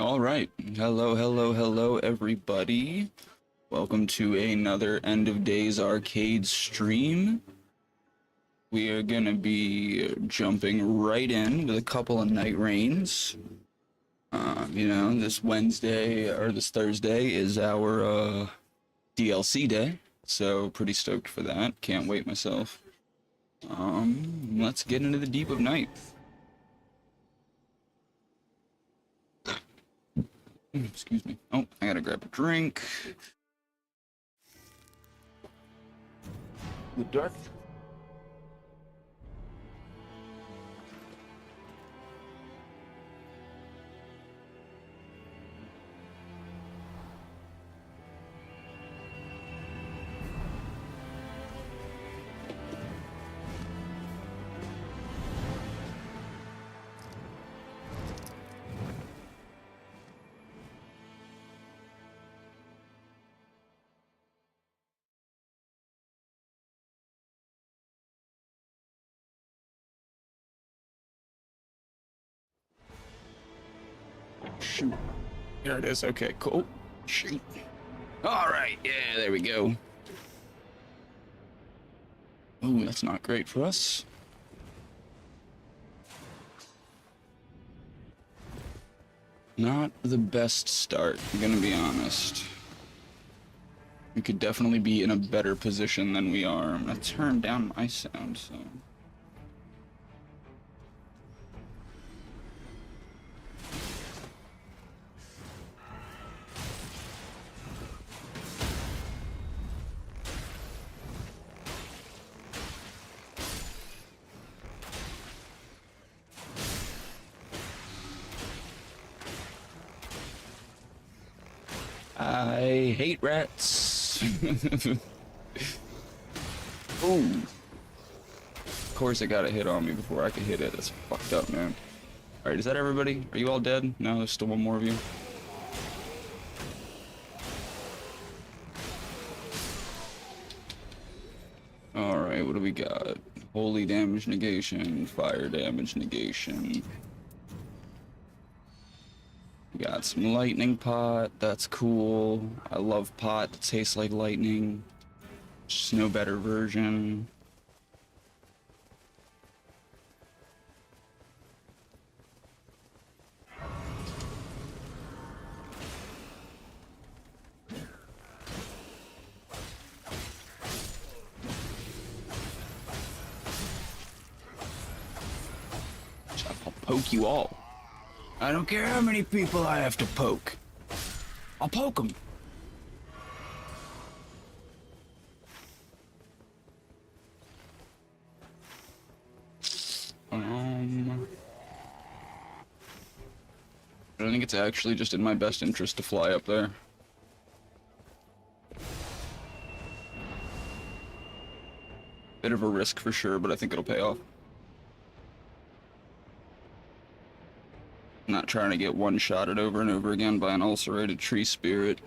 All right. Hello, everybody. Welcome to another End of Days Arcade stream. We are going to be jumping right in with a couple of night rains. This Wednesday or this Thursday is our DLC day, so pretty stoked for that. Can't wait myself. Let's get into the deep of night. Excuse me. Oh, I gotta grab a drink. The dark. Shoot. Here it is. Okay, cool. Shoot. All right. Yeah, there we go. Oh, that's not great for us. Not the best start, I'm gonna be honest. We could definitely be in a better position than we are. I'm gonna turn down my sound, so... I hate rats. Ooh. Of course it got a hit on me before I could hit it. That's fucked up, man. Alright, is that everybody? Are you all dead? No, there's still one more of you. Alright, what do we got? Holy damage negation, fire damage negation. We got some lightning pot, that's cool. I love pot that tastes like lightning. Just no better version. I'll poke you all. I don't care how many people I have to poke. I'll poke them. I think it's actually just in my best interest to fly up there. Bit of a risk for sure, but I think it'll pay off. Not trying to get one-shotted over and over again by an ulcerated tree spirit.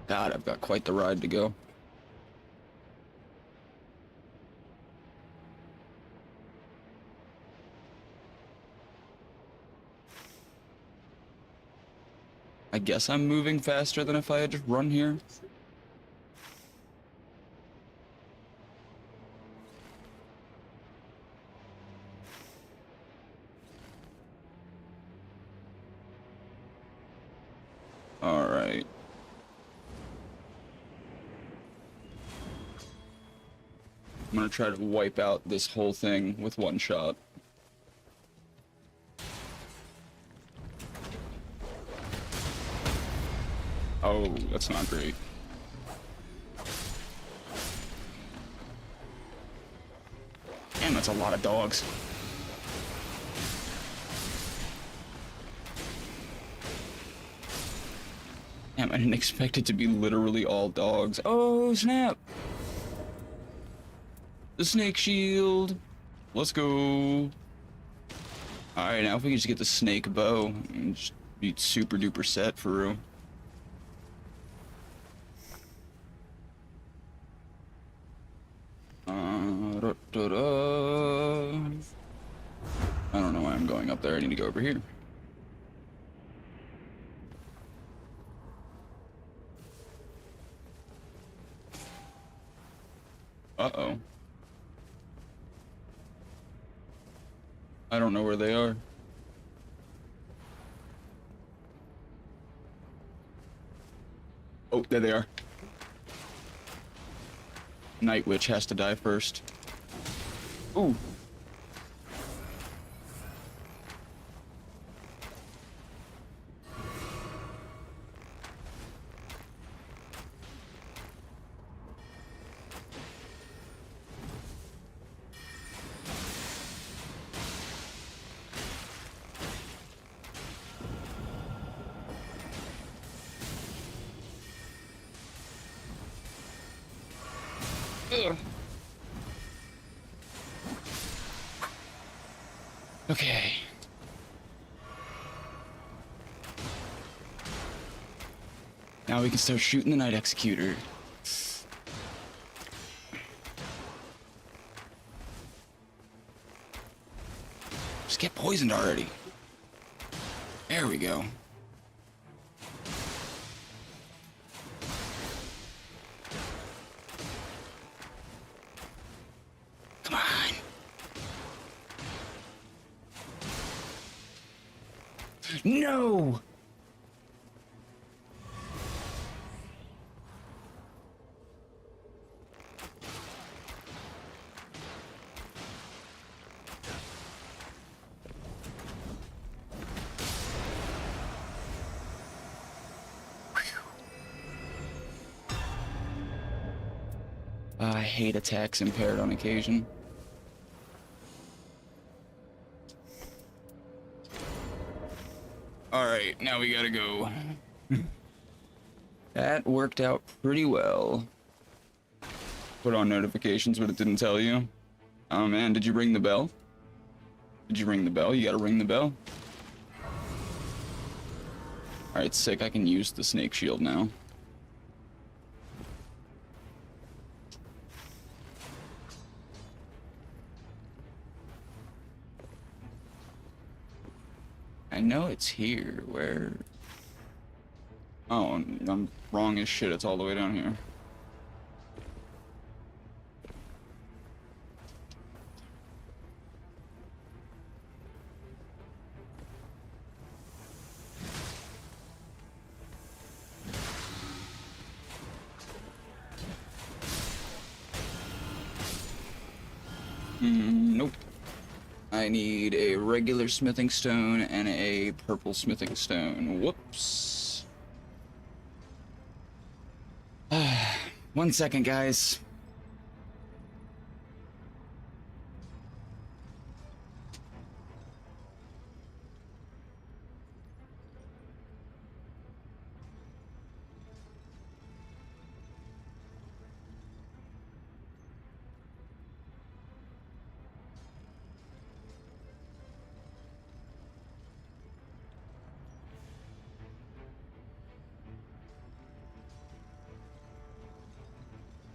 God, I've got quite the ride to go. I guess I'm moving faster than if I had just run here. Alright. I'm gonna try to wipe out this whole thing with one shot. Oh, that's not great. Damn, that's a lot of dogs. Damn, I didn't expect it to be literally all dogs. Oh, snap! The snake shield! Let's go! Alright, now if we can just get the snake bow and just be super duper set for real. I don't know why I'm going up there. I need to go over here. Uh-oh. I don't know where they are. Oh, there they are. Night Witch has to die first. Ooh. Ugh. Okay. Now we can start shooting the Night Executor. Just get poisoned already. There we go. Come on. No! I hate attacks impaired on occasion. Alright, now we gotta go. That worked out pretty well. Put on notifications, but it didn't tell you. Oh man, did you ring the bell? Did you ring the bell? You gotta ring the bell. Alright, sick, I can use the snake shield now. I know it's here, where... Oh, I'm wrong as shit, it's all the way down here. Nope. I need a regular smithing stone and a purple smithing stone. Whoops. 1 second, guys.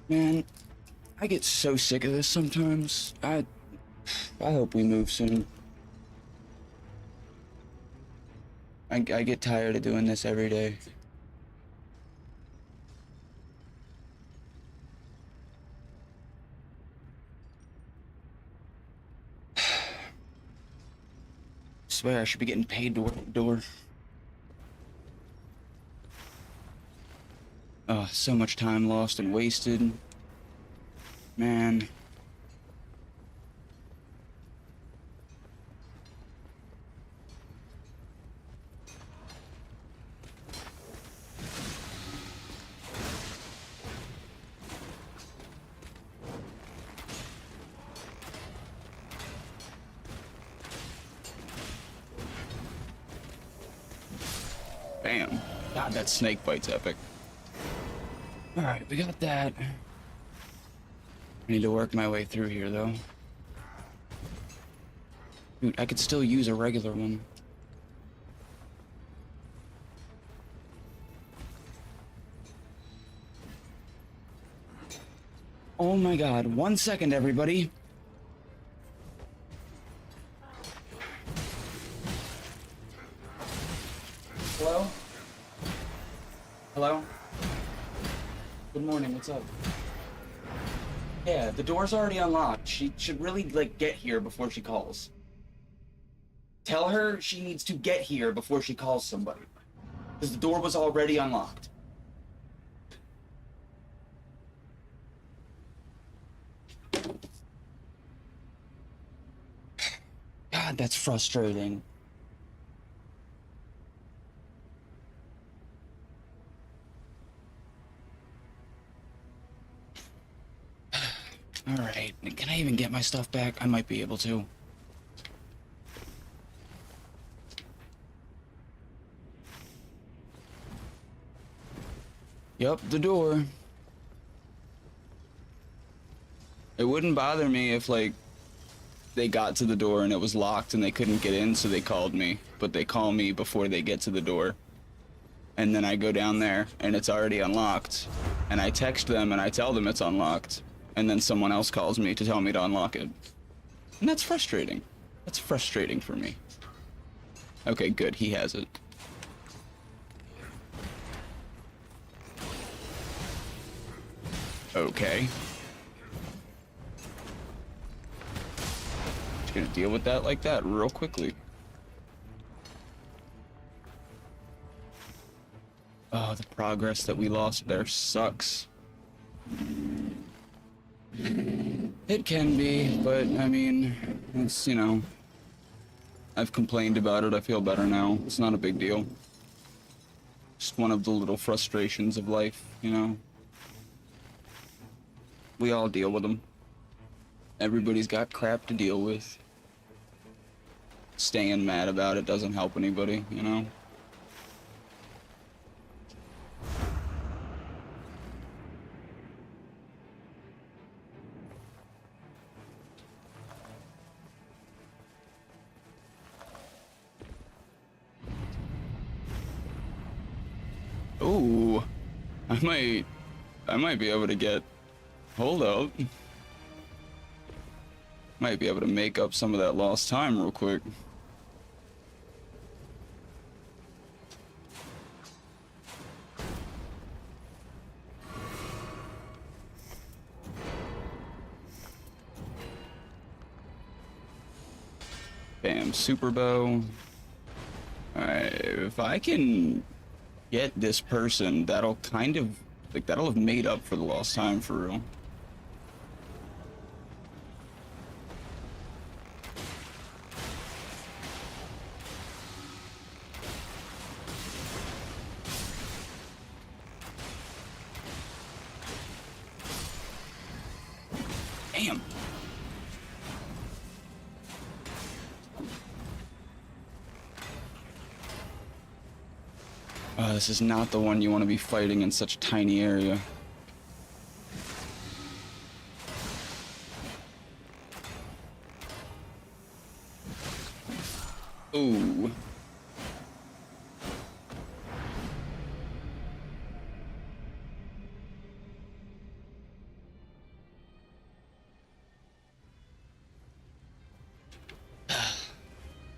Man, I get so sick of this sometimes. I hope we move soon. I get tired of doing this every day. Swear I should be getting paid to work the door. Oh, so much time lost and wasted. Man. Bam. God, that snake fight's epic. Alright, we got that. I need to work my way through here, though. Dude, I could still use a regular one. Oh my god, 1 second, everybody. Hello? Hello? Good morning, what's up? Yeah, the door's already unlocked. She should really, like, get here before she calls. Tell her she needs to get here before she calls somebody. Because the door was already unlocked. God, that's frustrating. Alright, can I even get my stuff back? I might be able to. Yup, the door. It wouldn't bother me if, like, they got to the door and it was locked and they couldn't get in, so they called me. But they call me before they get to the door. And then I go down there and it's already unlocked. And I text them and I tell them it's unlocked. And then someone else calls me to tell me to unlock it. And that's frustrating. That's frustrating for me. Okay, good. He has it. Okay. Just gonna deal with that like that real quickly. Oh, the progress that we lost there sucks. It can be, but I mean, it's, you know, I've complained about it. I feel better now. It's not a big deal. Just one of the little frustrations of life, you know? We all deal with them. Everybody's got crap to deal with. Staying mad about it doesn't help anybody, you know? Ooh, I might be able to get, hold up. Might be able to make up some of that lost time real quick. Bam, super bow. Alright, if I can get this person, that'll kind of, like, that'll have made up for the lost time for real. Damn. This is not the one you want to be fighting in such a tiny area. Ooh.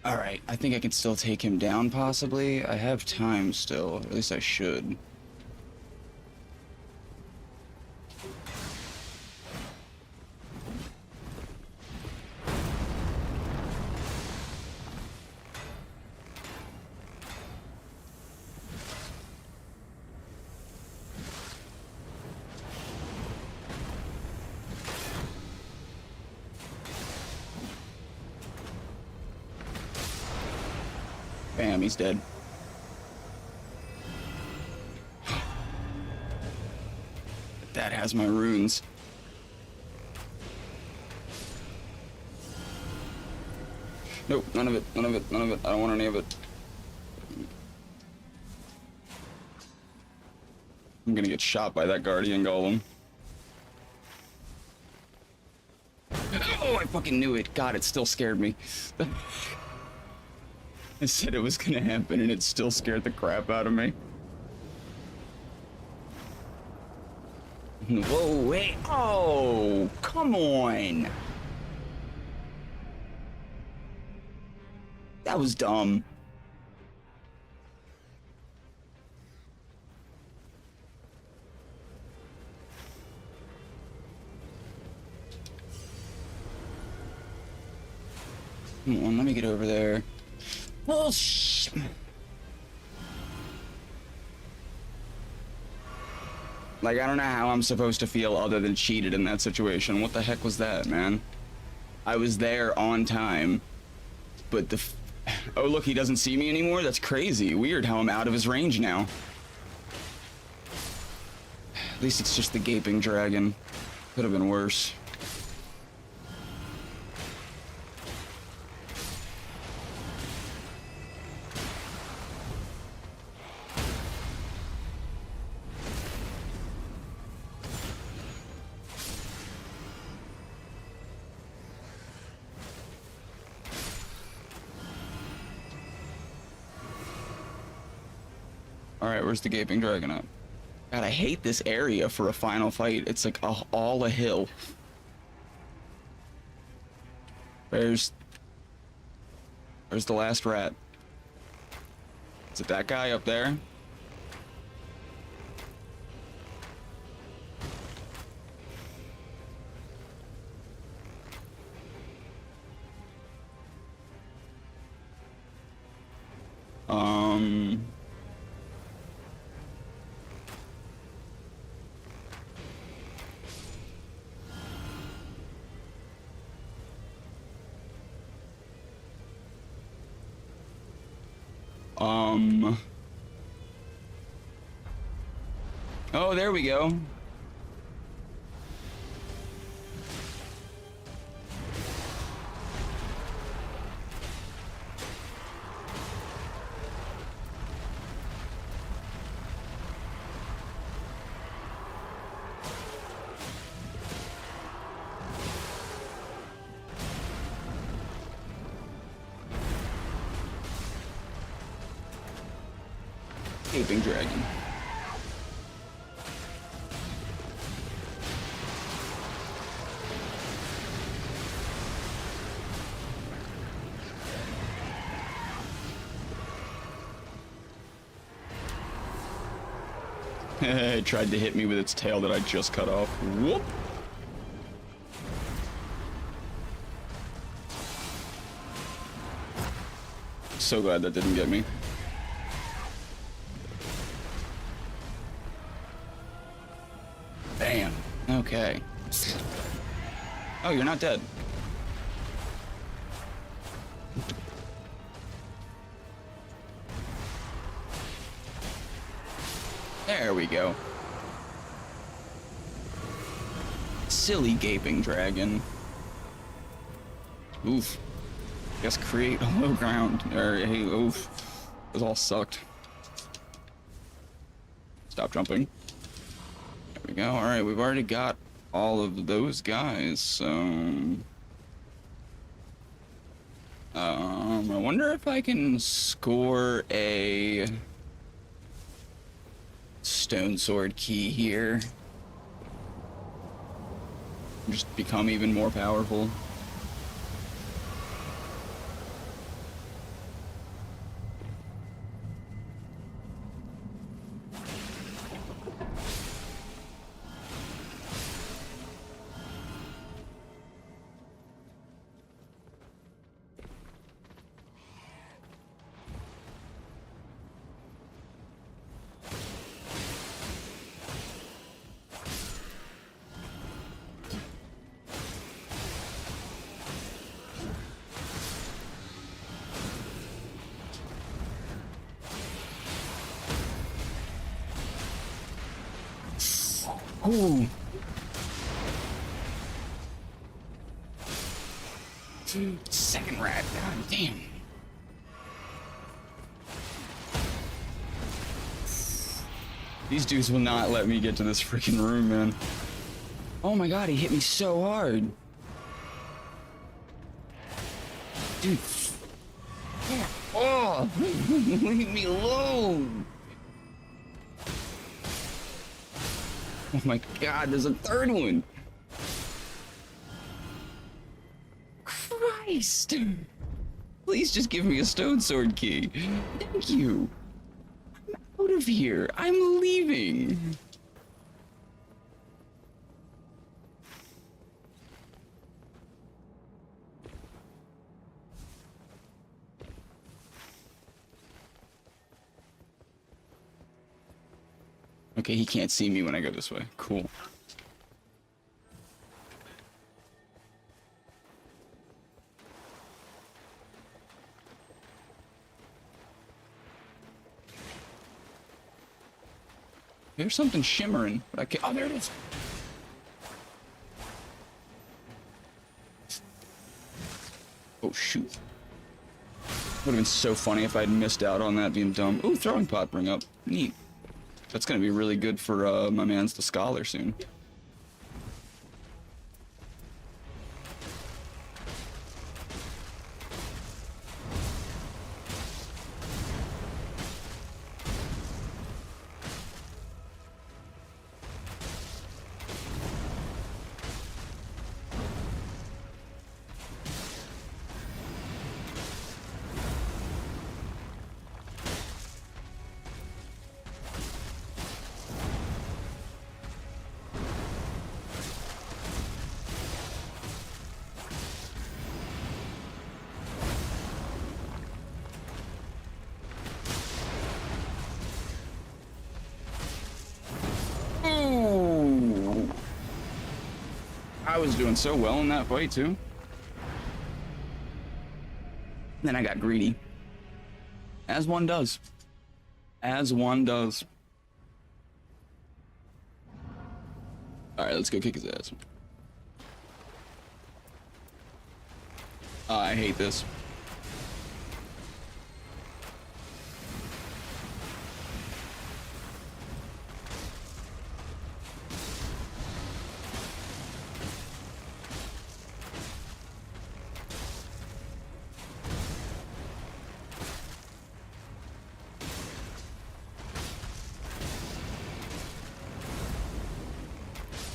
Alright, I think I can still take him down, possibly. I have time still, at least I should. Bam, he's dead. That has my runes. Nope, none of it, none of it, none of it. I don't want any of it. I'm gonna get shot by that guardian golem. Oh, I fucking knew it. God, it still scared me. I said it was gonna happen and it still scared the crap out of me. Whoa, wait. Oh, come on. That was dumb. Come on, let me get over there. Bullshit. Like, I don't know how I'm supposed to feel other than cheated in that situation. What the heck was that, man? I was there on time, but oh, look, he doesn't see me anymore? That's crazy. Weird how I'm out of his range now. At least it's just the gaping dragon. Could have been worse. Alright, where's the gaping dragon at? God, I hate this area for a final fight. It's like all a hill. Where's the last rat? Is it that guy up there? Oh, there we go. Gaping dragon. It tried to hit me with its tail that I just cut off. Whoop! So glad that didn't get me. Bam. Okay. Oh, you're not dead. There we go. Silly gaping dragon. Oof. Guess create a low ground. Or hey, oof. Those all sucked. Stop jumping. There we go. Alright, we've already got all of those guys, so I wonder if I can score a stone sword key here. Just become even more powerful. Ooh. Second rat. God damn. These dudes will not let me get to this freaking room, man. Oh my god, he hit me so hard. Dude. Oh, leave me alone. Oh my god, there's a third one. Christ. Please just give me a stone sword key. Thank you. I'm out of here. I'm leaving. Okay, he can't see me when I go this way. Cool. There's something shimmering, but I can't. Oh, there it is. Oh, shoot. Would have been so funny if I'd missed out on that being dumb. Ooh, throwing pot bring up. Neat. That's gonna be really good for my man's the scholar soon. I was doing so well in that fight, too. Then I got greedy. As one does. As one does. Alright, let's go kick his ass. I hate this.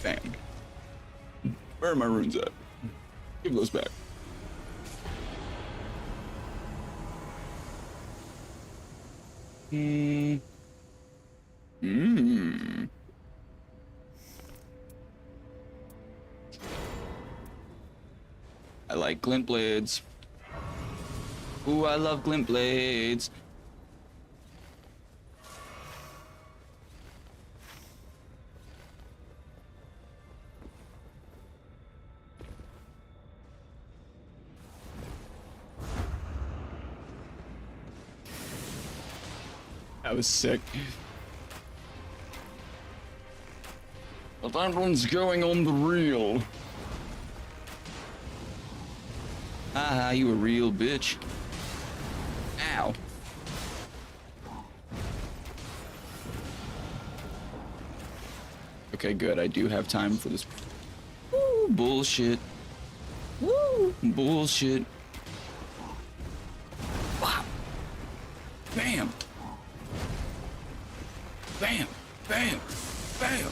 Bam. Where are my runes at? Give those back. I like glint blades. Ooh, I love glint blades. That was sick. But that one's going on the reel. Haha, you a real bitch. Ow. Okay, good. I do have time for this. Woo, bullshit. Woo, bullshit. Wow. Bam. Bam, bam, bam.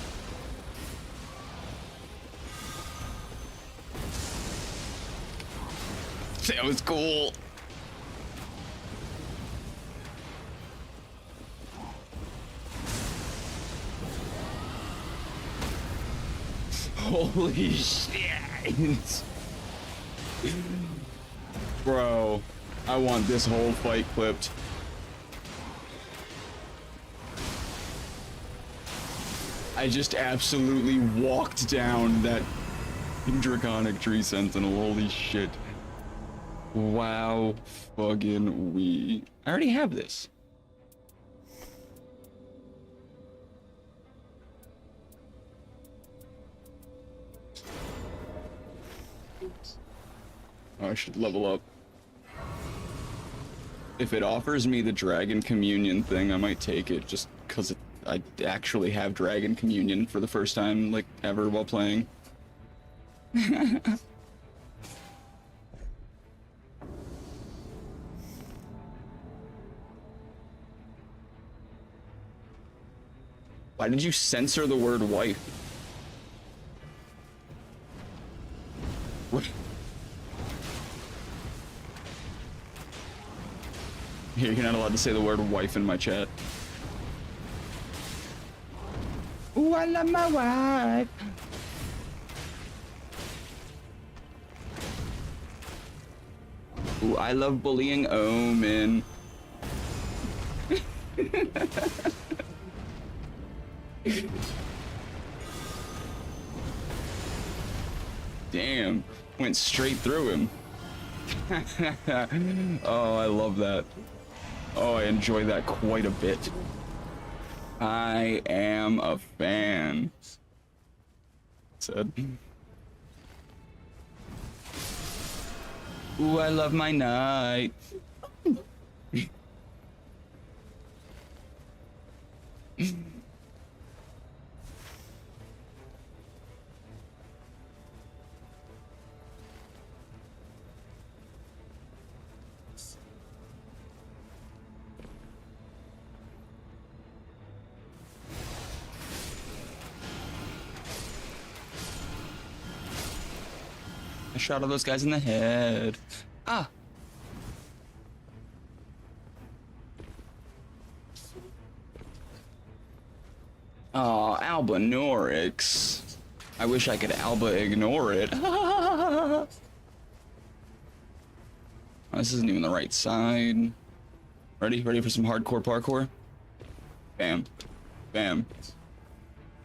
That was cool. Holy shit. Bro, I want this whole fight clipped. I just absolutely walked down that draconic tree sentinel. Holy shit. Wow fucking wee. I already have this. Oh, I should level up. If it offers me the Dragon Communion thing, I might take it just because I actually have Dragon Communion for the first time, like, ever while playing. Why did you censor the word wife? What? Here, you're not allowed to say the word wife in my chat. Ooh, I love my wife. Ooh, I love bullying Omen. Damn, went straight through him. Oh, I love that. Oh, I enjoy that quite a bit. I am a fan. Said. Ooh, I love my night. I shot all those guys in the head. Ah. Oh, Albanorix. I wish I could Alba ignore it. Oh, this isn't even the right side. Ready? Ready for some hardcore parkour? Bam. Bam.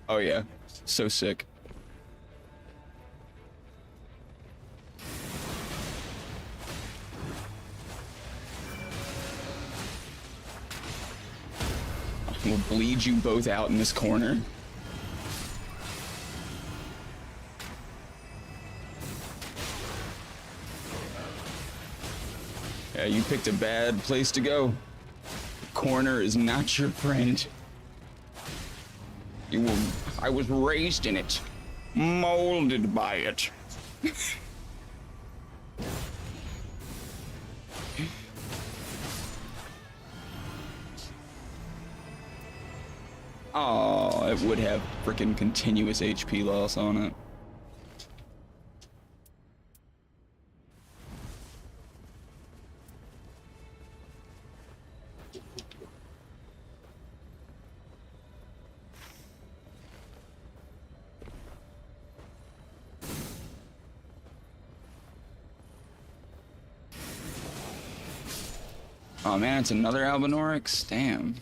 Oh yeah. So sick. We'll bleed you both out in this corner. Yeah, you picked a bad place to go. Corner is not your friend. I was raised in it, molded by it. Oh, it would have freaking continuous HP loss on it. Oh man, it's another Albanorix? Damn.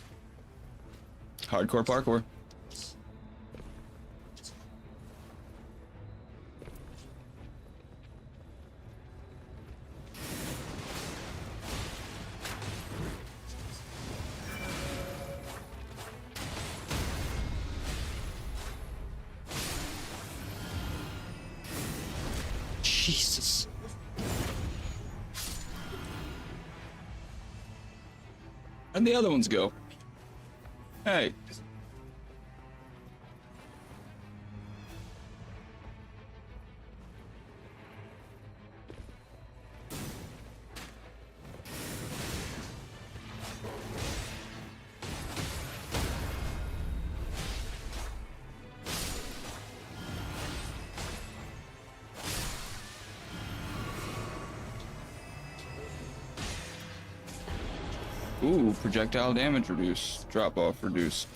Hardcore parkour. Jesus. Where'd the other ones go? Hey. Ooh, projectile damage reduced. Drop off reduced.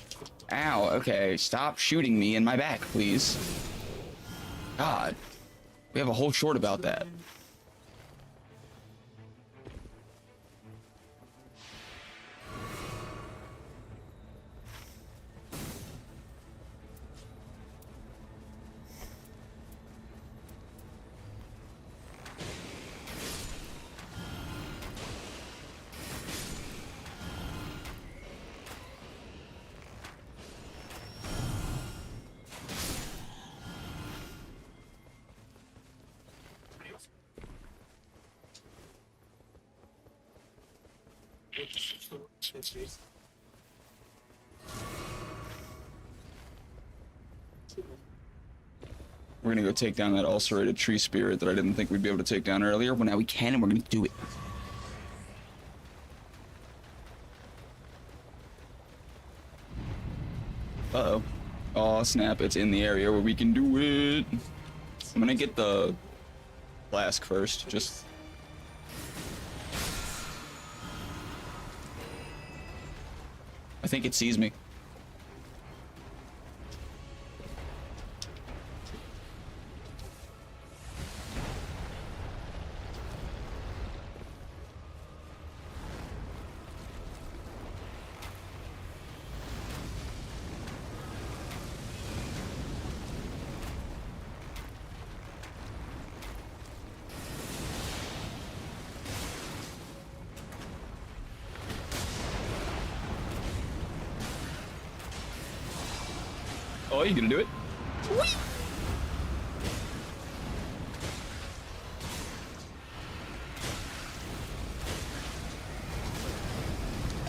Ow, okay, stop shooting me in my back, please. God, we have a whole short about that. We're gonna go take down that ulcerated tree spirit that I didn't think we'd be able to take down earlier. Well, now we can, and we're gonna do it. Uh-oh. Oh, snap. It's in the area where we can do it. I'm gonna get the flask first, just... I think it sees me. Oh, you gonna do it? Whee!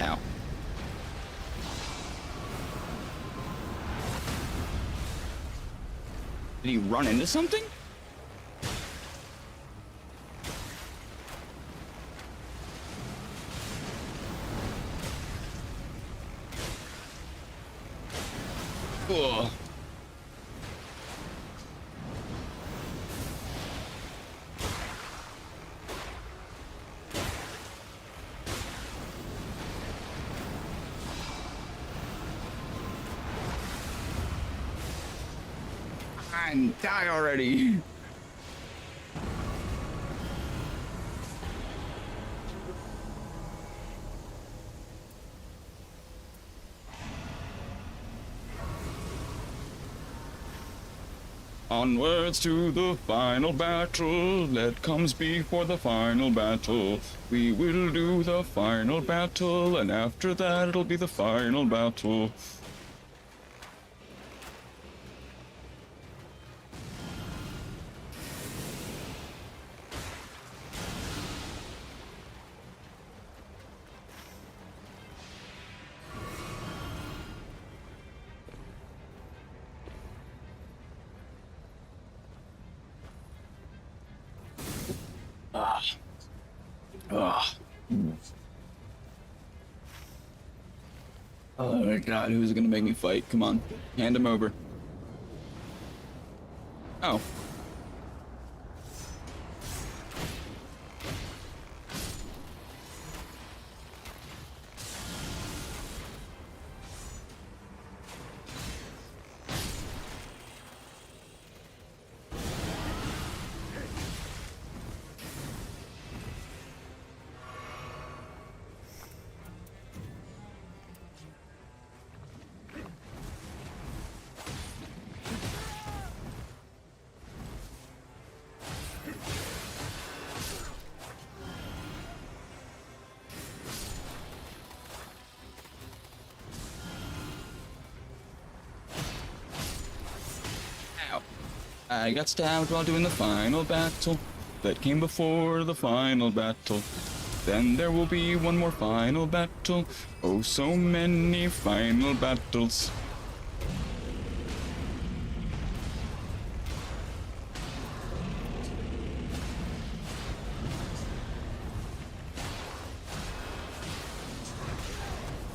Ow. Did he run into something? Ugh. Die already. Onwards to the final battle that comes before the final battle. We will do the final battle, and after that it'll be the final battle. Oh my god, who's gonna make me fight? Come on, hand him over. Oh. I got stabbed while doing the final battle that came before the final battle. Then there will be one more final battle. Oh, so many final battles.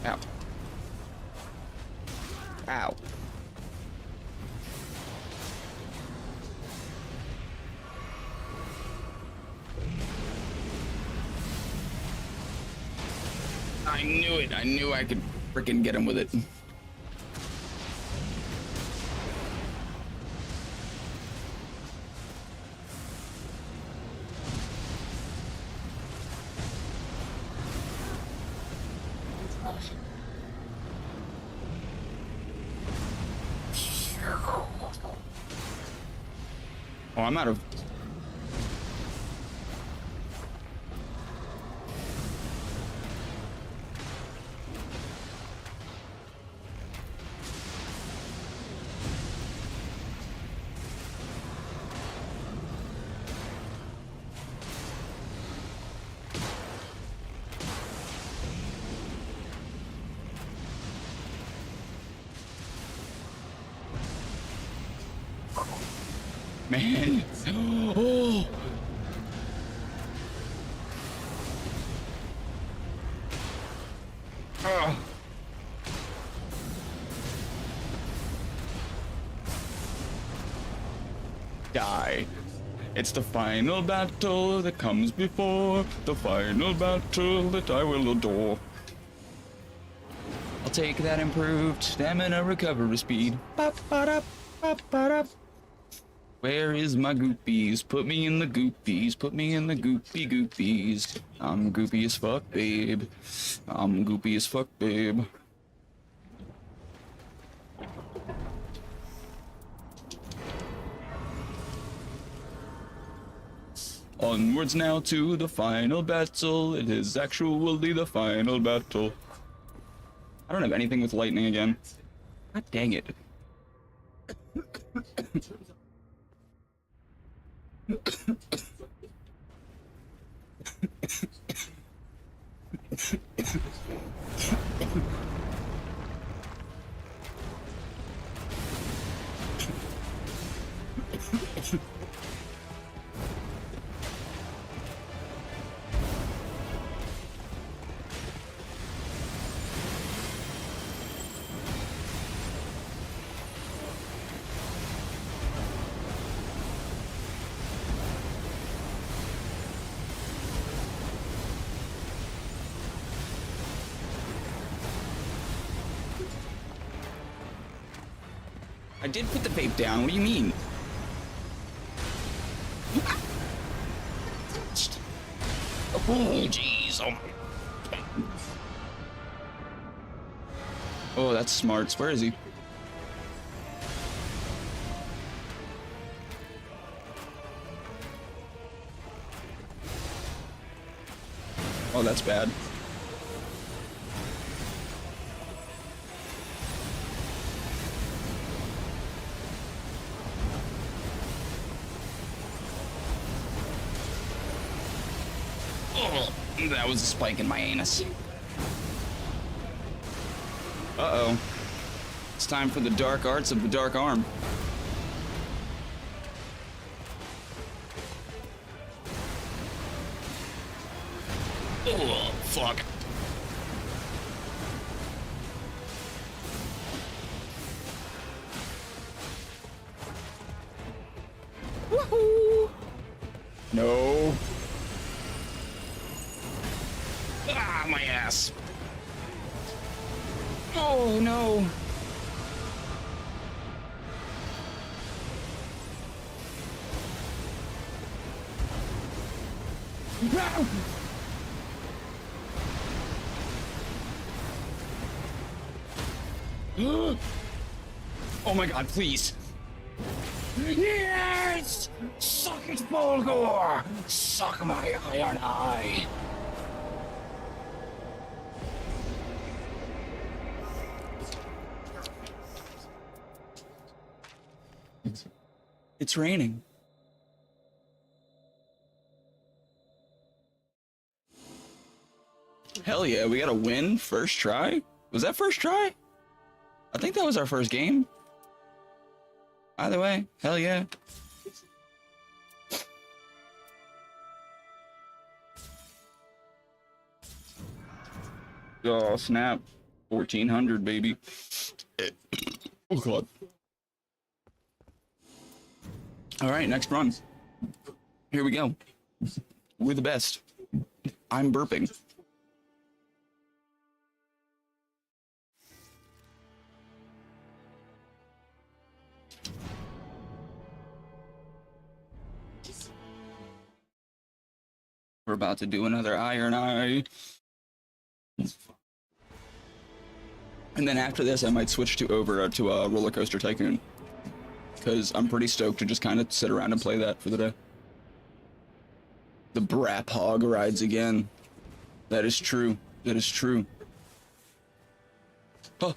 Ow. Ow. I knew it. I knew I could frickin' get him with it. Oh, I'm out of... Man. Oh. Die. It's the final battle that comes before the final battle that I will adore. I'll take that improved stamina recovery speed. Ba-ba-da, ba-ba-da. Where is my goopies? Put me in the goopies. Put me in the goopy goopies. I'm goopy as fuck, babe. I'm goopy as fuck, babe. Onwards now to the final battle. It is actually the final battle. I don't have anything with lightning again. God dang it. I did put the vape down. What do you mean? Oh, jeez. Oh, my. Oh, that's smarts. Where is he? Oh, that's bad. Oh, that was a spike in my anus. Uh-oh. It's time for the dark arts of the dark arm. Oh, fuck. Woohoo! No. Ah, my ass. Oh, no. Oh my god, please. Yes! Suck it, Bulgor! Suck my iron eye! It's raining. Hell yeah, we got a win first try? Was that first try? I think that was our first game. Either way, hell yeah. Oh, snap. 1400, baby. Oh, God. All right, next run. Here we go. We're the best. I'm burping. We're about to do another iron eye. And then after this, I might switch to Roller Coaster Tycoon. Because I'm pretty stoked to just kind of sit around and play that for the day. The Brap Hog rides again. That is true. That is true. Oh.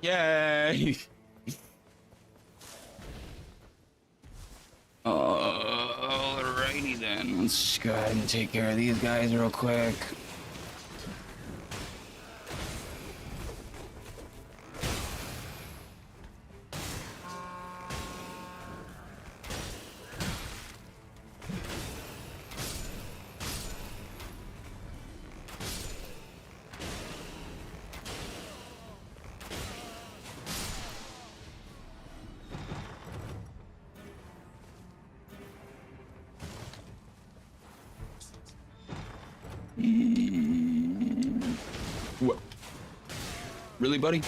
Yay! Alrighty then, let's go ahead and take care of these guys real quick. What? Really, buddy?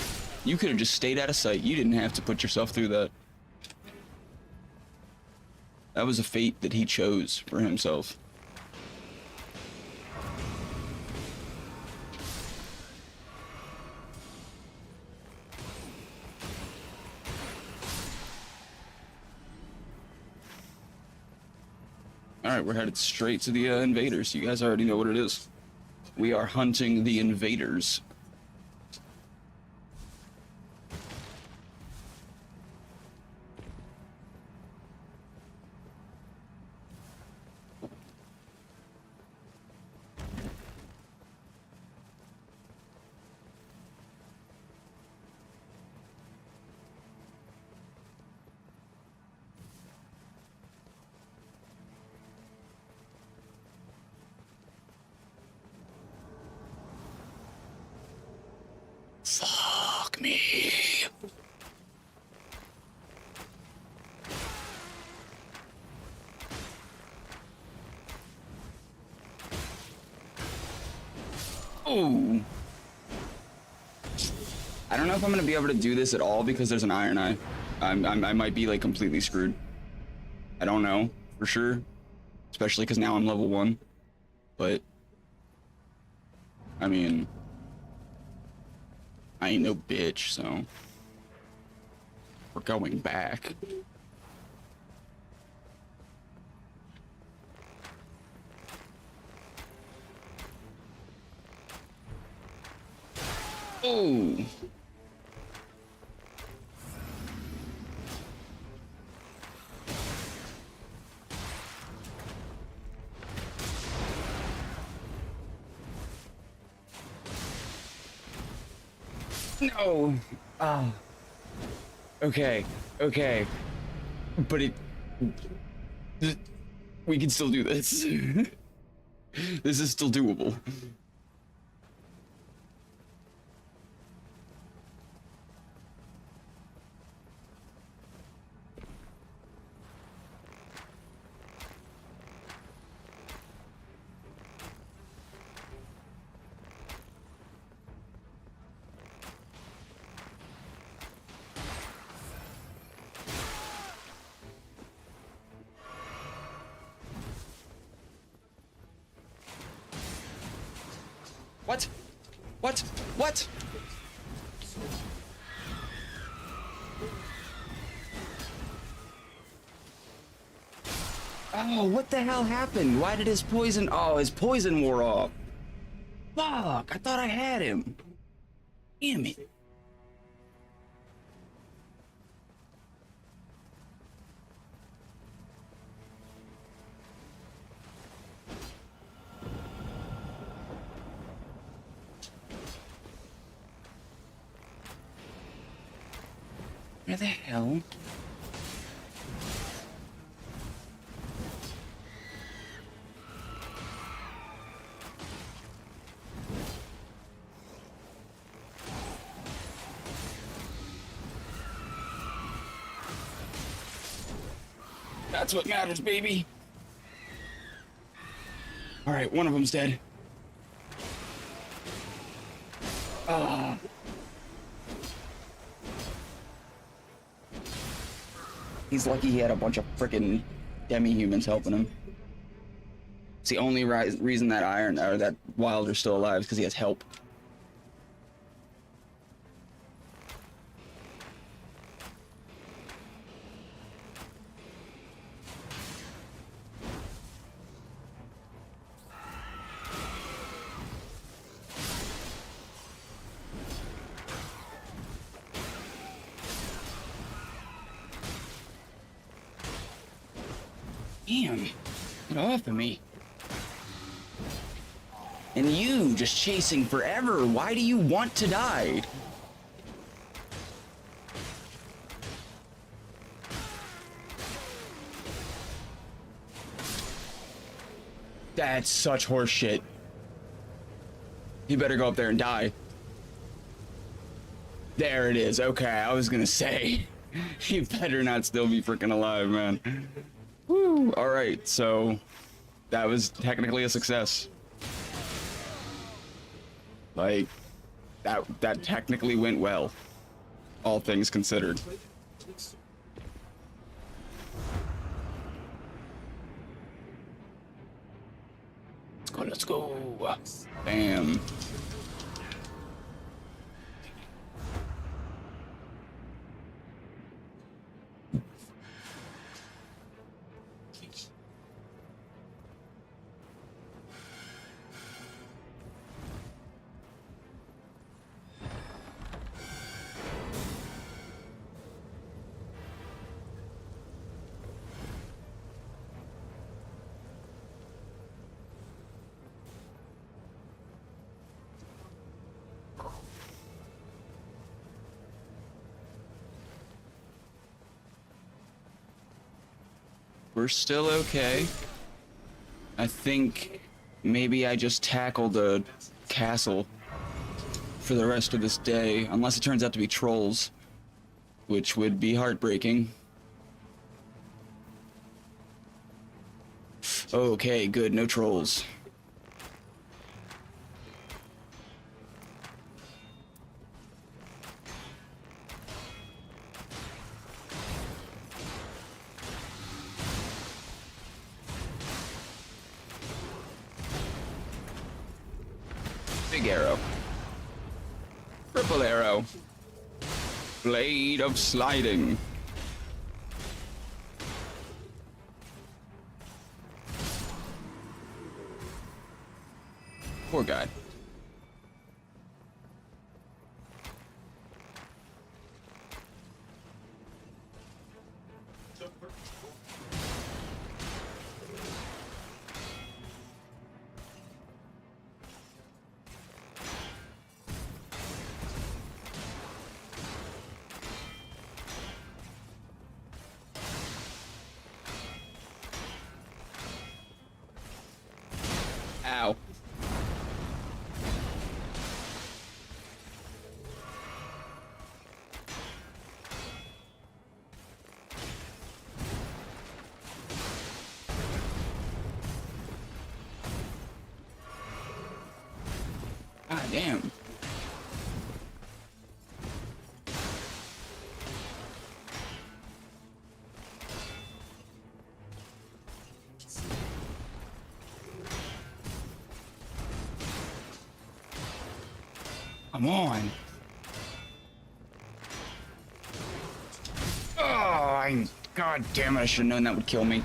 You could have just stayed out of sight. You didn't have to put yourself through that. That was a fate that he chose for himself. Alright, we're headed straight to the invaders. You guys already know what it is. We are hunting the invaders. Fuck me. Oh. I don't know if I'm gonna be able to do this at all because there's an iron eye. I might be like completely screwed. I don't know for sure, especially because now I'm level 1. But I mean, I ain't no bitch, so we're going back. Oh. No. Oh. Okay. Okay. But we can still do this. This is still doable. What? What? What? Oh, what the hell happened? Why did his poison... Oh, his poison wore off. Fuck, I thought I had him. Damn it. Where the hell? That's what matters, baby. All right, one of them's dead. Ah. He's lucky he had a bunch of frickin' demi-humans helping him. It's the only reason that Iron or that Wilder's still alive is because he has help. Damn, get off of me. And you just chasing forever. Why do you want to die? That's such horse shit. You better go up there and die. There it is. Okay, I was gonna say. You better not still be freaking alive, man. Woo! Alright, so that was technically a success. Like, that technically went well. All things considered. Let's go. Bam. We're still okay. I think maybe I just tackled a castle for the rest of this day, unless it turns out to be trolls, which would be heartbreaking. Okay, good, no trolls. Big arrow. Triple arrow. Blade of sliding. Poor guy. Ow. God damn. Come on. Oh, God damn it, I should have known that would kill me.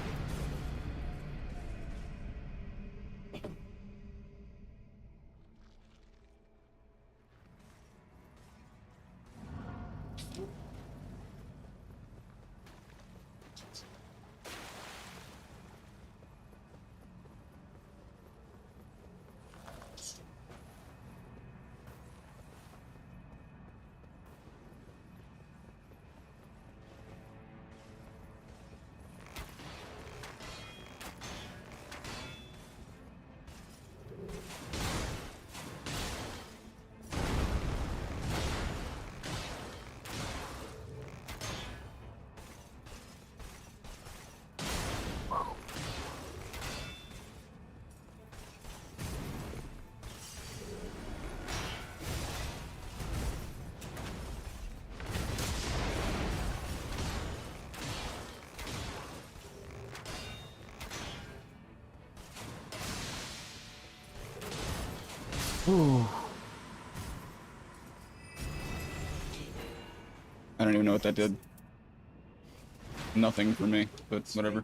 Ooh. I don't even know what that did. Nothing for me, but whatever.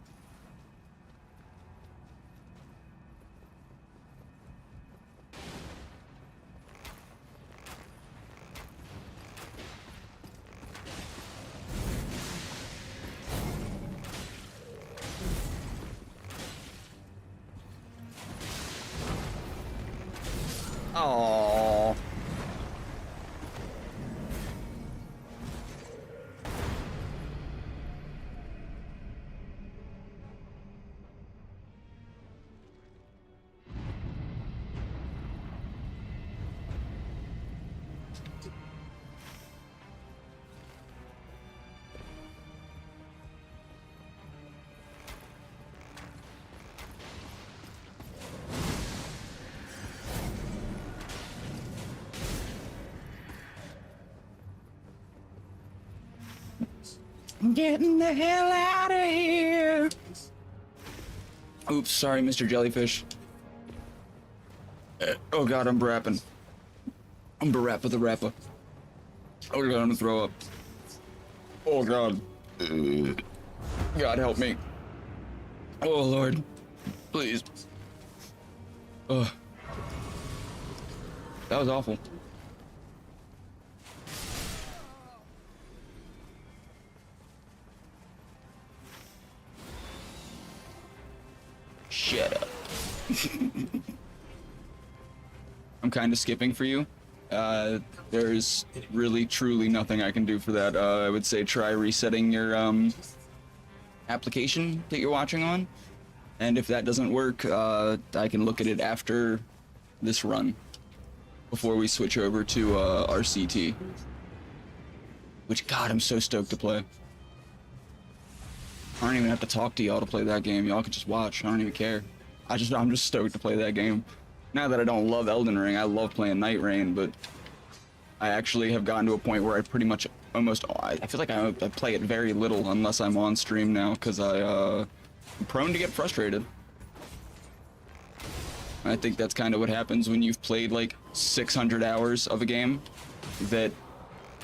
Oh. I'm getting the hell out of here. Oops, sorry, Mr. Jellyfish. Oh god, I'm rapping. I'm barappa the rapper. Oh god, I'm gonna throw up. Oh god. God help me. Oh lord. Please. Ugh. That was awful. Shut up. I'm kind of skipping for you. There's really, truly nothing I can do for that. I would say try resetting your application that you're watching on. And if that doesn't work, I can look at it after this run, before we switch over to RCT. Which, God, I'm so stoked to play. I don't even have to talk to y'all to play that game. Y'all can just watch. I don't even care. I'm just stoked to play that game. Now that I don't love Elden Ring, I love playing Nightreign, but I actually have gotten to a point where I pretty much I feel like I play it very little unless I'm on stream now, because I'm prone to get frustrated. I think that's kind of what happens when you've played like 600 hours of a game that,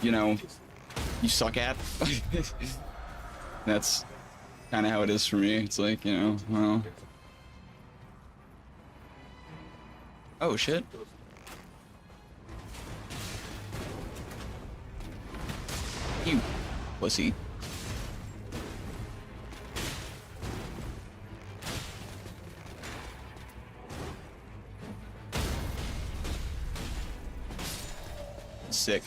you know, you suck at. That's kind of how it is for me. It's like, you know, well... Oh, shit. You pussy. Sick.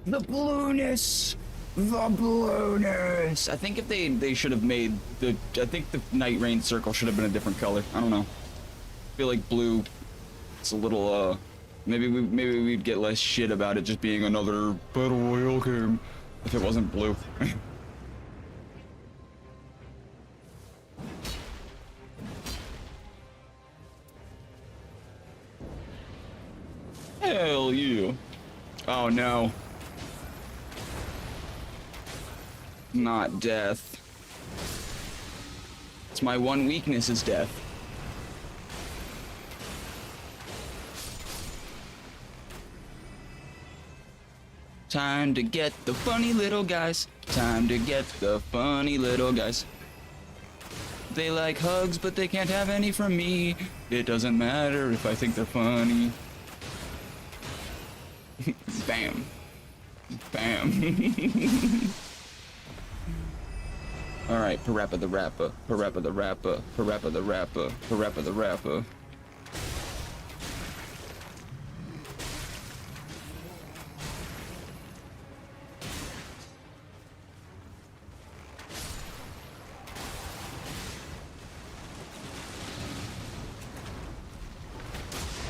The blueness! The blueness! I think if they should have made I think the Nightreign circle should have been a different color. I don't know. I feel like blue, it's a little, maybe we'd get less shit about it just being another Battle Royale game if it wasn't blue. Hell you. Oh no. Not death. It's my one weakness is death. Time to get the funny little guys. Time to get the funny little guys. They like hugs, but they can't have any from me. It doesn't matter if I think they're funny. Bam. Bam. Alright, Parappa the Rapper, Parappa the Rapper, Parappa the Rapper, Parappa the Rapper.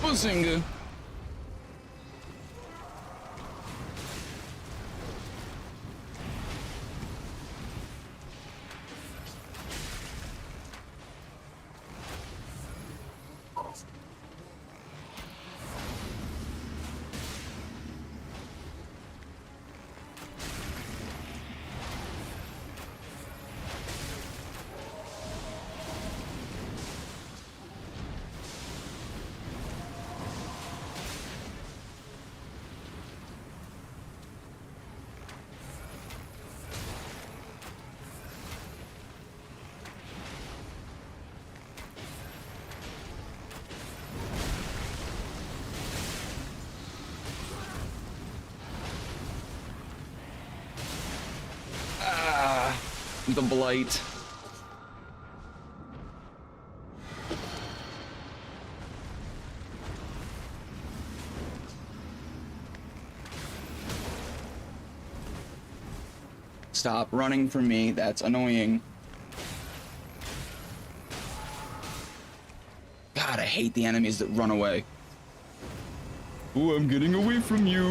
Bazinga. The blight. Stop running from me, that's annoying. God, I hate the enemies that run away. Oh, I'm getting away from you.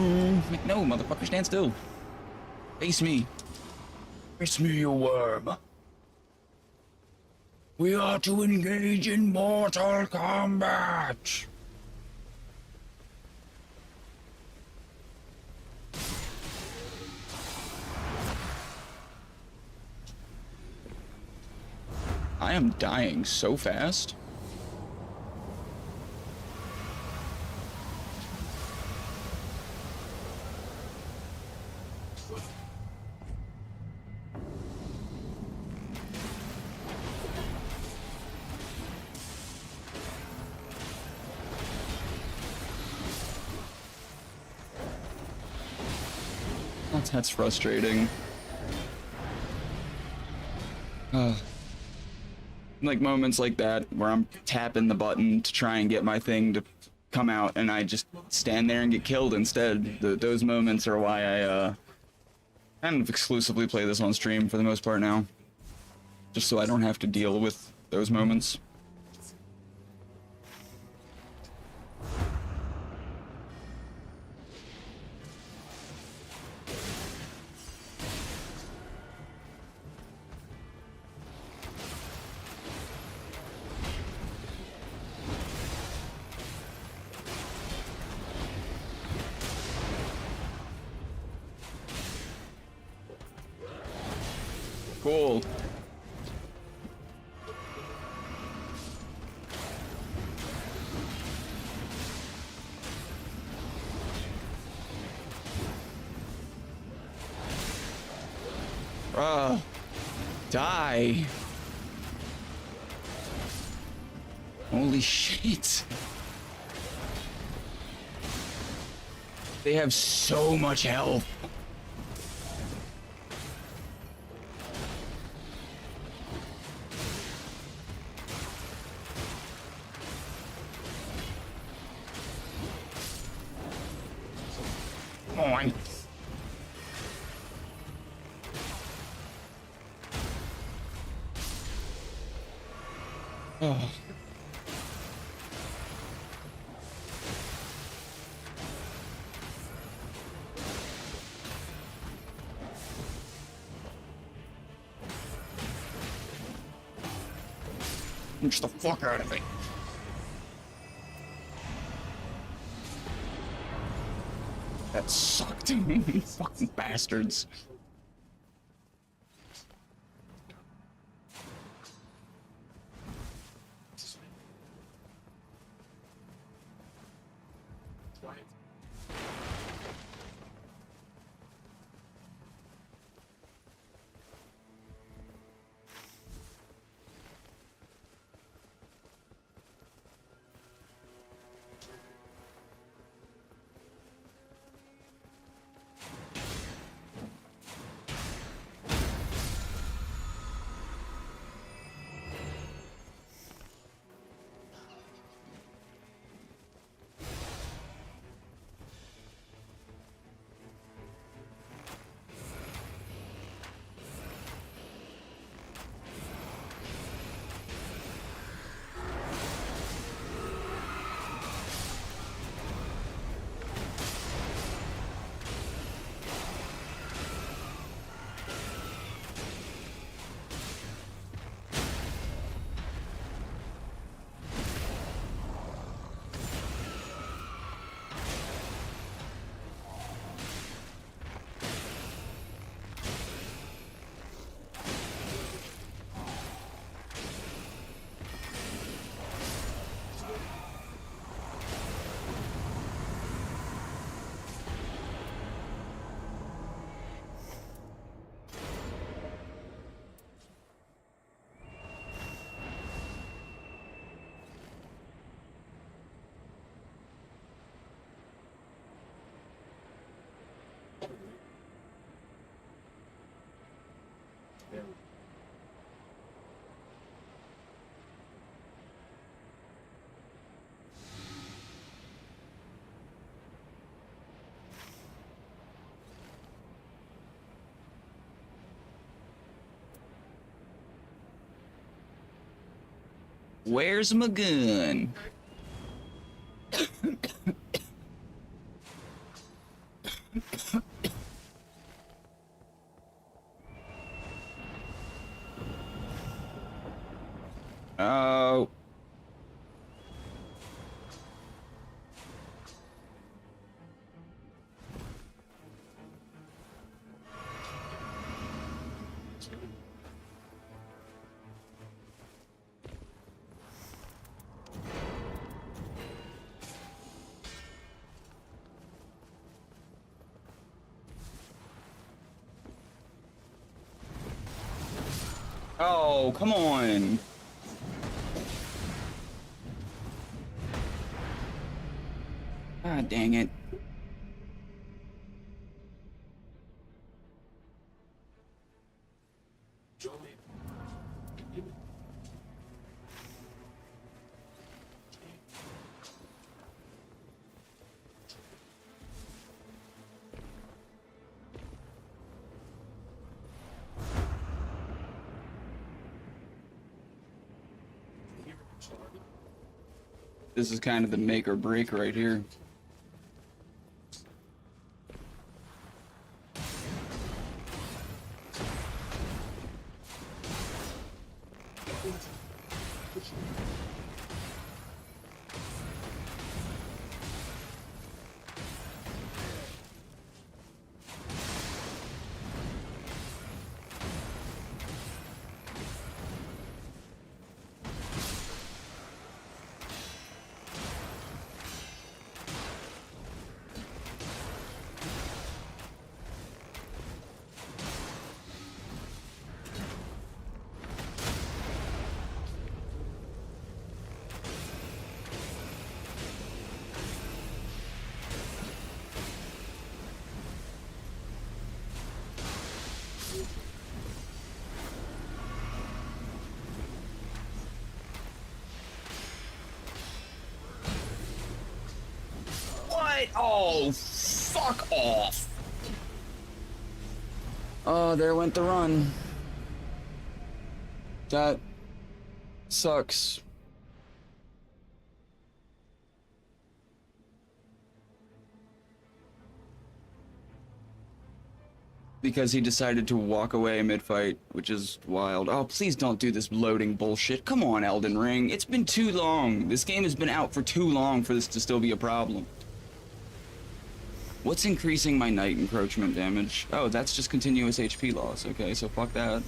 Like, no, motherfucker, stand still. Face me. Face me, you worm. We are to engage in Mortal Kombat. I am dying so fast. That's frustrating. Like moments like that where I'm tapping the button to try and get my thing to come out and I just stand there and get killed instead. Those moments are why I kind of exclusively play this on stream for the most part now. Just so I don't have to deal with those moments. Cool. Die. Holy shit. They have so much health. Come on. Oh. Punch the fuck out of it. That sucked. Fucking bastards. Where's my gun? Oh. Oh, come on. Ah, dang it. This is kind of the make or break right here. What? Oh, fuck off. Oh, there went the run. That sucks. Because he decided to walk away mid-fight, which is wild. Oh, please don't do this loading bullshit. Come on, Elden Ring. It's been too long. This game has been out for too long for this to still be a problem. What's increasing my night encroachment damage? Oh, that's just continuous HP loss. Okay, so fuck that.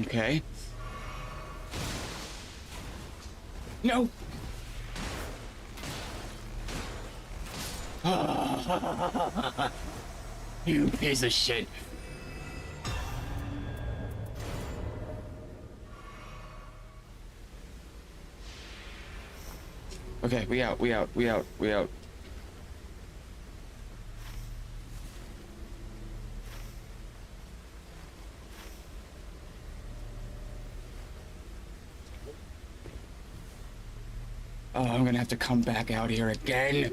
Okay. No! You piece of shit. Okay, we out. Oh, I'm gonna have to come back out here again.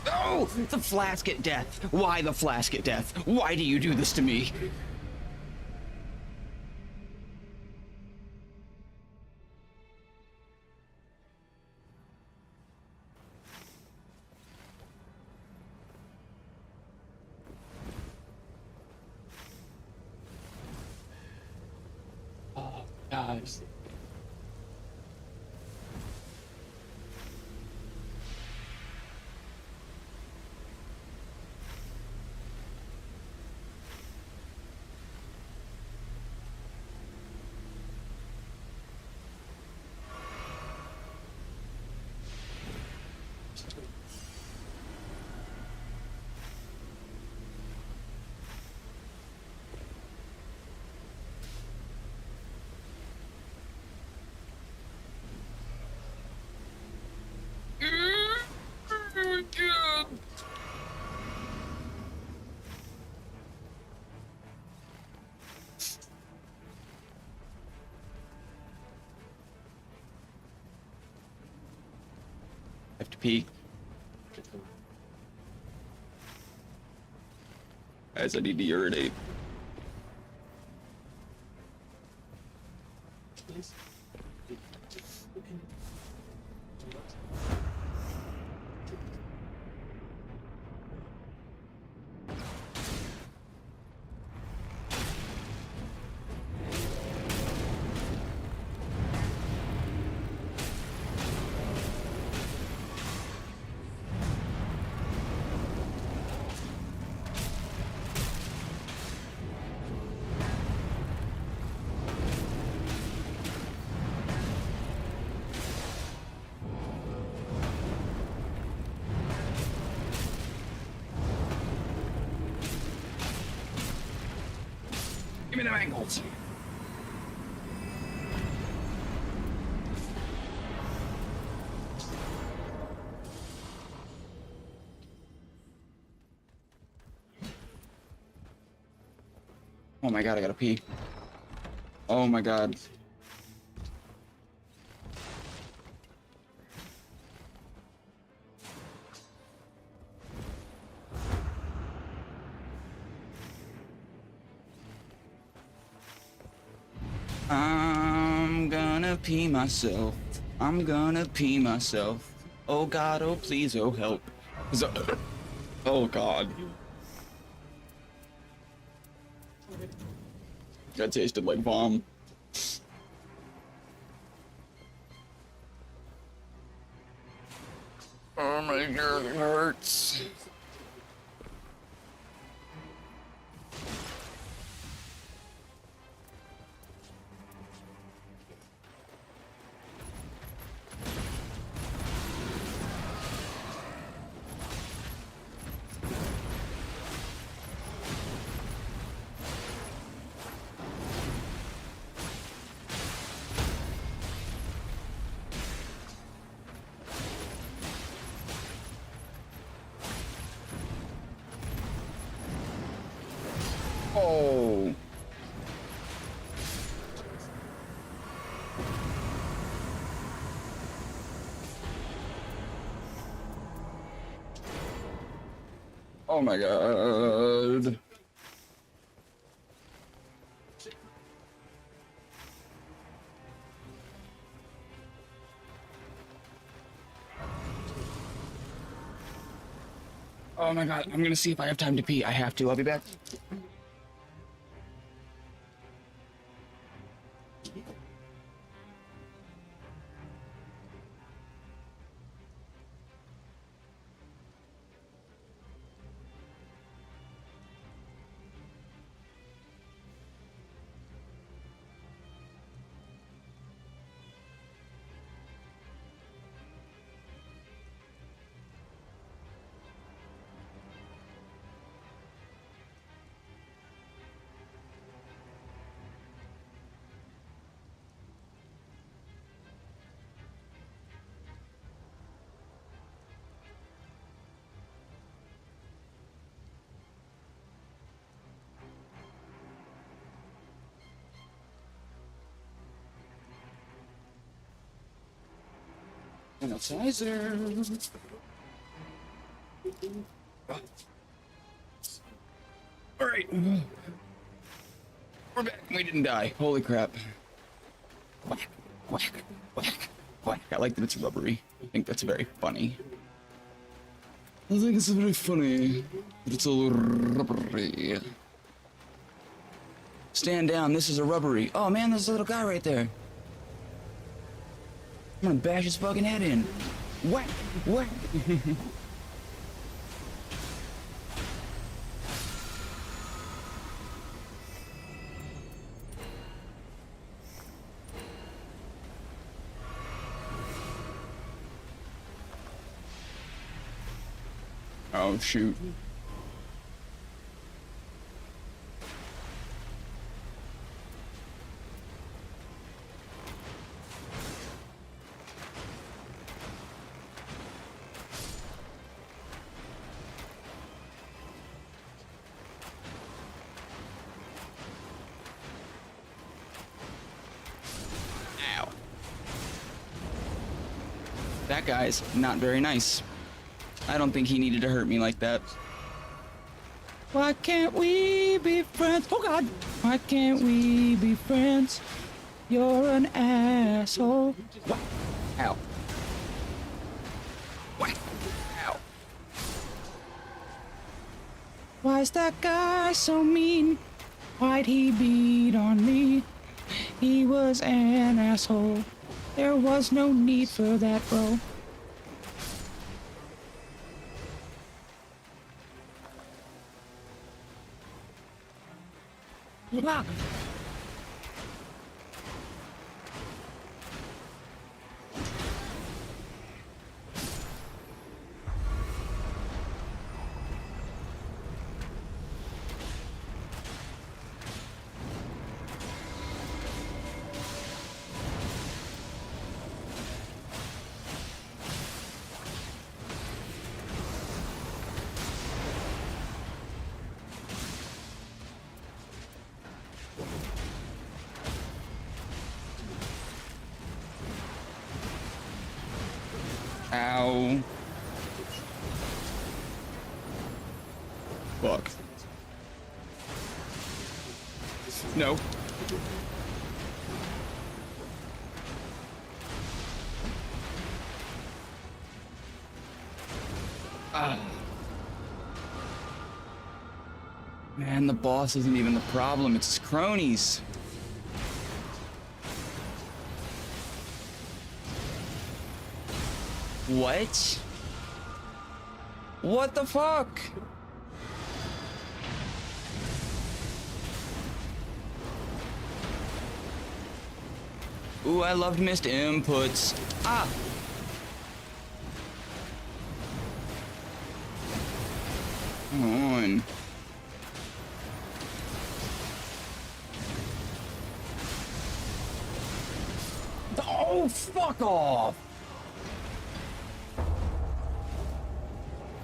Oh, the flask at death. Why the flask at death? Why do you do this to me? Oh, guys. I have to pee. Guys, I need to urinate. Give me them angles. Oh my god, I gotta pee. Oh my god. I'm gonna pee myself. I'm gonna pee myself. Oh god, oh please, oh help. Oh god. That tasted like vom. Oh my god, it hurts. Oh. Oh my god. Oh my god, I'm gonna see if I have time to pee. I have to, I'll be back. Sanitizer. All right, we're back. We didn't die. Holy crap! Whack, whack, whack, whack. I like that it's rubbery. I think that's very funny. I think it's very funny that it's all rubbery. Stand down. This is a rubbery. Oh man, there's a little guy right there. I'm gonna bash his fucking head in. Whack, whack. Oh shoot. Ow. That guy's not very nice. I don't think he needed to hurt me like that. Why can't we be friends? Oh god! Why can't we be friends? You're an asshole. What? Ow. What? Ow. Why's that guy so mean? Why'd he beat on me? He was an asshole. There was no need for that, bro. Ah. Fuck. No. Ah. Man, the boss isn't even the problem, it's his cronies. What? What the fuck? Ooh, I loved missed inputs. Ah! Come on. Oh, fuck off!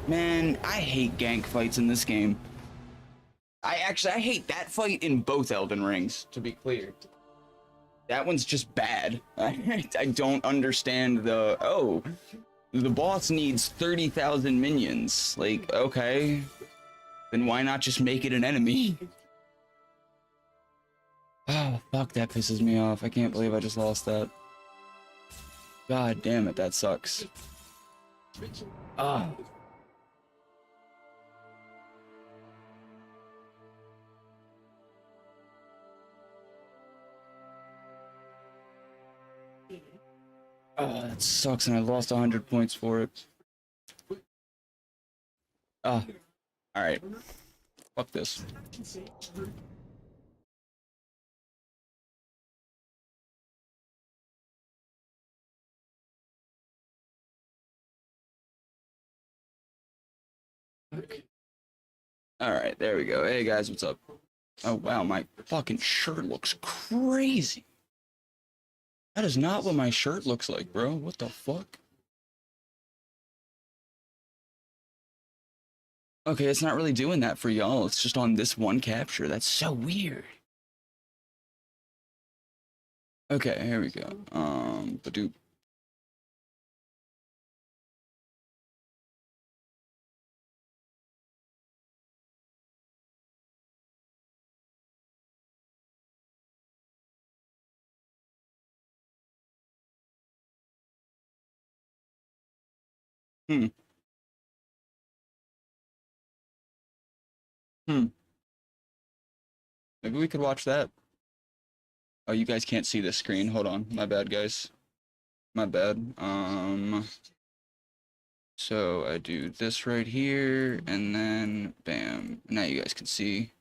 Man, I hate gank fights in this game. I hate that fight in both Elden Rings, to be clear. That one's just bad. I don't understand the, oh, the boss needs 30,000 minions. Like, okay, then why not just make it an enemy? Oh, fuck, that pisses me off. I can't believe I just lost that. God damn it, that sucks. Ah. Oh, that sucks, and I lost 100 points for it. Ah. Alright. Fuck this. Alright, there we go. Hey guys, what's up? Oh wow, my fucking shirt looks crazy. That is not what my shirt looks like, bro. What the fuck? Okay, it's not really doing that for y'all. It's just on this one capture. That's so weird. Okay, here we go. Badoop. Hmm. Hmm. Maybe we could watch that. Oh, you guys can't see the screen. Hold on. My bad, guys. My bad. So I do this right here, and then bam. Now you guys can see.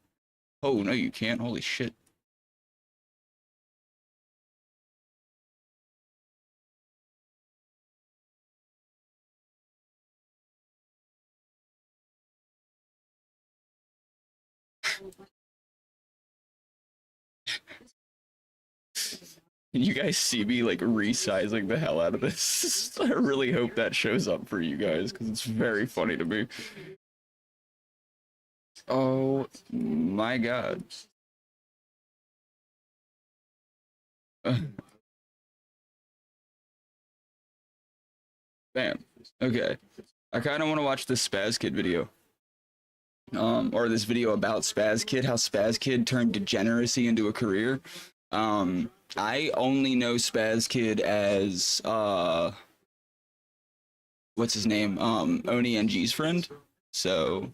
Oh, no, you can't. Holy shit. Can you guys see me like resizing the hell out of this? I really hope that shows up for you guys because it's very funny to me. Oh my god. Bam. Okay. I kind of want to watch this Spaz Kid video. Or this video about Spaz Kid, how Spaz Kid turned degeneracy into a career. I only know Spaz Kid as what's his name? Oni NG's friend. So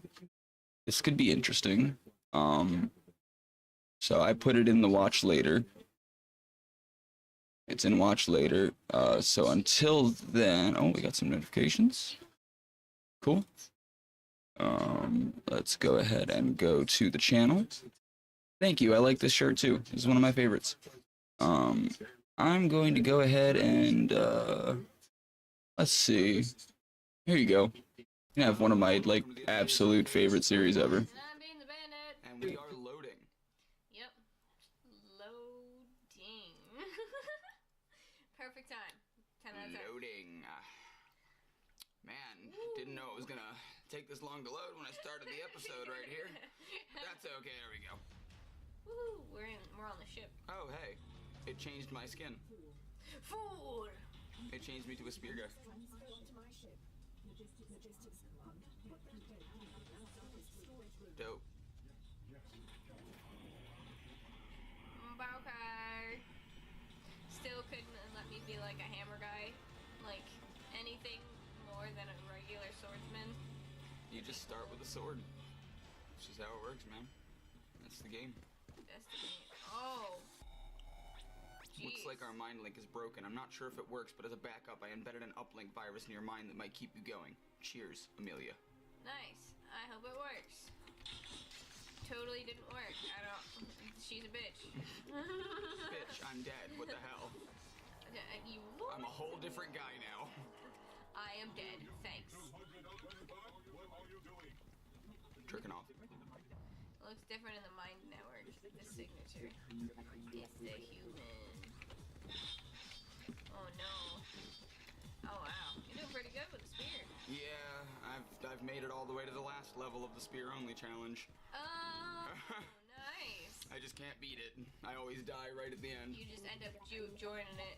this could be interesting. So I put it in the watch later. It's in watch later. So until then, oh, we got some notifications. Cool. Let's go ahead and go to the channel. Thank you. I like this shirt too. This is one of my favorites. I'm going to go ahead and let's see. Here you go. You can have one of my like absolute favorite series ever. And we are loading. Yep. Loading. Perfect time. 10 out of 10. Loading. Man, didn't know it was gonna take this long to load when I started the episode right here. That's okay, there we go. Woohoo, we're on the ship. Oh, hey. It changed my skin. Fool! It changed me to a spear guy. just start with a sword. That's just how it works, man. That's the game. That's the game. Oh. Jeez. Looks like our mind link is broken. I'm not sure if it works, but as a backup, I embedded an uplink virus in your mind that might keep you going. Cheers, Amelia. Nice. I hope it works. Totally didn't work. I don't. She's a bitch. Bitch, I'm dead. What the hell? You. I'm a whole different guy now. I am dead. Thanks. Tricking off. It looks different in the mind network. The signature. It's the human. Oh no. Oh wow. You're doing pretty good with the spear. Yeah, I've made it all the way to the last level of the spear only challenge. Oh, nice. I just can't beat it. I always die right at the end. You just end up joining it.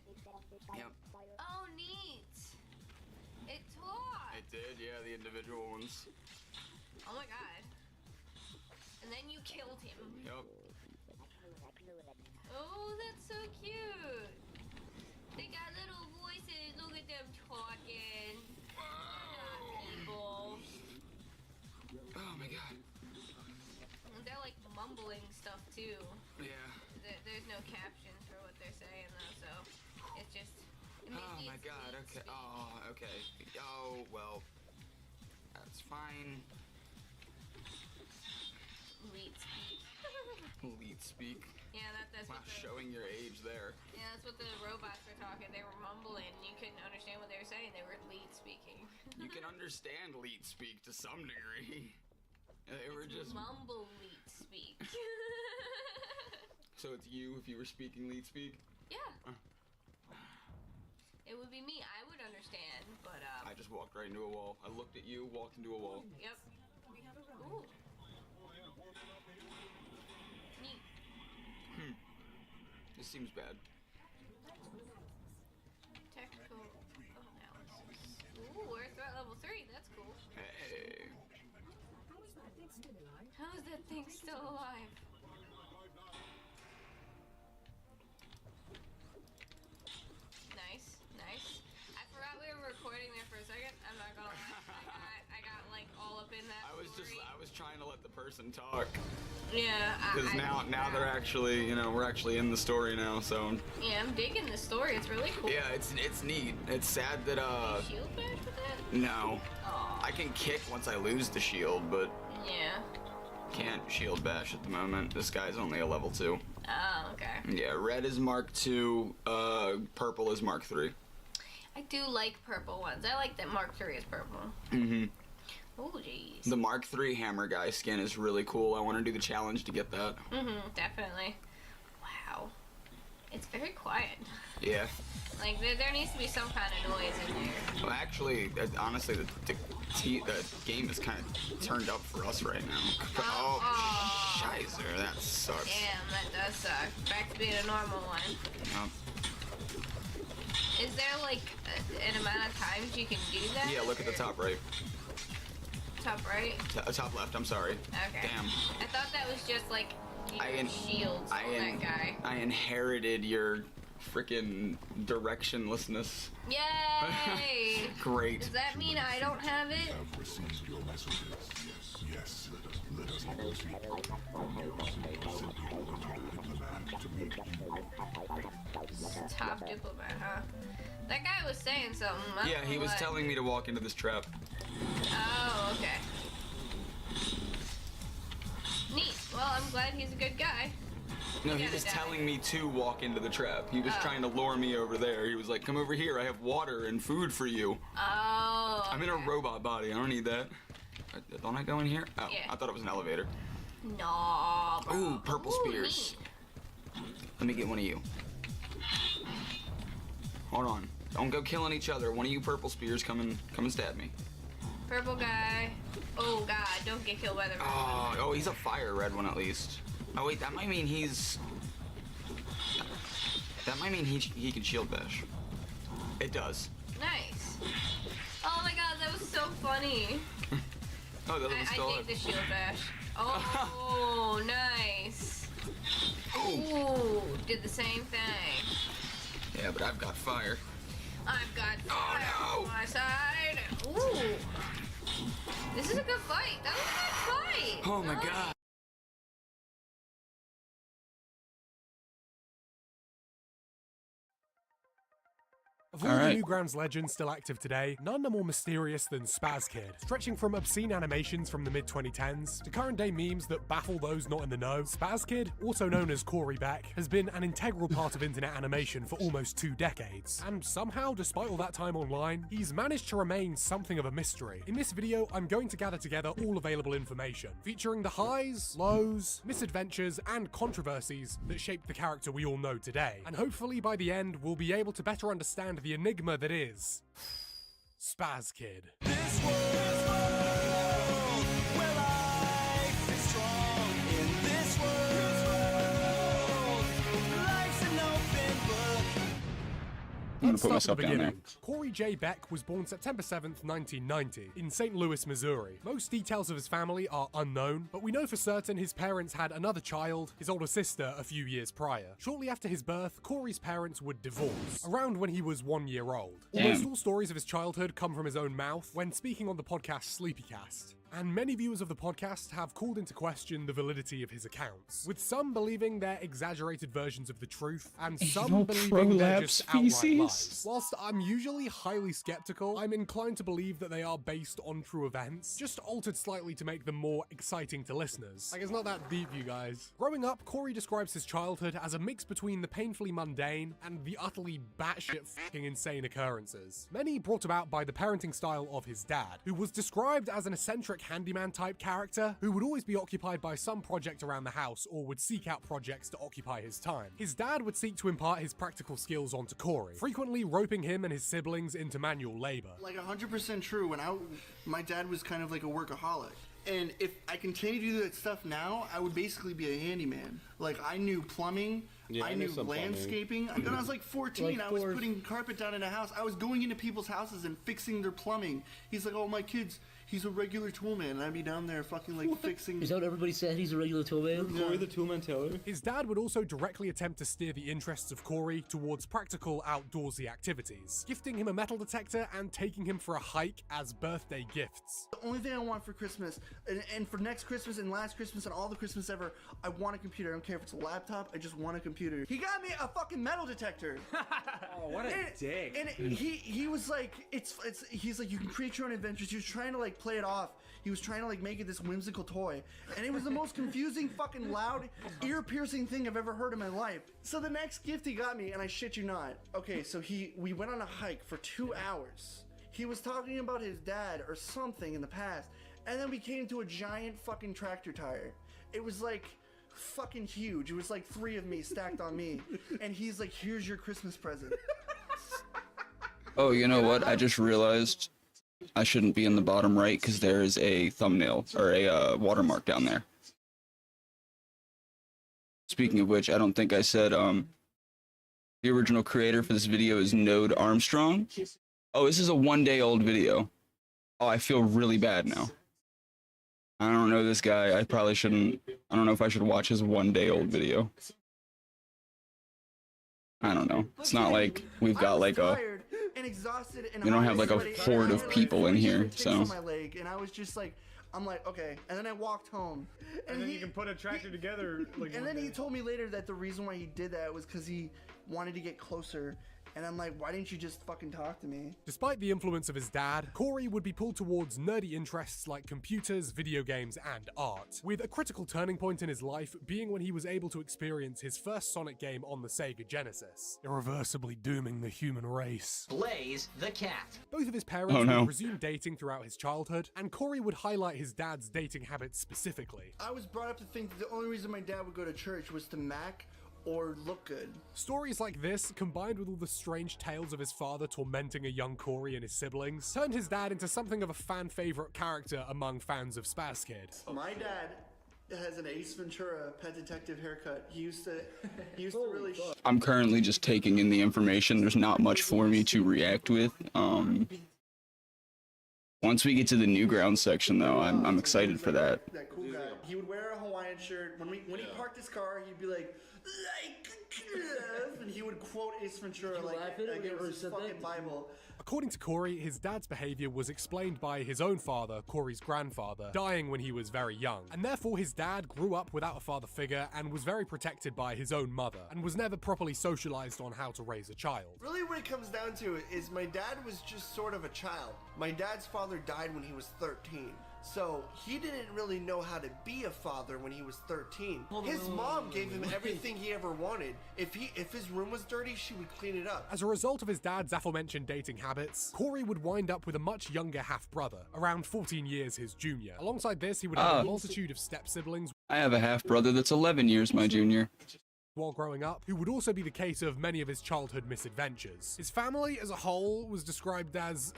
Yep. Oh, neat. It taught. It did, yeah, the individual ones. Oh my god. And then you killed him. Yep. Oh, that's so cute. They got little voices. Look at them talking. They're not people. Oh my god. And they're like mumbling stuff too. Yeah. There's no captions for what they're saying though, so it's just. Oh my god, okay. Speak. Oh, okay. Oh, well. That's fine. Leet speak. Leet speak. Yeah, that's Wow, what the, showing your age there. yeah, that's what the robots were talking. They were mumbling. You couldn't understand what they were saying. They were leet speaking. You can understand leet speak to some degree. They were just. Mumble leet speak. So it's you if you were speaking leet speak? Yeah. It would be me. I would understand, but I just walked right into a wall. I looked at you, walked into a wall. Yep. Ooh. Neat. This seems bad. Technical analysis. Ooh, we're at threat level 3. That's cool. Hey. How is that thing still alive? Nice, nice. I forgot we were recording there for a second. I'm not gonna lie. I got like all up in that. I was trying to let the person talk. Yeah. Because now they're actually, we're actually in the story now, so. Yeah, I'm digging the story. It's really cool. Yeah, it's neat. It's sad that, Shield bash with that? No. Aw. I can kick once I lose the shield, but Yeah. can't shield bash at the moment. This guy's only a level 2. Oh, okay. Yeah, red is Mark 2, purple is Mark 3. I do like purple ones. I like that Mark III is purple. Mm-hmm. Oh, jeez. The Mark 3 hammer guy skin is really cool. I want to do the challenge to get that. Mm-hmm, definitely. Wow. It's very quiet. Yeah. Like, there needs to be some kind of noise in there. Well, actually, honestly, the game is kind of turned up for us right now. Oh, shizer, that sucks. Damn, that does suck. Back to being a normal one. Yep. Is there, like, an amount of times you can do that? Yeah, look at the top right. Top right? Top left, I'm sorry. Okay. Damn. I thought that was just, like, your shields on that guy. I inherited your freaking directionlessness. Yay! Great. Does that mean I don't have it? Have received your messages. Yes. Let us proceed. Top diplomat, huh? That guy was saying something. I Yeah, don't he know was what. telling me to walk into this trap. Oh, okay. Neat. Well, I'm glad he's a good guy. No, he gotta was die. telling me to walk into the trap. He was Oh. trying to lure me over there. He was like, come over here, I have water and food for you. Oh. I'm in a okay. robot body, I don't need that. Don't I go in here? Oh, Yeah. I thought it was an elevator. No, bro. Ooh, purple spears. Neat. Let me get one of you. Hold on. Don't go killing each other. One of you purple spears come and stab me. Purple guy. Oh god, don't get killed by the red one. Oh, he's a fire red one at least. Oh wait, that might mean he's. That might mean he can shield bash. It does. Nice. Oh my god, that was so funny. Oh, the other one's still I dig the shield bash. Oh, nice. Ooh, did the same thing. Yeah, but I've got fire. I've got fire no. on my side. Ooh. This is a good fight. That was a good fight. Oh my god. Of all the Newgrounds legends still active today, none are more mysterious than Spaz Kid. Stretching from obscene animations from the mid-2010s to current-day memes that baffle those not in the know, Spaz Kid, also known as Corey Beck, has been an integral part of internet animation for almost 2 decades. And somehow, despite all that time online, he's managed to remain something of a mystery. In this video, I'm going to gather together all available information, featuring the highs, lows, misadventures, and controversies that shaped the character we all know today. And hopefully by the end, we'll be able to better understand the enigma that is Spaz Kid. This world where life is strong. In this world, life's an open book. I'm gonna Let's put start myself at the down there. beginning. Corey J. Beck was born September 7th, 1990, in St. Louis, Missouri. Most details of his family are unknown, but we know for certain his parents had another child, his older sister, a few years prior. Shortly after his birth, Corey's parents would divorce, around when he was 1 year old. Almost all stories of his childhood come from his own mouth when speaking on the podcast Sleepycast. And many viewers of the podcast have called into question the validity of his accounts, with some believing they're exaggerated versions of the truth, and some believing they're just outright lies. Whilst I'm usually highly skeptical, I'm inclined to believe that they are based on true events, just altered slightly to make them more exciting to listeners. Like, it's not that deep, you guys. Growing up, Corey describes his childhood as a mix between the painfully mundane and the utterly batshit fucking insane occurrences. Many brought about by the parenting style of his dad, who was described as an eccentric handyman type character who would always be occupied by some project around the house or would seek out projects to occupy his time. His dad would seek to impart his practical skills onto Corey, frequently roping him and his siblings into manual labor. Like 100% true. My dad was kind of like a workaholic. And if I continue to do that stuff now, I would basically be a handyman. Like, I knew plumbing, I knew landscaping. When I was like 14, I was putting carpet down in a house. I was going into people's houses and fixing their plumbing. He's like, oh, my kid's, he's a regular toolman. And I'd be down there fucking like fixing. Is that what everybody said? He's a regular toolman? Corey the toolman Taylor? His dad would also directly attempt to steer the interests of Corey towards practical outdoorsy activities, gifting him a metal detector and taking him for a hike as birthday gifts. The only thing I want for Christmas, and for next Christmas and last Christmas and all the Christmas ever, I want a computer. I don't care if it's a laptop, I just want a computer. He got me a fucking metal detector. Oh, what a dick. And he was like, he's like, you can create your own adventures. He was trying to like play it off. He was trying to like make it this whimsical toy. And it was the most confusing, fucking loud, ear-piercing thing I've ever heard in my life. So the next gift he got me, and I shit you not. Okay, so we went on a hike for 2 hours. He was talking about his dad or something in the past. And then we came to a giant fucking tractor tire. It was like fucking huge. It was like 3 of me stacked on me. And he's like, here's your Christmas present. Oh, you know what? I just realized I shouldn't be in the bottom right because there is a thumbnail or a watermark down there. Speaking of which, I don't think I said the original creator for this video is Node Armstrong. Oh, this is a 1-day-old video. Oh, I feel really bad now. I don't know this guy. I probably shouldn't. I don't know if I should watch his 1-day-old video. I don't know. It's not like we've got like a. And exhausted and We don't have like a sweaty, horde and I of had, people in here, ticks so. on my leg, and I was just like, I'm like, okay. And then I walked home. And then you can put a tractor together. Like, and then he told me later that the reason why he did that was because he wanted to get closer. And I'm like, why didn't you just fucking talk to me? Despite the influence of his dad, Corey would be pulled towards nerdy interests like computers, video games, and art, with a critical turning point in his life being when he was able to experience his first Sonic game on the Sega Genesis, irreversibly dooming the human race. Blaze the cat. Both of his parents would resume dating throughout his childhood, and Corey would highlight his dad's dating habits specifically. I was brought up to think that the only reason my dad would go to church was to mac or look good. Stories like this, combined with all the strange tales of his father tormenting a young Corey and his siblings, turned his dad into something of a fan-favorite character among fans of Spaz Kid. My dad has an Ace Ventura Pet Detective haircut. He used to really. I'm currently just taking in the information. There's not much for me to react with. Once we get to the Newgrounds section, though, I'm excited for that. That cool guy. He would wear a Hawaiian shirt. When he parked his car, he'd be like a cliff, and he would quote Ace Ventura like it was his fucking Bible. According to Corey, his dad's behavior was explained by his own father, Corey's grandfather, dying when he was very young. And therefore his dad grew up without a father figure and was very protected by his own mother, and was never properly socialized on how to raise a child. Really, what it comes down to is my dad was just sort of a child. My dad's father died when he was 13. So he didn't really know how to be a father when he was 13. His mom gave him everything he ever wanted. If his room was dirty, she would clean it up. As a result of his dad's aforementioned dating habits, Corey would wind up with a much younger half-brother, around 14 years his junior. Alongside this, he would have a multitude of step-siblings. I have a half-brother that's 11 years my junior. While growing up, who would also be the case of many of his childhood misadventures. His family as a whole was described as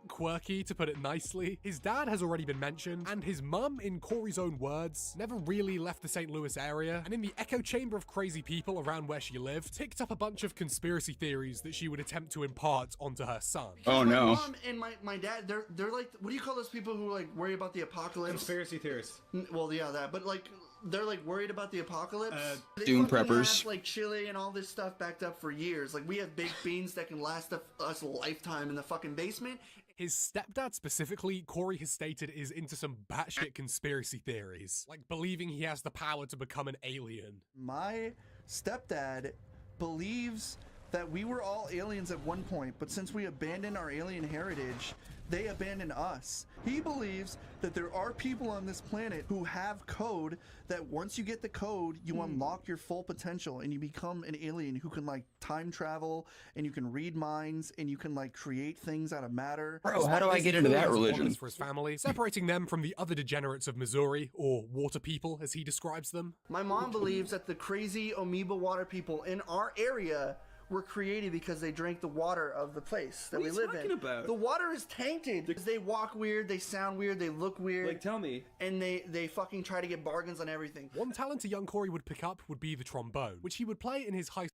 quirky, to put it nicely. His dad has already been mentioned, and his mum, in Corey's own words, never really left the St. Louis area, and in the echo chamber of crazy people around where she lived, picked up a bunch of conspiracy theories that she would attempt to impart onto her son. Oh no. My mom and my dad, they're like, what do you call those people who like worry about the apocalypse? Conspiracy theorists. Well, yeah, that, but like, they're like worried about the apocalypse. They Doom fucking preppers. have, like chili and all this stuff backed up for years. Like we have baked beans that can last us a lifetime in the fucking basement. His stepdad specifically, Corey has stated, is into some batshit conspiracy theories, like believing he has the power to become an alien. My stepdad believes that we were all aliens at one point, but since we abandoned our alien heritage, they abandoned us. He believes that there are people on this planet who have code that once you get the code, you unlock your full potential and you become an alien who can like time travel and you can read minds and you can like create things out of matter. Bro, how do I get into that religion? For his family, separating them from the other degenerates of Missouri, or water people as he describes them. My mom believes that the crazy amoeba water people in our area were created because they drank the water of the place that we live in. About? The water is tainted because they walk weird, they sound weird, they look weird. Like, tell me. And they fucking try to get bargains on everything. One talent a young Corey would pick up would be the trombone, which he would play in his high school.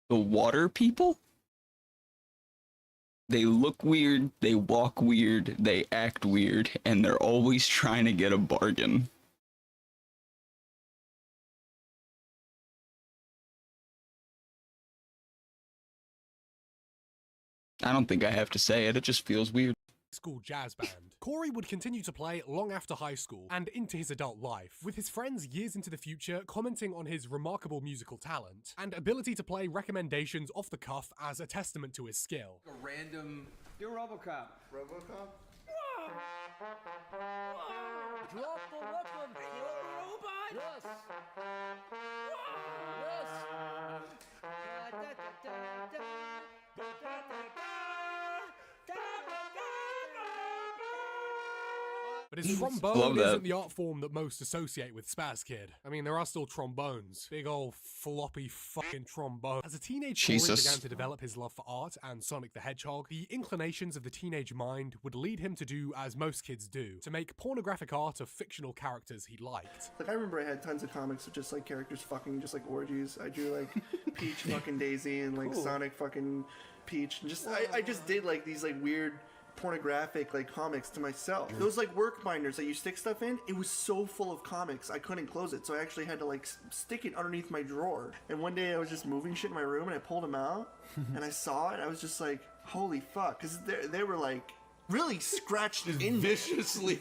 The water people? They look weird, they walk weird, they act weird, and they're always trying to get a bargain. I don't think I have to say it, it just feels weird. School jazz band. Corey would continue to play long after high school and into his adult life, with his friends years into the future commenting on his remarkable musical talent and ability to play recommendations off the cuff as a testament to his skill. A random. Do Robocop. RoboCop? Drop the weapon! Kill the robot! Yes! But his trombone isn't the art form that most associate with Spaz Kid. I mean, there are still trombones. Big old floppy fucking trombone. As a teenage, Corey began to develop his love for art and Sonic the Hedgehog, the inclinations of the teenage mind would lead him to do as most kids do, to make pornographic art of fictional characters he liked. Like, I remember I had tons of comics of just like characters fucking just like orgies. I drew like Peach fucking Daisy and like Sonic fucking Peach. And just I just did like these like weird pornographic like comics to myself. Those like work binders that you stick stuff in, it was so full of comics I couldn't close it, so I actually had to like stick it underneath my drawer. And one day I was just moving shit in my room and I pulled them out and I saw it. I was just like, holy fuck, because they were like really scratched in viciously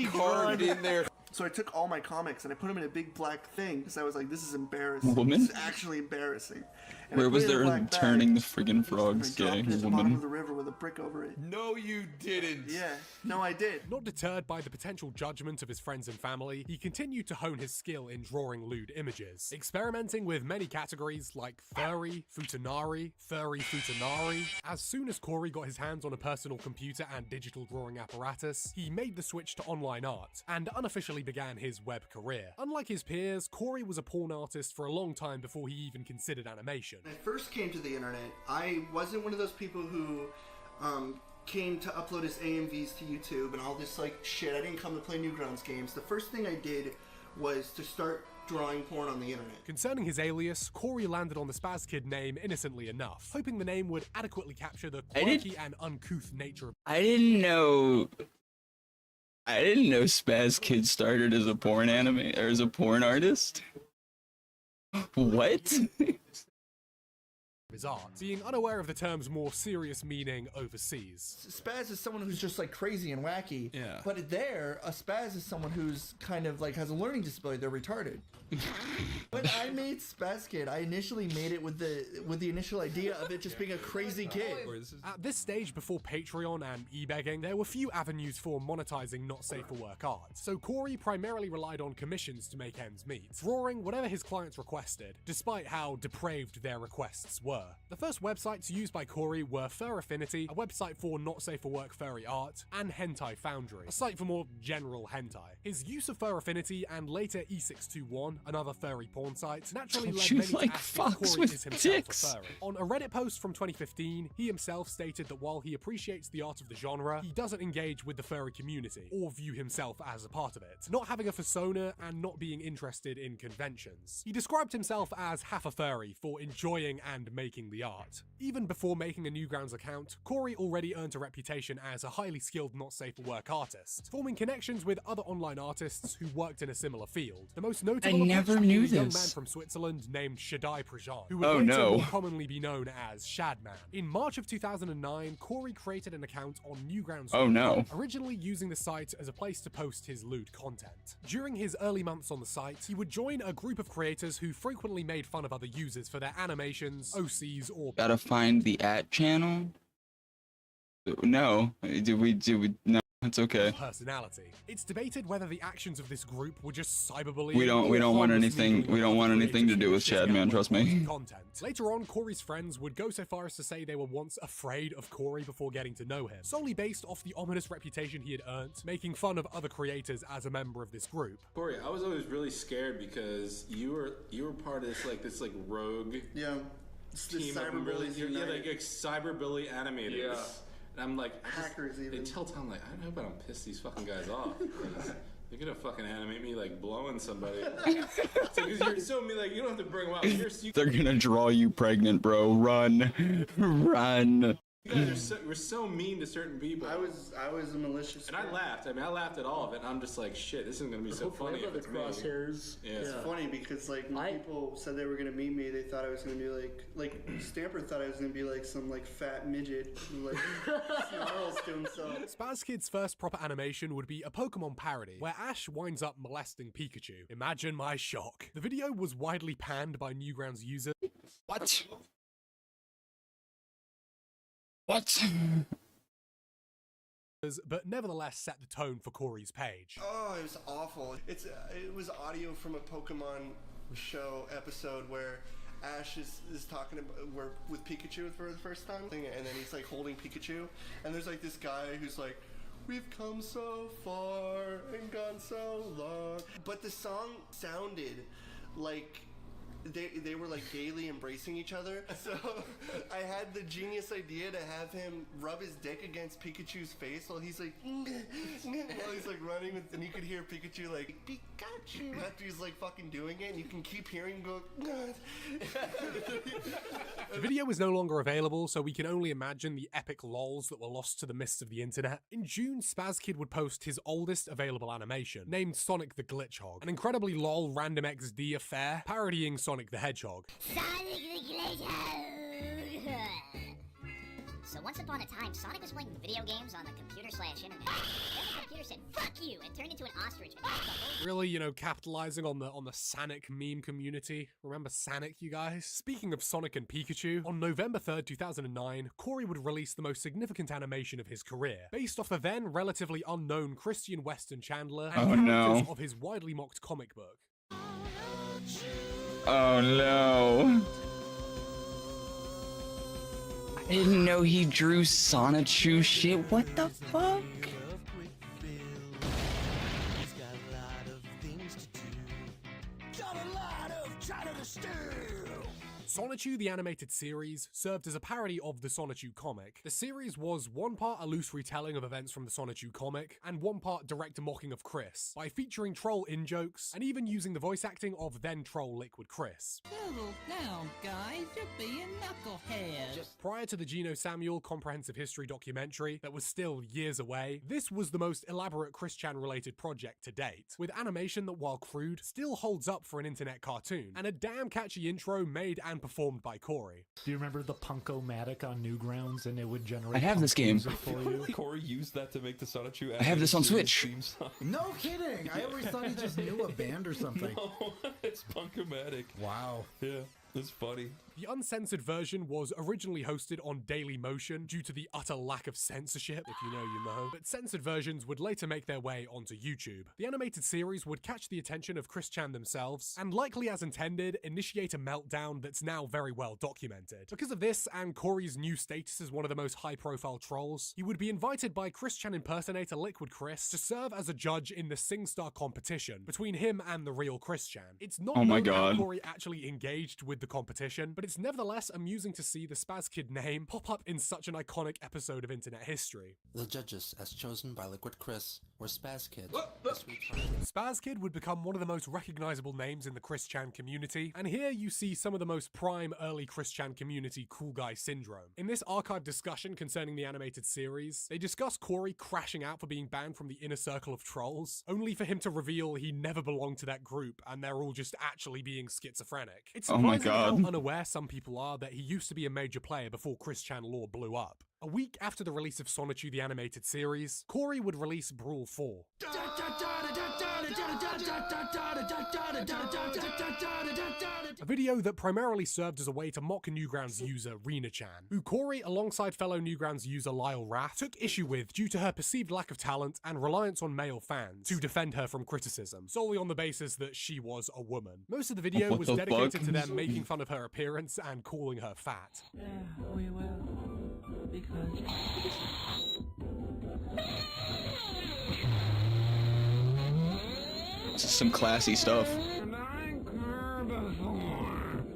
carved drawn in there. So I took all my comics and I put them in a big black thing because I was like, this is embarrassing. Woman? This is actually embarrassing. And Where I put was it in a there black turning bag. the friggin' frogs I dropped gay? it at the bottom Woman. of the river with a brick over it. No, you didn't. Yeah, no, I did. Not deterred by the potential judgment of his friends and family, he continued to hone his skill in drawing lewd images, experimenting with many categories like furry, futanari. As soon as Corey got his hands on a personal computer and digital drawing apparatus, he made the switch to online art, and unofficially began his web career. Unlike his peers, Corey was a porn artist for a long time before he even considered animation. When I first came to the internet, I wasn't one of those people who came to upload his AMVs to YouTube and all this like shit. I didn't come to play Newgrounds games. The first thing I did was to start drawing porn on the internet. Concerning his alias, Corey landed on the Spaz Kid name innocently enough, hoping the name would adequately capture the quirky and uncouth nature of I didn't know Spaz Kid started as a porn anime or as a porn artist. What? his art, being unaware of the term's more serious meaning overseas. Spaz is someone who's just like crazy and wacky. Yeah. But a spaz is someone who's kind of like has a learning disability. They're retarded. When I made Spaz Kid, I initially made it with the initial idea of it just being a crazy kid. At this stage, before Patreon and e-begging, there were few avenues for monetizing not safe for work art, so Corey primarily relied on commissions to make ends meet, drawing whatever his clients requested, despite how depraved their requests were. The first websites used by Corey were Fur Affinity, a website for not safe for work furry art, and Hentai Foundry, a site for more general hentai. His use of Fur Affinity and later E621, another furry porn site, naturally led many to ask if Corey is himself a furry. On a Reddit post from 2015, he himself stated that while he appreciates the art of the genre, he doesn't engage with the furry community, or view himself as a part of it, not having a persona and not being interested in conventions. He described himself as half a furry for enjoying and making the art. Even before making a Newgrounds account, Corey already earned a reputation as a highly skilled not safe for work artist, forming connections with other online artists who worked in a similar field. The most notable of which being a young man from Switzerland named Shaddai Prejean, who would later more commonly be known as Shadman. In March of 2009, Corey created an account on Newgrounds, originally using the site as a place to post his lewd content. During his early months on the site, he would join a group of creators who frequently made fun of other users for their animations, OCs, or... Gotta find the @channel? No. Did we, no. It's okay. Personality. It's debated whether the actions of this group were just cyberbullying. We don't want anything to do with Shadman, trust me. Content. Later on, Corey's friends would go so far as to say they were once afraid of Corey before getting to know him, solely based off the ominous reputation he had earned, making fun of other creators as a member of this group. Corey, I was always really scared because you were part of this rogue team of really like cyberbully animators. Yeah. And I'm like, hackers even. Until time, like, I hope I don't piss these fucking guys off. They're gonna fucking animate me like blowing somebody. Because you're so mean, like you don't have to bring them up. They're gonna draw you pregnant, bro. Run, run. You guys were so mean to certain people. I was a malicious. And I laughed. I mean, I laughed at all of it. And I'm just like, shit, this isn't gonna be so funny if it's crosshairs. Yeah. It's funny because like when people said they were gonna meet me, they thought I was gonna be like Stamper thought I was gonna be like some like fat midget who like snarls to himself. Spaz Kid's first proper animation would be a Pokemon parody, where Ash winds up molesting Pikachu. Imagine my shock. The video was widely panned by Newgrounds users. What? But nevertheless set the tone for Corey's page. Oh, it was awful. It was audio from a Pokemon show episode where Ash is talking about with Pikachu for the first time, and then he's like holding Pikachu, and there's like this guy who's like, "We've come so far and gone so long," but the song sounded like they were like gaily embracing each other. So I had the genius idea to have him rub his dick against Pikachu's face while he's like while he's like running with, and you could hear Pikachu like Pikachu after he's like fucking doing it, and you can keep hearing him go. The video is no longer available, so we can only imagine the epic lols that were lost to the mists of the internet. In June, Spaz Kid would post his oldest available animation, named Sonic the Glitchhog, an incredibly lol random XD affair parodying Sonic the Hedgehog. Sonic the Glitchhog! So once upon a time, Sonic was playing video games on the computer/internet. Then the computer said, "Fuck you," and turned into an ostrich. Really, capitalizing on the Sonic meme community. Remember Sonic, you guys? Speaking of Sonic and Pikachu, on November 3rd, 2009, Corey would release the most significant animation of his career, based off the then relatively unknown Christian Weston Chandler and characters of his widely mocked comic book. Oh no. I didn't know he drew Sonichu shit. What the fuck? Sonic Sonichu the Animated Series served as a parody of the Sonichu comic. The series was one part a loose retelling of events from the Sonichu comic, and one part direct mocking of Chris, by featuring troll in-jokes, and even using the voice acting of then-troll Liquid Chris. Settle down, guys. You're being knuckleheads. Prior to the Geno Samuel comprehensive history documentary that was still years away, this was the most elaborate Chris Chan related project to date, with animation that, while crude, still holds up for an internet cartoon, and a damn catchy intro made and performed by Corey. Do you remember the Punko-matic on Newgrounds, and it would generate I have this game. for you? Corey used that to make the Sonichu. I have this on Switch. No kidding! I always thought he just knew a band or something. No, it's Punko-matic. Wow. Yeah, it's funny. The uncensored version was originally hosted on Dailymotion due to the utter lack of censorship, if you know you know, but censored versions would later make their way onto YouTube. The animated series would catch the attention of Chris Chan themselves, and likely as intended, initiate a meltdown that's now very well documented. Because of this, and Corey's new status as one of the most high-profile trolls, he would be invited by Chris Chan impersonator Liquid Chris to serve as a judge in the SingStar competition between him and the real Chris Chan. It's not known how Corey actually engaged with the competition, but it's nevertheless amusing to see the Spaz Kid name pop up in such an iconic episode of internet history. The judges, as chosen by Liquid Chris, were Spaz Kid. Spaz Kid would become one of the most recognizable names in the Chris Chan community, and here you see some of the most prime early Chris Chan community cool guy syndrome. In this archive discussion concerning the animated series, they discuss Corey crashing out for being banned from the inner circle of trolls, only for him to reveal he never belonged to that group and they're all just actually being schizophrenic. It's surprising how unaware some people are that he used to be a major player before Chris Chan lore blew up. A week after the release of Sonichu the Animated Series, Corey would release Brawl 4. A video that primarily served as a way to mock Newgrounds user Rena-chan, who Corey, alongside fellow Newgrounds user Lyle Rath, took issue with due to her perceived lack of talent and reliance on male fans to defend her from criticism, solely on the basis that she was a woman. Most of the video was dedicated to them making fun of her appearance and calling her fat. Yeah, we will. Because... This is some classy stuff.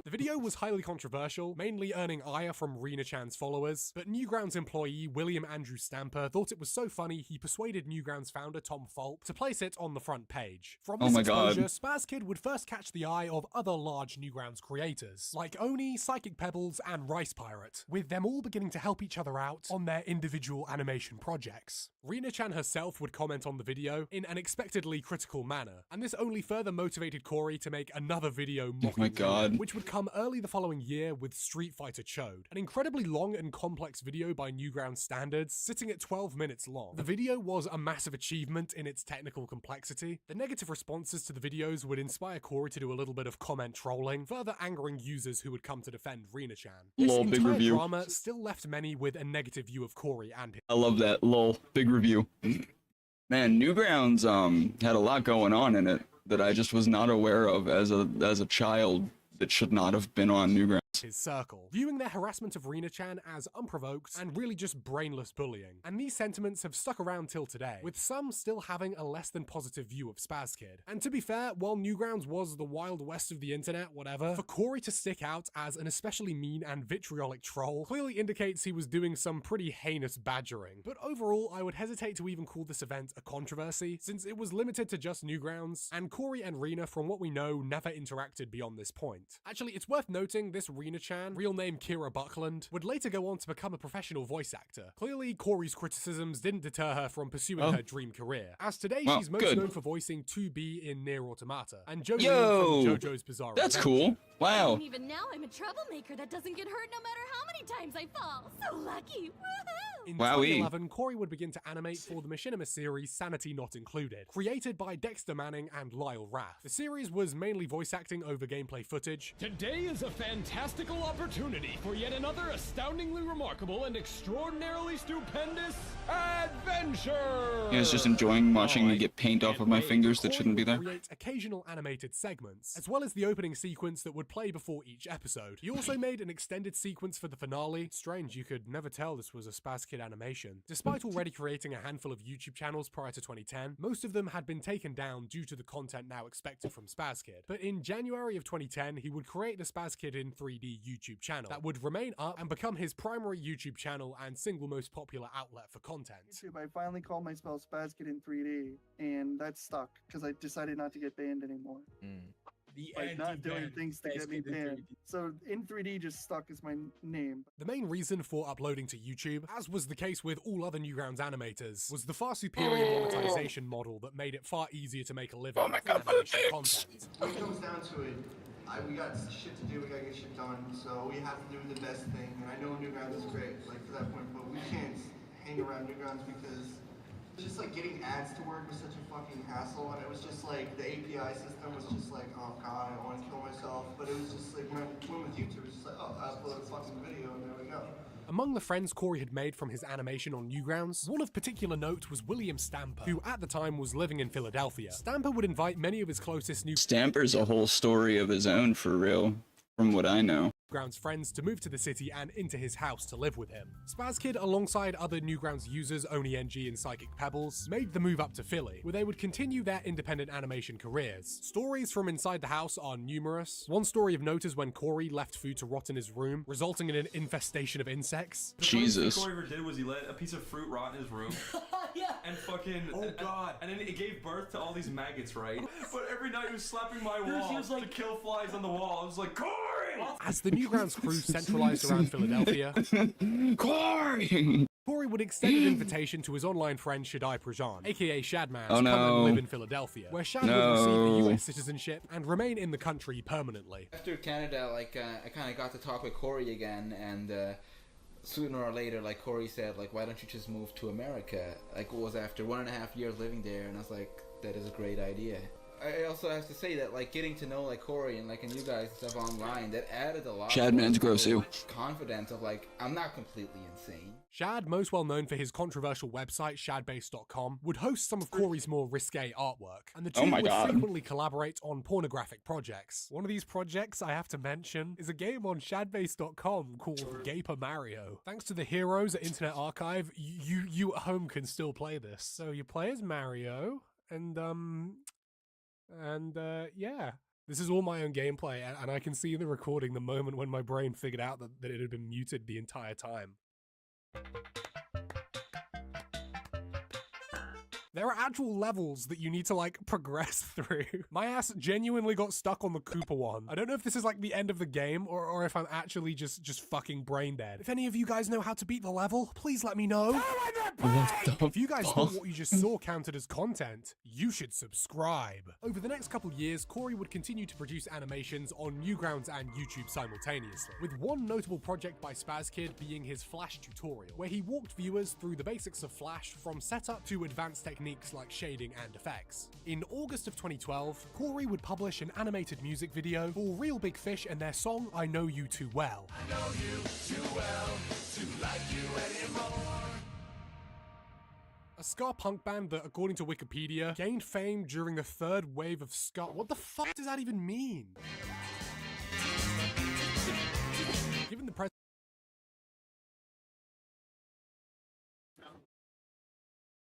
The video was highly controversial, mainly earning ire from Rena-chan's followers, but Newgrounds employee William Andrew Stamper thought it was so funny he persuaded Newgrounds founder Tom Fulp to place it on the front page. From this exposure, Spaz Kid would first catch the eye of other large Newgrounds creators, like Oni, Psychic Pebbles, and Rice Pirate, with them all beginning to help each other out on their individual animation projects. Rena-chan herself would comment on the video in an unexpectedly critical manner, and this only further motivated Corey to make another video mocking Rena, which would come early the following year with Street Fighter Chode, an incredibly long and complex video by Newgrounds standards, sitting at 12 minutes long. The video was a massive achievement in its technical complexity. The negative responses to the videos would inspire Corey to do a little bit of comment trolling, further angering users who would come to defend Rena-chan. This entire drama still left many with a negative view of Corey and him. I love that. Lol. Big review. Man, Newgrounds had a lot going on in it that I just was not aware of as a child that should not have been on Newgrounds. His circle, viewing their harassment of Rena-chan as unprovoked and really just brainless bullying. And these sentiments have stuck around till today, with some still having a less than positive view of Spaz Kid. And to be fair, while Newgrounds was the wild west of the internet, whatever, for Corey to stick out as an especially mean and vitriolic troll clearly indicates he was doing some pretty heinous badgering. But overall, I would hesitate to even call this event a controversy, since it was limited to just Newgrounds, and Corey and Rena, from what we know, never interacted beyond this point. Actually, it's worth noting this Rena-chan, real name Kira Buckland, would later go on to become a professional voice actor. Clearly, Corey's criticisms didn't deter her from pursuing her dream career, as today she's most known for voicing 2B in Nier Automata, and JoJo from JoJo's Bizarre That's Adventure. cool. Wow. And even now, I'm a troublemaker that doesn't get hurt no matter how many times I fall. So lucky. Woohoo! In 2011, Corey would begin to animate for the Machinima series Sanity Not Included, created by Dexter Manning and Lyle Rath. The series was mainly voice acting over gameplay footage. Today is a fantastical opportunity for yet another astoundingly remarkable and extraordinarily stupendous adventure! I was just enjoying watching me get paint off of my fingers that shouldn't be there. Create occasional animated segments, as well as the opening sequence that would play before each episode. He also made an extended sequence for the finale. Strange, you could never tell this was a Spaz Kid animation. Despite already creating a handful of YouTube channels prior to 2010, most of them had been taken down due to the content now expected from Spaz Kid. But in January of 2010, he would create the Spaz Kid in 3D TV YouTube channel that would remain up and become his primary YouTube channel and single most popular outlet for content. I finally called myself SpazKid in 3D, and that stuck because I decided not to get banned anymore. Like not doing things to get me banned. So in 3D just stuck as my name. The main reason for uploading to YouTube, as was the case with all other Newgrounds animators, was the far superior monetization model that made it far easier to make a living with animation content. When it comes down to it, we got shit to do, we gotta get shit done, so we have to do the best thing. And I know Newgrounds is great, like to that point, but we can't hang around Newgrounds because just like getting ads to work was such a fucking hassle, and it was just like the API system was just like, oh god, I want to kill myself. But it was just like when I went with YouTube, it was just like, oh, I upload a fucking video and there we go. Among the friends Corey had made from his animation on Newgrounds, one of particular note was William Stamper, who at the time was living in Philadelphia. Stamper would invite many of his closest Stamper's a whole story of his own for real, from what I know. Newgrounds friends to move to the city and into his house to live with him. SpazKid, alongside other Newgrounds users, OniNG and Psychic Pebbles, made the move up to Philly, where they would continue their independent animation careers. Stories from inside the house are numerous. One story of note is when Corey left food to rot in his room, resulting in an infestation of insects. Jesus. The funniest thing Corey ever did was he let a piece of fruit rot in his room. Yeah. And fucking... Oh god. And then it gave birth to all these maggots, right? But every night he was slapping my wall to kill flies on the wall. I was like, Corey! As the Newgrounds crew centralized around Philadelphia, Corey would extend an invitation to his online friend Shaddai Prajan, aka Shadman, to come and live in Philadelphia, where Shad would receive a US citizenship and remain in the country permanently. After Canada, like, I kind of got to talk with Corey again, and sooner or later, like, Corey said, like, why don't you just move to America? Like, it was after 1.5 years living there, and I was like, that is a great idea. I also have to say that, like, getting to know, like, Corey and, like, and you guys and stuff online, that added a lot Shadman's gross too. Confidence of, like, I'm not completely insane. Shad, most well known for his controversial website, shadbase.com, would host some of Corey's more risque artwork, and the two would frequently collaborate on pornographic projects. One of these projects I have to mention is a game on shadbase.com called Gaper Mario. Thanks to the heroes at Internet Archive, you at home can still play this. So you play as Mario, and yeah. This is all my own gameplay, and I can see in the recording the moment when my brain figured out that it had been muted the entire time. There are actual levels that you need to, like, progress through. My ass genuinely got stuck on the Koopa one. I don't know if this is, like, the end of the game, or if I'm actually just fucking brain dead. If any of you guys know how to beat the level, please let me know. If you guys thought what you just saw counted as content, you should subscribe. Over the next couple years, Corey would continue to produce animations on Newgrounds and YouTube simultaneously, with one notable project by SpazKid being his Flash tutorial, where he walked viewers through the basics of Flash from setup to advanced techniques like shading and effects. In August of 2012, Corey would publish an animated music video for Real Big Fish and their song I Know You Too Well. I know you too well to like you anymore. A ska punk band that, according to Wikipedia, gained fame during the third wave of ska. What the fuck does that even mean? Given the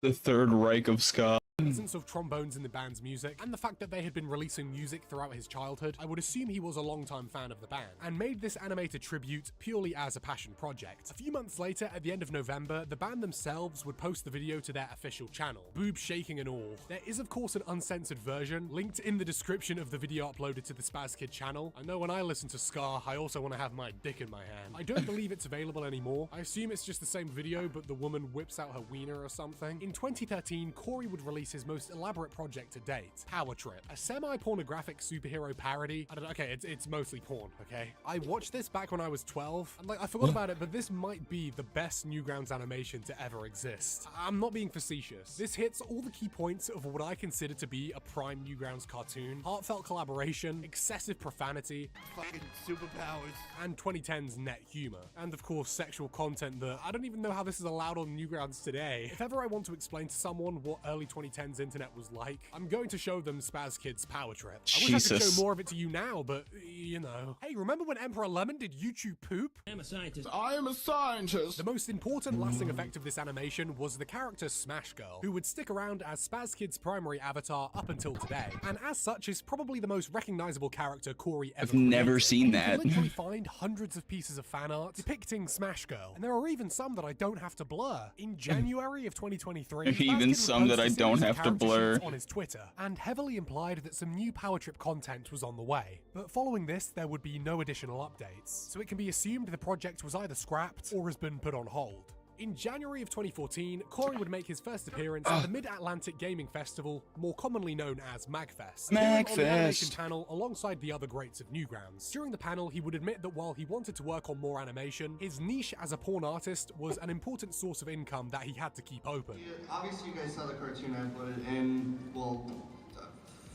The Third Reich of ska. presence of trombones in the band's music, and the fact that they had been releasing music throughout his childhood, I would assume he was a long-time fan of the band, and made this animated tribute purely as a passion project. A few months later, at the end of November, the band themselves would post the video to their official channel, boob shaking and all. There is of course an uncensored version, linked in the description of the video uploaded to the SpazKid channel. I know when I listen to ska, I also want to have my dick in my hand. I don't believe it's available anymore. I assume it's just the same video, but the woman whips out her wiener or something. In 2013, Corey would release his most elaborate project to date, Power Trip, a semi-pornographic superhero parody. I don't know, okay, it's mostly porn, okay? I watched this back when I was 12, and like, I forgot about it, but this might be the best Newgrounds animation to ever exist. I'm not being facetious. This hits all the key points of what I consider to be a prime Newgrounds cartoon: heartfelt collaboration, excessive profanity, fucking superpowers, and 2010's net humor. And of course, sexual content that I don't even know how this is allowed on Newgrounds today. If ever I want to explain to someone what early 2010s 2000s internet was like, I'm going to show them Spaz Kid's power trip. I wish I could show more of it to you now, but, you know. Hey, remember when Emperor Lemon did YouTube poop? I'm a scientist. I am a scientist! The most important lasting effect of this animation was the character Smash Girl, who would stick around as Spaz Kid's primary avatar up until today, and as such is probably the most recognizable character Corey ever created. I've never seen that. You can literally find hundreds of pieces of fan art depicting Smash Girl, and there are even some that I don't have to blur. In January of 2023, even some that I don't have to blur on his Twitter, and heavily implied that some new Power Trip content was on the way. But following this, there would be no additional updates, so it can be assumed the project was either scrapped or has been put on hold. In January of 2014, Corey would make his first appearance at the Mid-Atlantic Gaming Festival, more commonly known as MagFest, on the animation panel alongside the other greats of Newgrounds. During the panel, he would admit that while he wanted to work on more animation, his niche as a porn artist was an important source of income that he had to keep open. Yeah, obviously, you guys saw the cartoon I uploaded in, well,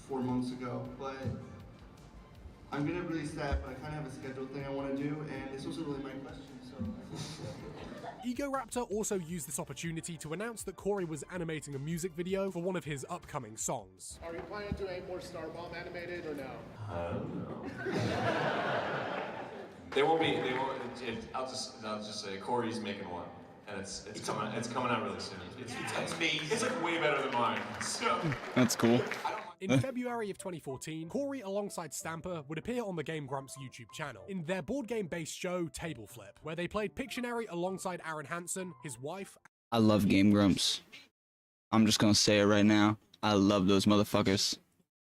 4 months ago, but I'm gonna release that, but I kind of have a scheduled thing I want to do, and this wasn't really my question, so. Egoraptor also used this opportunity to announce that Corey was animating a music video for one of his upcoming songs. Are you planning to aim more Starbomb animated or no? I don't know. They won't. I'll just say Corey's making one, and it's coming out really soon. It's amazing. It's like way better than mine. So that's cool. In February of 2014, Corey alongside Stamper would appear on the Game Grumps YouTube channel in their board game-based show Table Flip, where they played Pictionary alongside Aaron Hansen, his wife. I love Game Grumps. I'm just gonna say it right now. I love those motherfuckers.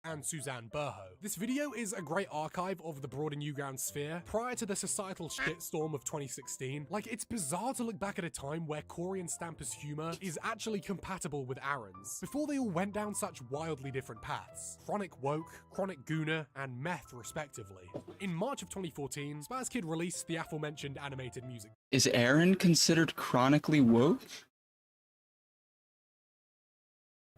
And Suzanne Burho. This video is a great archive of the broader Newgrounds sphere prior to the societal shitstorm of 2016. Like, it's bizarre to look back at a time where Corey and Stamper's humor is actually compatible with Aaron's, before they all went down such wildly different paths. Chronic Woke, Chronic Gooner, and Meth, respectively. In March of 2014, Spaz Kid released the aforementioned animated music. Is Aaron considered chronically woke?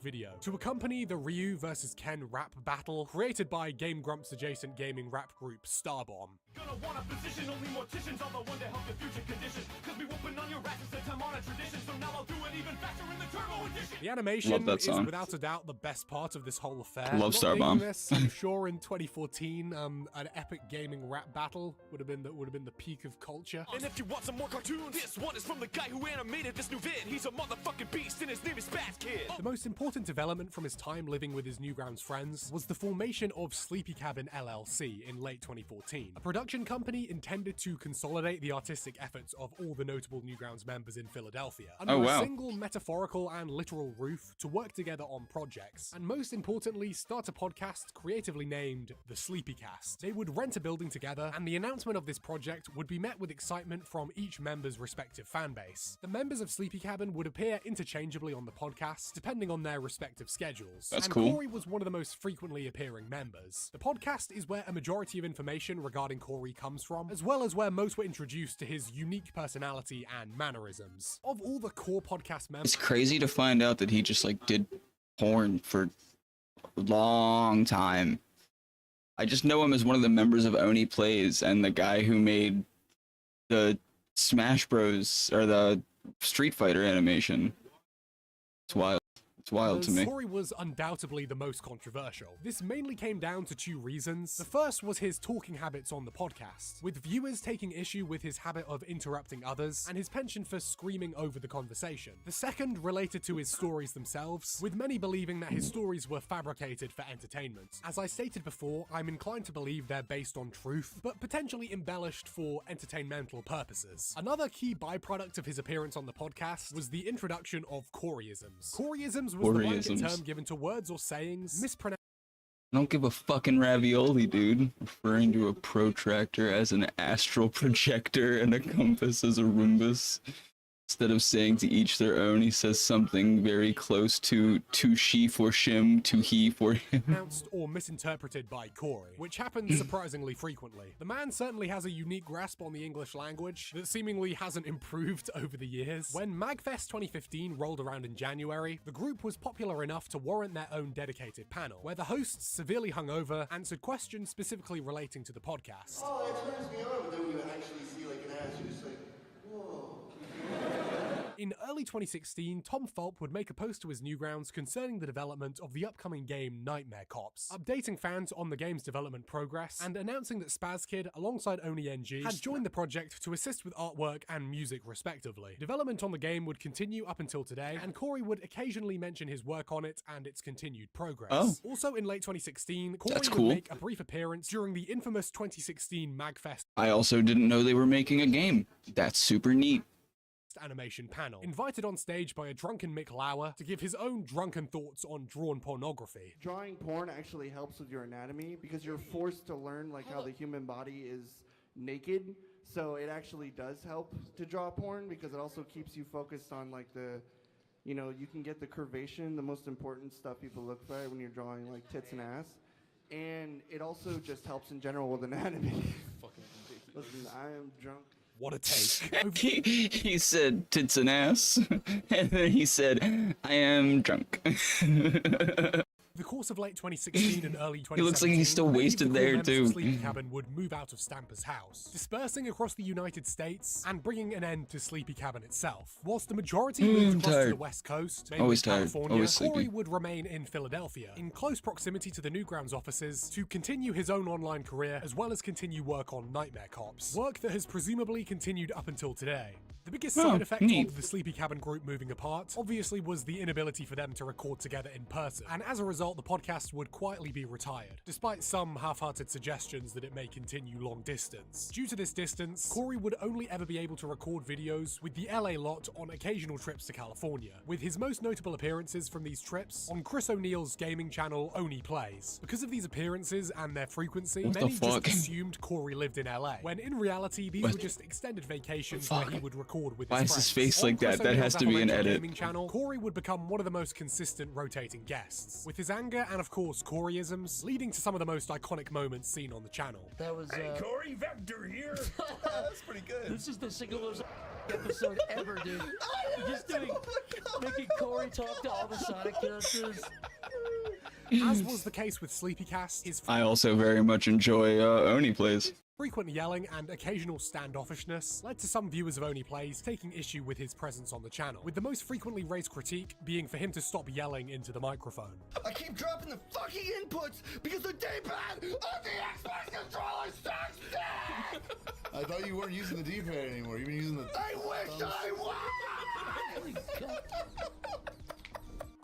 Video to accompany the Ryu vs. Ken rap battle created by Game Grumps adjacent gaming rap group Starbomb. Gonna want a position, only morticians are the one to help the future condition. Cause we whooping on your asses the time on a tradition, so now I'll do it even faster in the turbo edition. The animation is without a doubt the best part of this whole affair. Love Starbomb. I'm sure in 2014, an epic gaming rap battle would have been the peak of culture. And if you want some more cartoons, this one is from the guy who animated this new vid. He's a motherfucking beast and his name is Spaz Kid. The most important development from his time living with his Newgrounds friends was the formation of Sleepy Cabin LLC in late 2014, a production company intended to consolidate the artistic efforts of all the notable Newgrounds members in Philadelphia under a single metaphorical and literal roof to work together on projects, and most importantly start a podcast creatively named The Sleepy Cast. They would rent a building together, and the announcement of this project would be met with excitement from each member's respective fan base. The members of Sleepy Cabin would appear interchangeably on the podcast depending on their respective schedules. That's and cool. Corey was one of the most frequently appearing members. The podcast is where a majority of information regarding Corey comes from, as well as where most were introduced to his unique personality and mannerisms. Of all the core podcast members, It's crazy to find out that he just like did porn for a long time. I just know him as one of the members of Oni Plays and the guy who made the Smash Bros. Or the Street Fighter animation. It's wild. It's wild to me. Corey was undoubtedly the most controversial. This mainly came down to two reasons. The first was his talking habits on the podcast, with viewers taking issue with his habit of interrupting others and his penchant for screaming over the conversation. The second related to his stories themselves, with many believing that his stories were fabricated for entertainment. As I stated before, I'm inclined to believe they're based on truth, but potentially embellished for entertainmental purposes. Another key byproduct of his appearance on the podcast was the introduction of Coreyisms. Coreyisms was the blanket term given to words or sayings mispronounced. I don't give a fucking ravioli, dude. Referring to a protractor as an astral projector and a compass as a rhombus. Instead of saying to each their own, he says something very close to she for shim, to he for him. Pronounced or misinterpreted by Corey, which happens surprisingly frequently. The man certainly has a unique grasp on the English language that seemingly hasn't improved over the years. When MagFest 2015 rolled around in January, the group was popular enough to warrant their own dedicated panel, where the hosts, severely hungover, answered questions specifically relating to the podcast. Oh, that turns me on, but then when you actually see like an ass, you're just like, whoa. In early 2016, Tom Fulp would make a post to his Newgrounds concerning the development of the upcoming game Nightmare Cops, updating fans on the game's development progress, and announcing that SpazKid, alongside OniNG, had joined the project to assist with artwork and music respectively. Development on the game would continue up until today, and Corey would occasionally mention his work on it and its continued progress. Oh. Also in late 2016, Corey That's would cool. make a brief appearance during the infamous 2016 MagFest I also didn't know they were making a game. That's super neat. animation panel, invited on stage by a drunken Mick Lauer to give his own drunken thoughts on drawn pornography. Drawing porn actually helps with your anatomy because you're forced to learn like how the human body is naked. So it actually does help to draw porn because it also keeps you focused on like the, you know, you can get the curvation, the most important stuff people look for when you're drawing like tits and ass. And it also just helps in general with anatomy. Listen, I am drunk. What a take. He said tits and ass, and then he said, I am drunk. The course of late 2016 and early 2017, He looks like he's still wasted there, too. Sleepy Cabin would move out of Stampa's house, dispersing across the United States and bringing an end to Sleepy Cabin itself. Whilst the majority moved across to the West Coast, mainly Always tired. California, Always Corey sleepy. would remain in Philadelphia, in close proximity to the Newgrounds offices, to continue his own online career, as well as continue work on Nightmare Cops, work that has presumably continued up until today. The biggest side effect of the Sleepy Cabin group moving apart, obviously, was the inability for them to record together in person, and as a result, the podcast would quietly be retired, despite some half-hearted suggestions that it may continue long distance. Due to this distance, Corey would only ever be able to record videos with the LA lot on occasional trips to California, with his most notable appearances from these trips on Chris O'Neill's gaming channel Oni Plays. Because of these appearances and their frequency, What the many fuck? just assumed Corey lived in LA, when in reality these were just extended vacations where he would record with Why his is his friends. face On like that? Chris That has O'Neill's to be an aforementioned edit. gaming channel, Corey would become one of the most consistent rotating guests, with his anger and of course Coreyisms leading to some of the most iconic moments seen on the channel. That was Hey, Corey Vector here. That's pretty good. This is the singlest episode ever, dude. Just doing, making Corey talk to all the Sonic characters. As was the case with Sleepycast, his I also very much enjoy Oni Plays. frequent yelling and occasional standoffishness led to some viewers of Oni Plays taking issue with his presence on the channel, with the most frequently raised critique being for him to stop yelling into the microphone. I keep dropping the fucking inputs because the D-pad of the Xbox controller sucks dick! I thought you weren't using the D-pad anymore. You've been using the. I wish I was!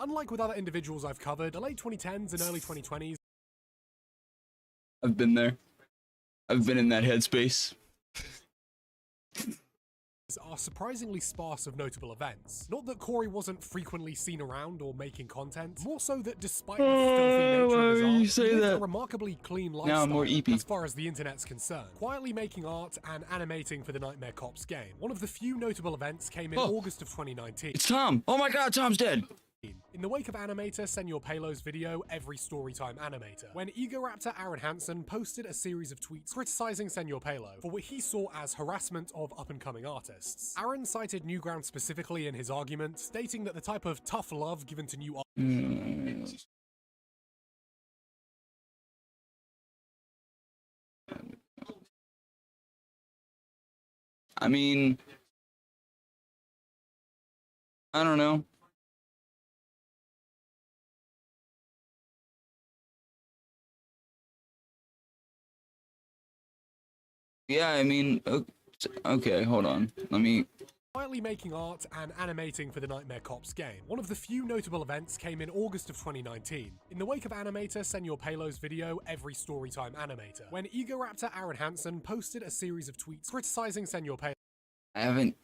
Unlike with other individuals I've covered, the late 2010s and early 2020s I've been there. I've been in that headspace. are surprisingly sparse of notable events. Not that Corey wasn't frequently seen around or making content, more so that despite the filthy nature of his why art, you say he lived that? a remarkably clean Now lifestyle I'm more eepy. as far as the internet's concerned, quietly making art and animating for the Nightmare Cops game. One of the few notable events came in August of 2019. It's Tom. Oh my god, Tom's dead. In the wake of animator Senor Palo's video, Every Storytime Animator, when Egoraptor Aaron Hansen posted a series of tweets criticizing Senor Palo for what he saw as harassment of up-and-coming artists. Aaron cited Newgrounds specifically in his argument, stating that the type of tough love given to new artists I mean, I don't know. Yeah, I mean, okay, hold on. Let me. quietly making art and animating for the Nightmare Cops game. One of the few notable events came in August of 2019. In the wake of animator Senor Palo's video, Every Storytime Animator, when Egoraptor Aaron Hansen posted a series of tweets criticizing Senor Palo. I haven't.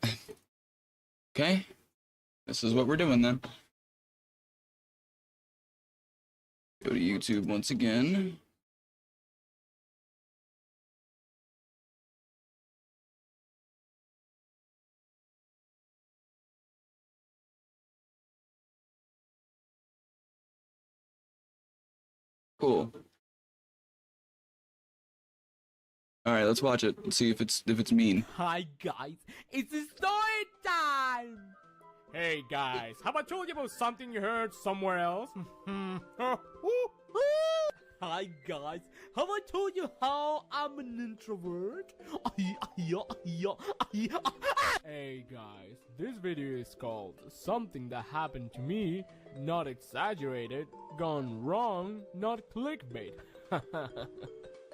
Okay. This is what we're doing then. Go to YouTube once again. Cool. All right, let's watch it and see if it's mean. Hi guys, it's story time! Hey guys, have I told you about something you heard somewhere else? Hi guys, have I told you how I'm an introvert? Hey guys, this video is called Something That Happened to Me, Not Exaggerated, Gone Wrong, Not Clickbait.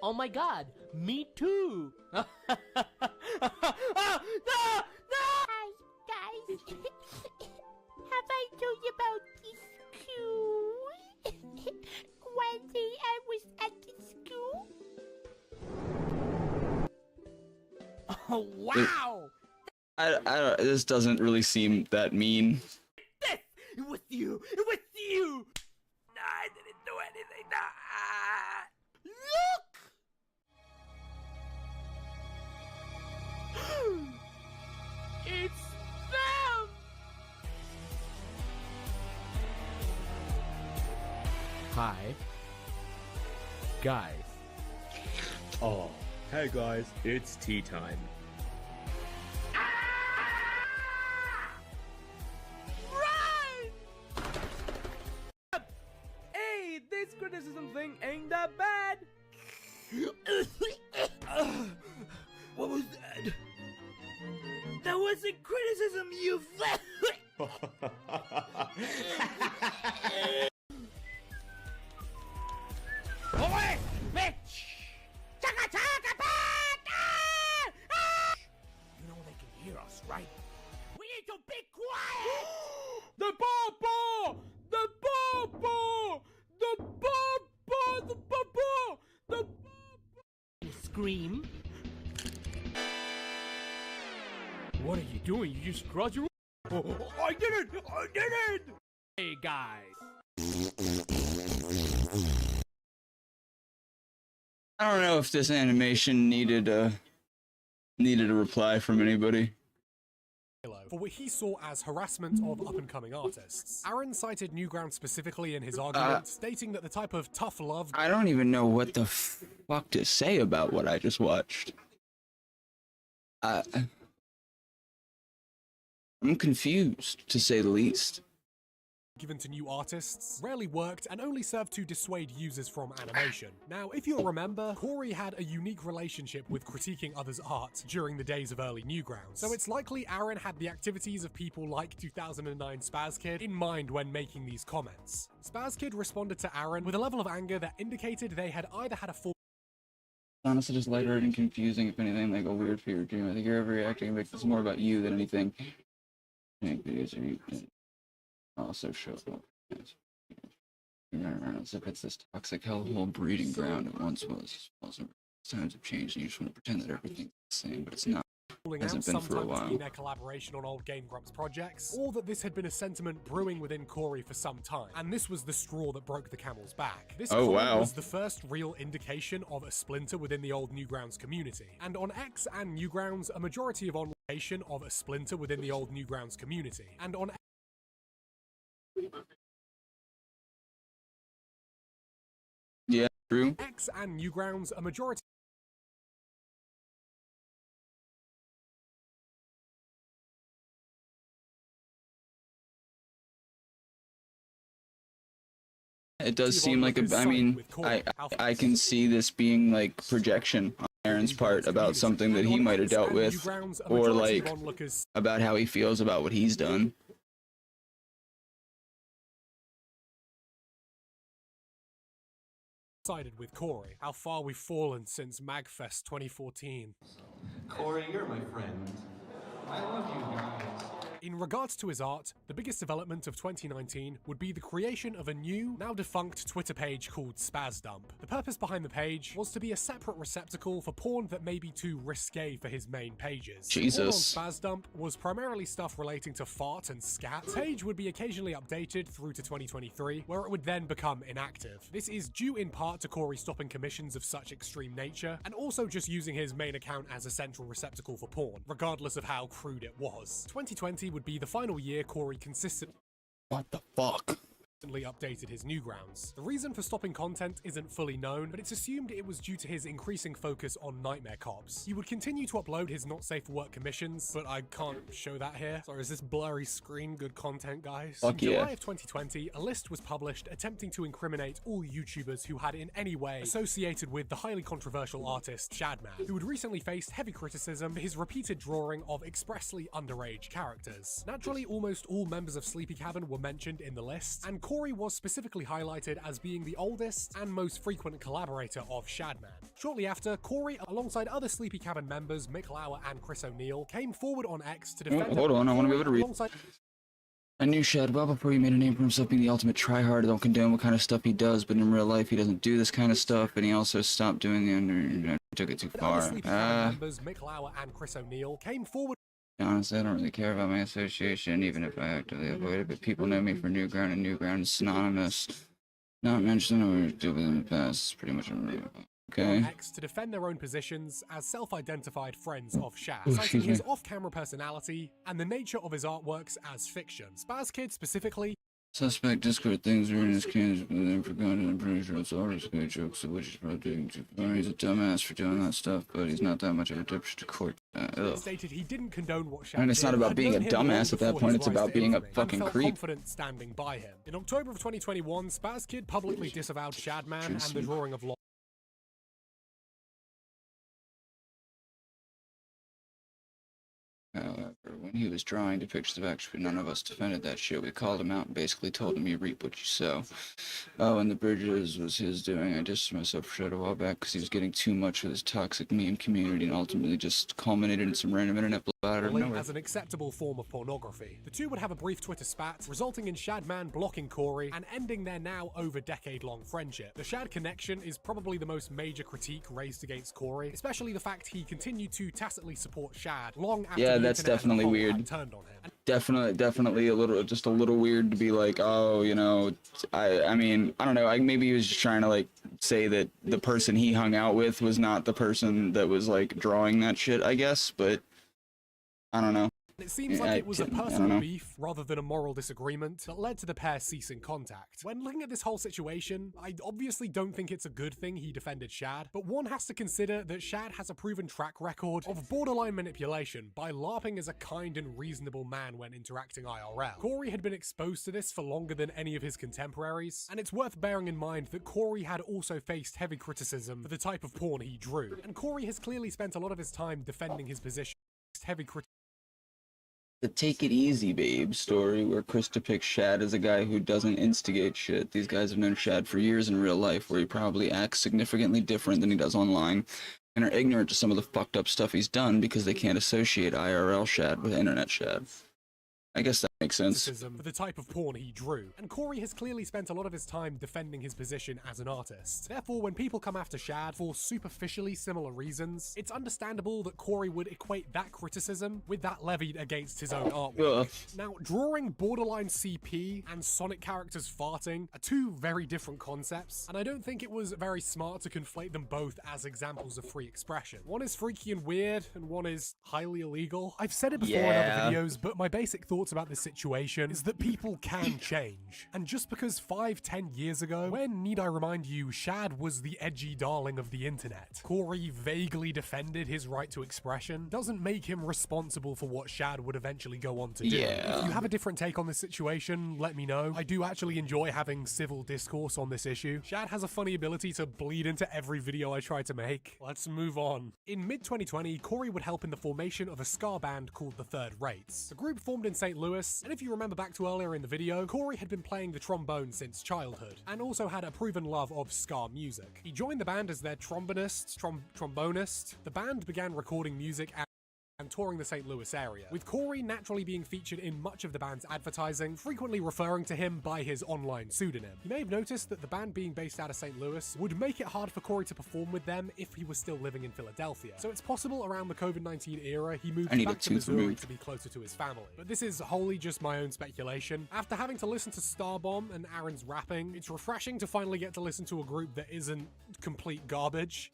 Oh my god, me too! Guys, have I told you about this school? One day I was at the school. Oh wow! I don't, this doesn't really seem that mean. It was you! It was you! No, I didn't do anything. Look! It's them! Hi. Guys. Oh, hey guys, it's tea time. Hey, this criticism thing ain't that bad. What was that? That wasn't criticism, you Boy, bitch! Chaka chaka You know they can hear us, right? We need to be quiet! The Bobo! The Bobo! The Bobo! The Bobo! The Bobo! Scream. What are you doing? You just crossed your... Oh, I did it! I did it! Hey, guys. I don't know if this animation needed a reply from anybody. For what he saw as harassment of up-and-coming artists. Aaron cited Newgrounds specifically in his argument, stating that the type of tough love... I don't even know what the fuck to say about what I just watched. I'm confused, to say the least. Given to new artists, rarely worked and only served to dissuade users from animation. Now, if you'll remember, Corey had a unique relationship with critiquing others' art during the days of early Newgrounds, so it's likely Aaron had the activities of people like 2009 SpazKid in mind when making these comments. SpazKid responded to Aaron with a level of anger that indicated they had either had a full... Honestly, just lighthearted and confusing, if anything, like a weird fever dream. I think you're overreacting and make this more about you than anything. Make videos or you also show up. You run around as if it's this toxic hellhole breeding ground it once was. Also, times have changed and you just want to pretend that everything's the same, but it's not. It hasn't been for a while. In their collaboration on old Game Grumps projects, or that this had been a sentiment brewing within Corey for some time, and this was the straw that broke the camel's back. This was the first real indication of a splinter within the old Newgrounds community, and on X and Newgrounds, a majority of online of a splinter within the old Newgrounds community, and on yeah, true. X and Newgrounds, a majority. It does seem like I mean, I can see this being like projection on Aaron's part about something that he might have dealt with, or like about how he feels about what he's done. Sided with Corey, how far we've fallen since MagFest 2014. Corey, you're my friend. I love you guys. In regards to his art, the biggest development of 2019 would be the creation of a new, now defunct Twitter page called SpazDump. The purpose behind the page was to be a separate receptacle for porn that may be too risque for his main pages. Jesus. Porn on SpazDump was primarily stuff relating to fart and scat. The page would be occasionally updated through to 2023, where it would then become inactive. This is due in part to Corey stopping commissions of such extreme nature, and also just using his main account as a central receptacle for porn, regardless of how crude it was. 2020 would be the final year Corey consistent. What the fuck? updated his Newgrounds. The reason for stopping content isn't fully known, but it's assumed it was due to his increasing focus on Nightmare Cops. He would continue to upload his not safe for work commissions, but I can't show that here. Sorry, is this blurry screen good content, guys? Fuck in yeah. July of 2020, a list was published attempting to incriminate all YouTubers who had in any way associated with the highly controversial artist Shadman, who had recently faced heavy criticism for his repeated drawing of expressly underage characters. Naturally, almost all members of Sleepy Cabin were mentioned in the list, and Corey was specifically highlighted as being the oldest and most frequent collaborator of Shadman. Shortly after, Corey, alongside other Sleepy Cabin members Mick Lauer and Chris O'Neill, came forward on X to defend. Hold on, I want to be able to read. I knew Shad well before he made a name for himself being the ultimate tryhard. I don't condone what kind of stuff he does, but in real life he doesn't do this kind of stuff, and he also stopped doing the took it too far. Members Mick Lauer and Chris O'Neill came forward. Honestly, I don't really care about my association, even if I actively avoid it, but people know me for Newground, and Newground is synonymous. Not mentioned or do with in the past. It's pretty much okay. X to defend their own positions as self-identified friends of Shad, citing his off-camera personality and the nature of his artworks as fiction. Spaz Kid specifically. Suspect Discord things are in his cans, but then forgotten. I'm pretty sure it's all his good jokes, of which he's probably taking too far. He's a dumbass for doing that stuff, but he's not that much of a dipshit to court. Stated he didn't condone what Shad and it's not about being a dumbass at that point, it's about being a fucking creep. Confident standing by him. In October of 2021, Spaz Kid publicly disavowed Shadman and the drawing of However, when he was drawing depictions of actually none of us defended that shit. We called him out and basically told him you reap what you sow. Oh, and the bridges was his doing. I dissed myself for shit a while back because he was getting too much with his toxic meme community and ultimately just culminated in some random internet blow out of nowhere. As an acceptable form of pornography. The two would have a brief Twitter spat, resulting in Shadman blocking Corey and ending their now over decade-long friendship. The Shad connection is probably the most major critique raised against Corey, especially the fact he continued to tacitly support Shad long after that's definitely weird. Turned on him. Definitely a little weird to be like, oh, you know, I mean, I don't know, maybe he was just trying to like say that the person he hung out with was not the person that was like drawing that shit, I guess, but I don't know. It seems like it was a personal beef rather than a moral disagreement that led to the pair ceasing contact. When looking at this whole situation, I obviously don't think it's a good thing he defended Shad, but one has to consider that Shad has a proven track record of borderline manipulation by LARPing as a kind and reasonable man when interacting IRL. Corey had been exposed to this for longer than any of his contemporaries, and it's worth bearing in mind that Corey had also faced heavy criticism for the type of porn he drew, and Corey has clearly spent a lot of his time defending his position. Heavy criticism. The Take It Easy Babe story, where Chris depicts Shad as a guy who doesn't instigate shit. These guys have known Shad for years in real life, where he probably acts significantly different than he does online, and are ignorant to some of the fucked up stuff he's done because they can't associate IRL Shad with internet Shad. I guess that makes sense. For the type of porn he drew, and Corey has clearly spent a lot of his time defending his position as an artist. Therefore, when people come after Shad for superficially similar reasons, it's understandable that Corey would equate that criticism with that levied against his own artwork. Now, drawing borderline CP and Sonic characters farting are two very different concepts, and I don't think it was very smart to conflate them both as examples of free expression. One is freaky and weird, and one is highly illegal. I've said it before in other videos, but my basic thoughts about this situation is that people can change. And just because 5-10 years ago, when, need I remind you, Shad was the edgy darling of the internet, Corey vaguely defended his right to expression, doesn't make him responsible for what Shad would eventually go on to do. If you have a different take on this situation, let me know. I do actually enjoy having civil discourse on this issue. Shad has a funny ability to bleed into every video I try to make. Let's move on. In mid-2020, Corey would help in the formation of a ska band called the Third Rates. The group formed in St. Louis, and if you remember back to earlier in the video, Corey had been playing the trombone since childhood, and also had a proven love of ska music. He joined the band as their trombonist. The band began recording music and touring the St. Louis area, with Corey naturally being featured in much of the band's advertising, frequently referring to him by his online pseudonym. You may have noticed that the band being based out of St. Louis would make it hard for Corey to perform with them if he was still living in Philadelphia. So it's possible around the COVID-19 era he moved back to Missouri to be closer to his family. But this is wholly just my own speculation. After having to listen to Starbomb and Aaron's rapping, it's refreshing to finally get to listen to a group that isn't complete garbage.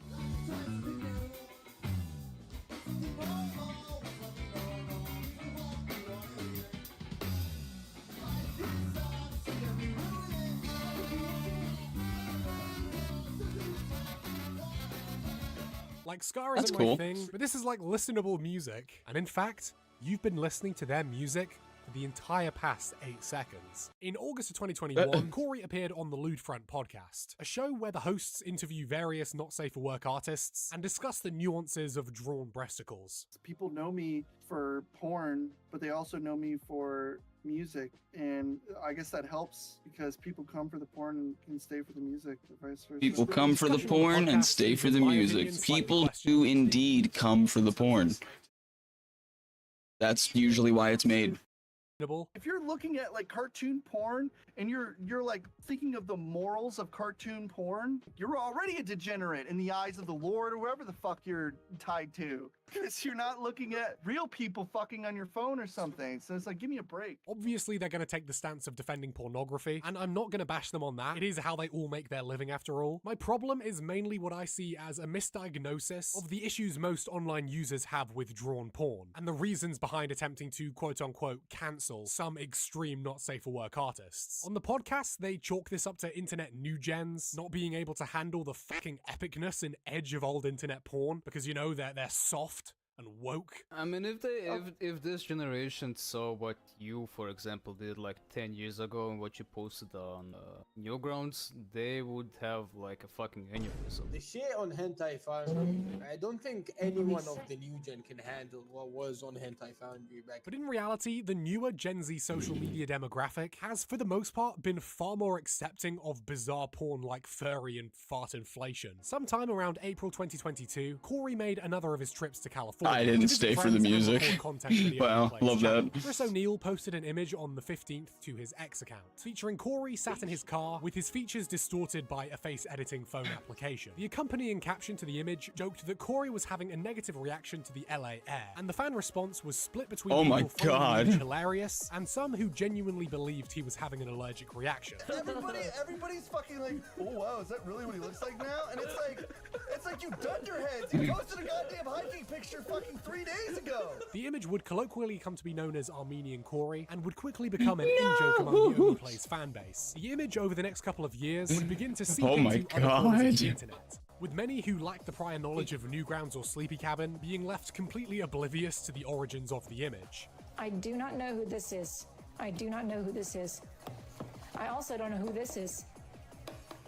Like, Ska That's isn't cool. my thing, but this is like listenable music. And in fact, you've been listening to their music for the entire past 8 seconds. In August of 2021, Corey appeared on the Lewd Front podcast, a show where the hosts interview various not safe for work artists and discuss the nuances of drawn breasticles. People know me for porn, but they also know me for music, and I guess that helps because people come for the porn and can stay for the music, or vice versa. People come for the porn and stay for the music. People do indeed come for the porn. That's usually why it's made. If you're looking at like cartoon porn and you're like thinking of the morals of cartoon porn, you're already a degenerate in the eyes of the Lord or whoever the fuck you're tied to. Because you're not looking at real people fucking on your phone or something. So it's like, give me a break. Obviously, they're going to take the stance of defending pornography, and I'm not going to bash them on that. It is how they all make their living after all. My problem is mainly what I see as a misdiagnosis of the issues most online users have with drawn porn, and the reasons behind attempting to quote-unquote cancel some extreme not safe for work artists. On the podcast, they chalk this up to internet new gens not being able to handle the fucking epicness and edge of old internet porn because, you know, they're soft and woke. I mean, if this generation saw what you, for example, did like 10 years ago and what you posted on Newgrounds, they would have like a fucking aneurysm. The shit on Hentai Foundry, I don't think anyone of the new gen can handle what was on Hentai Foundry back. But in reality, the newer Gen Z social media demographic has, for the most part, been far more accepting of bizarre porn like furry and fart inflation. Sometime around April 2022, Corey made another of his trips to California. I didn't stay for the music. Wow, love that. Chris O'Neill posted an image on the 15th to his X account, featuring Corey sat in his car with his features distorted by a face editing phone application. The accompanying caption to the image joked that Corey was having a negative reaction to the LA air, and the fan response was split between people finding the image hilarious and some who genuinely believed he was having an allergic reaction. Everybody's fucking like, oh wow, is that really what he looks like now? And it's like you dunderheads. You posted a goddamn hiking picture fucking 3 days ago. The image would colloquially come to be known as Armenian Corey and would quickly become an in-joke among the Only Plays fan base. The image over the next couple of years would begin to seep into other corners of the internet, with many who lacked the prior knowledge of Newgrounds or Sleepy Cabin being left completely oblivious to the origins of the image. I do not know who this is. I do not know who this is. I also don't know who this is.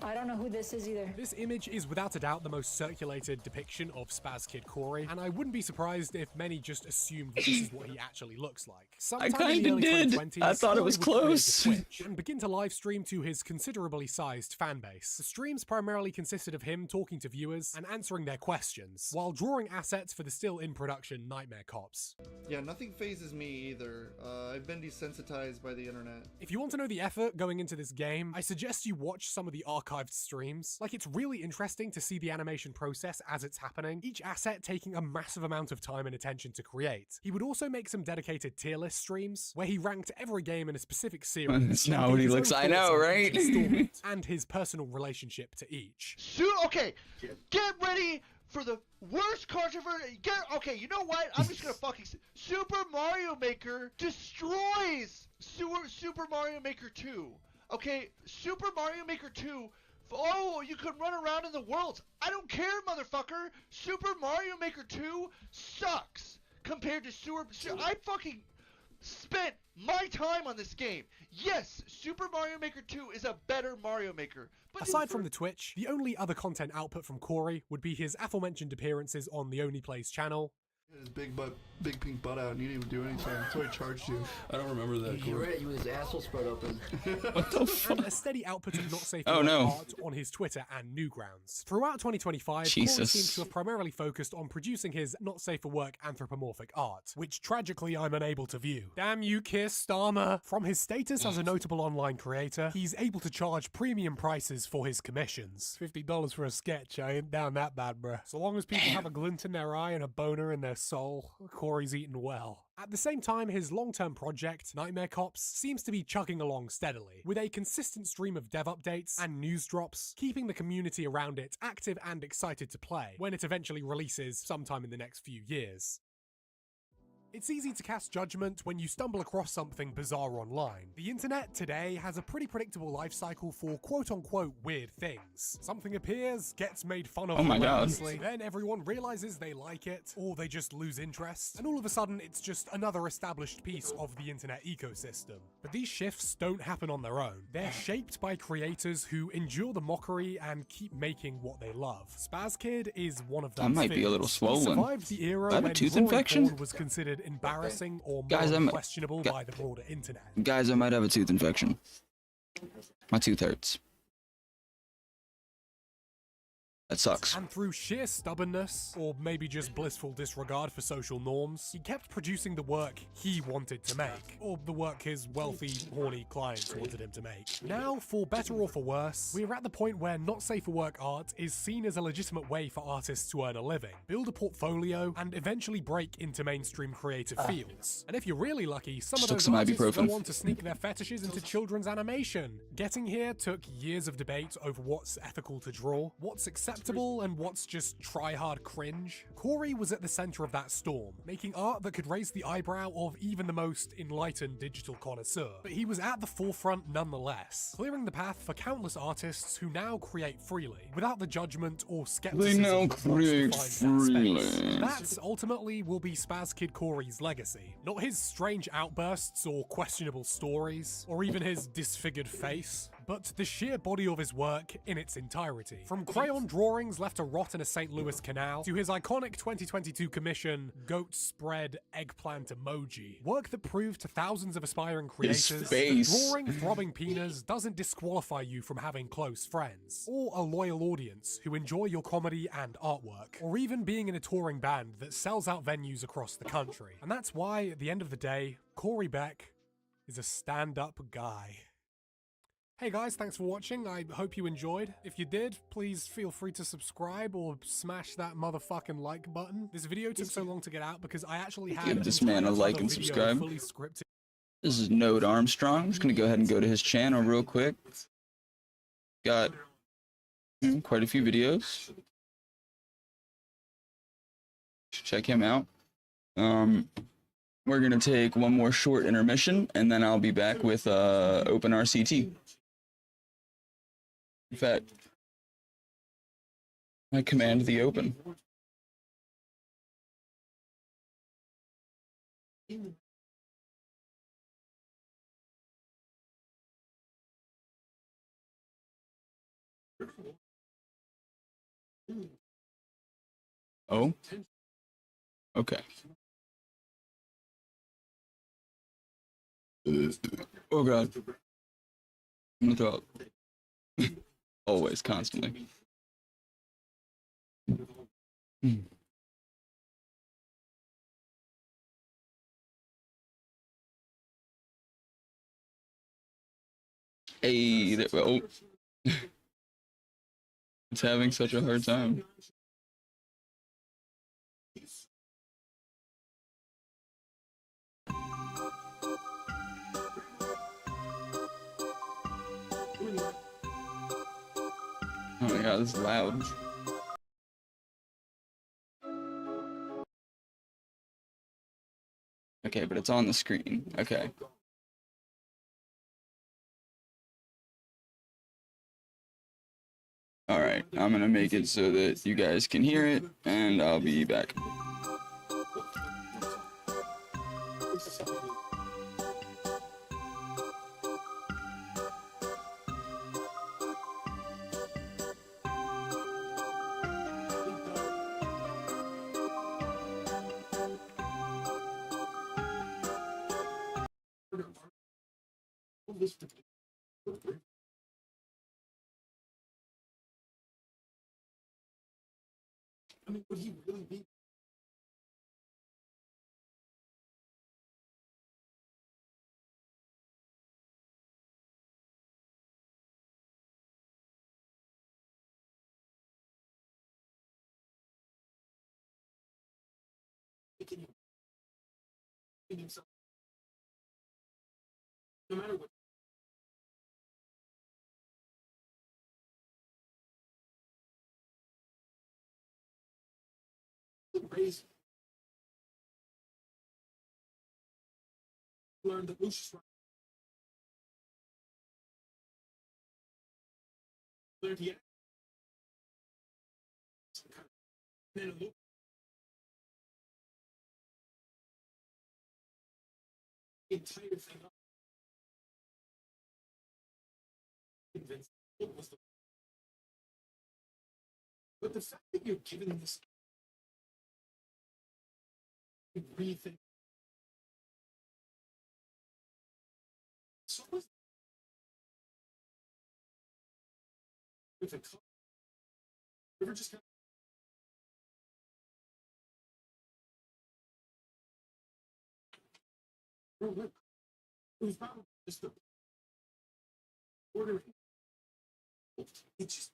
I don't know who this is either. This image is without a doubt the most circulated depiction of Spaz Kid Corey, and I wouldn't be surprised if many just assumed that this is what he actually looks like. I kinda did. I thought it was close. And begin to live stream to his considerably sized fan base. The streams primarily consisted of him talking to viewers and answering their questions, while drawing assets for the still in production Nightmare Cops. Yeah, nothing phases me either. I've been desensitized by the internet. If you want to know the effort going into this game, I suggest you watch some of the archived streams. Like, it's really interesting to see the animation process as it's happening, each asset taking a massive amount of time and attention to create. He would also make some dedicated tier list streams, where he ranked every game in a specific series. That's not what he looks, I know, right? And his personal relationship to each. Okay, get ready for the worst controversy. Okay, you know what? I'm just gonna fucking Super Mario Maker destroys Super Mario Maker 2. Okay, Super Mario Maker 2. Oh, you can run around in the worlds. I don't care, motherfucker. Super Mario Maker 2 sucks compared to I fucking spent my time on this game. Yes, Super Mario Maker 2 is a better Mario Maker. But aside from the Twitch, the only other content output from Corey would be his aforementioned appearances on the Only Plays channel. His big pink butt out, and you didn't even do anything. That's why he charged you. I don't remember that. You're right, you his asshole spread open. What the fuck? And a steady output of not safe art on his Twitter and Newgrounds. Throughout 2025, Corey Jesus. seems to have primarily focused on producing his not safe for work anthropomorphic art, which tragically I'm unable to view. Damn you, Kiss Starmer! From his status as a notable online creator, he's able to charge premium prices for his commissions. $50 for a sketch, I ain't down that bad, bruh. So long as people have a glint in their eye and a boner in their soul, Corey's eating well. At the same time, his long-term project, Nightmare Cops, seems to be chugging along steadily, with a consistent stream of dev updates and news drops, keeping the community around it active and excited to play when it eventually releases sometime in the next few years. It's easy to cast judgment when you stumble across something bizarre online. The internet today has a pretty predictable life cycle for quote-unquote weird things. Something appears, gets made fun of Oh my God. relentlessly, then everyone realizes they like it, or they just lose interest, and all of a sudden it's just another established piece of the internet ecosystem. But these shifts don't happen on their own. They're shaped by creators who endure the mockery and keep making what they love. SpazKid is one of those. I might be a little figures. swollen. He survived the era I have a when tooth drawing infection? porn was considered embarrassing or Guys, morally questionable by the broader internet. Guys, I might have a tooth infection. My tooth hurts. That sucks. And through sheer stubbornness, or maybe just blissful disregard for social norms, he kept producing the work he wanted to make, or the work his wealthy, horny clients wanted him to make. Now, for better or for worse, we're at the point where not safe for work art is seen as a legitimate way for artists to earn a living, build a portfolio, and eventually break into mainstream creative fields. And if you're really lucky, some of Took those some artists ibuprofen. go on to sneak their fetishes into children's animation. Getting here took years of debate over what's ethical to draw, what's acceptable, and what's just try-hard cringe. Corey was at the center of that storm, making art that could raise the eyebrow of even the most enlightened digital connoisseur. But he was at the forefront nonetheless, clearing the path for countless artists who now create freely, without the judgment or skepticism. They now that once create defined that space. freely. That ultimately will be SpazKid Corey's legacy, not his strange outbursts or questionable stories, or even his disfigured face, but the sheer body of his work in its entirety. From crayon drawings left to rot in a St. Louis canal, to his iconic 2022 commission, Goat Spread Eggplant Emoji. Work that proved to thousands of aspiring creators that face. drawing throbbing penis doesn't disqualify you from having close friends, or a loyal audience who enjoy your comedy and artwork, or even being in a touring band that sells out venues across the country. And that's why, at the end of the day, Corey Beck is a stand-up guy. Hey guys, thanks for watching. I hope you enjoyed. If you did, please feel free to subscribe or smash that motherfucking like button. This video took so long to get out because I actually had Give this man a like and subscribe. fully scripted. This is Node Armstrong. I'm just gonna go ahead and go to his channel real quick. Got quite a few videos. Check him out. We're gonna take one more short intermission, and then I'll be back with OpenRCT. In fact, I command the open. Oh? Okay. Oh god. I'm gonna throw up. Always, constantly. Hey, there, oh. It's having such a hard time. Oh my god, this is loud. Okay, but it's on the screen. Okay. Alright, I'm gonna make it so that you guys can hear it, and I'll be back. I mean, would he really be? No matter what. Raise learned that Lucius learned he had some kind of in a loop. The entire thing up. Convinced it was the. But the fact that you're given this rethink. So was with a color. Ever just kind of it was probably just the order. It just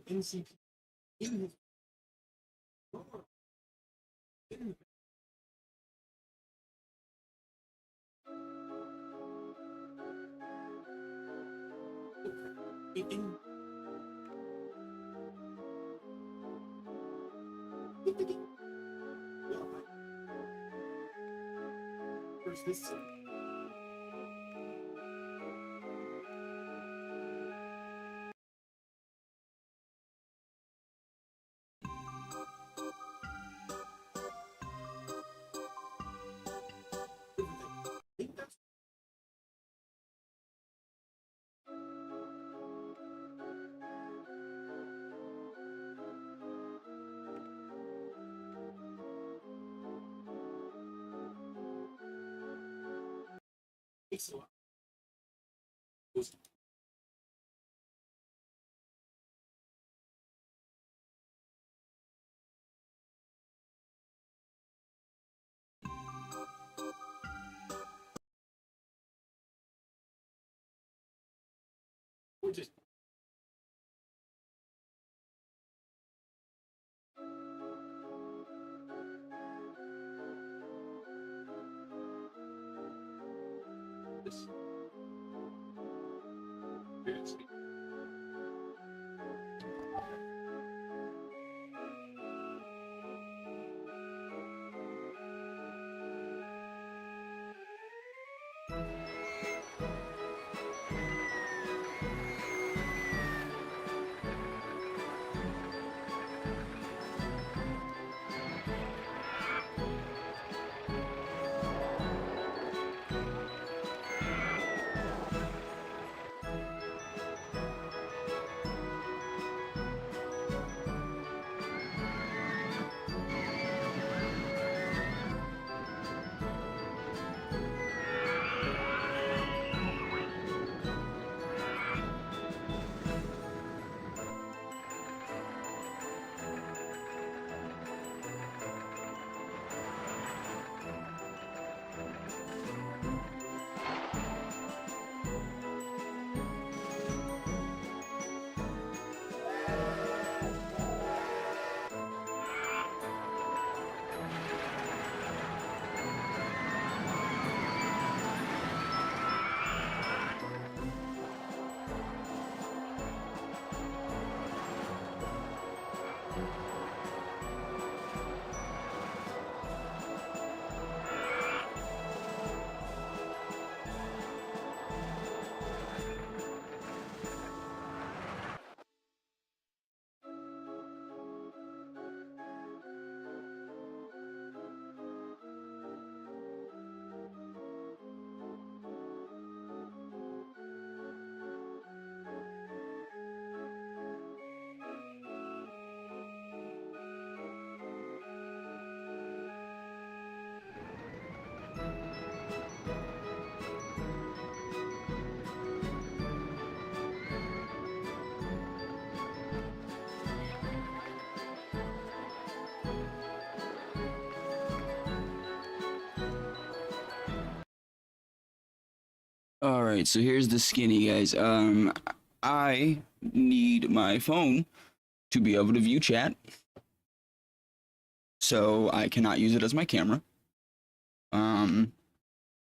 NCP in his in first this takes a lot. We're just this. Alright, so here's the skinny, guys. I need my phone to be able to view chat. So I cannot use it as my camera.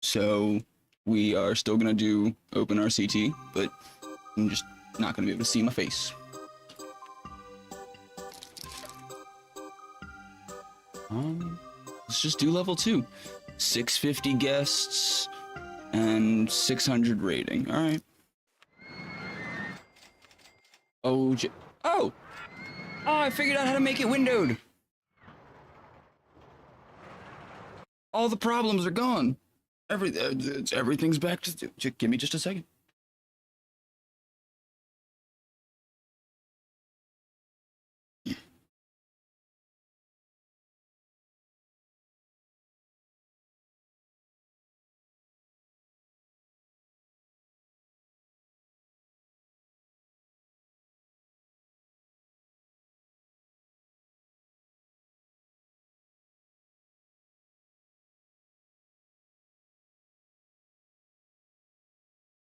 So we are still gonna do open RCT, but I'm just not gonna be able to see my face. Let's just do level 2. 650 guests and 600 rating. All right. Oh, oh, I figured out how to make it windowed. All the problems are gone. Everything's back to. Give me just a second.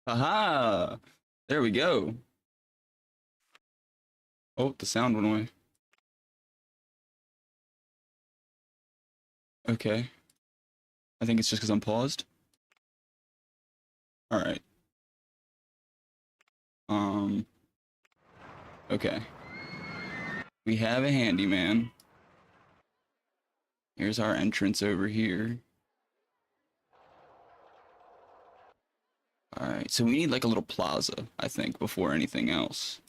Haha! There we go. Oh, the sound went away. Okay. I think it's just because I'm paused. Alright. Okay. We have a handyman. Here's our entrance over here. Alright, so we need like a little plaza, I think, before anything else.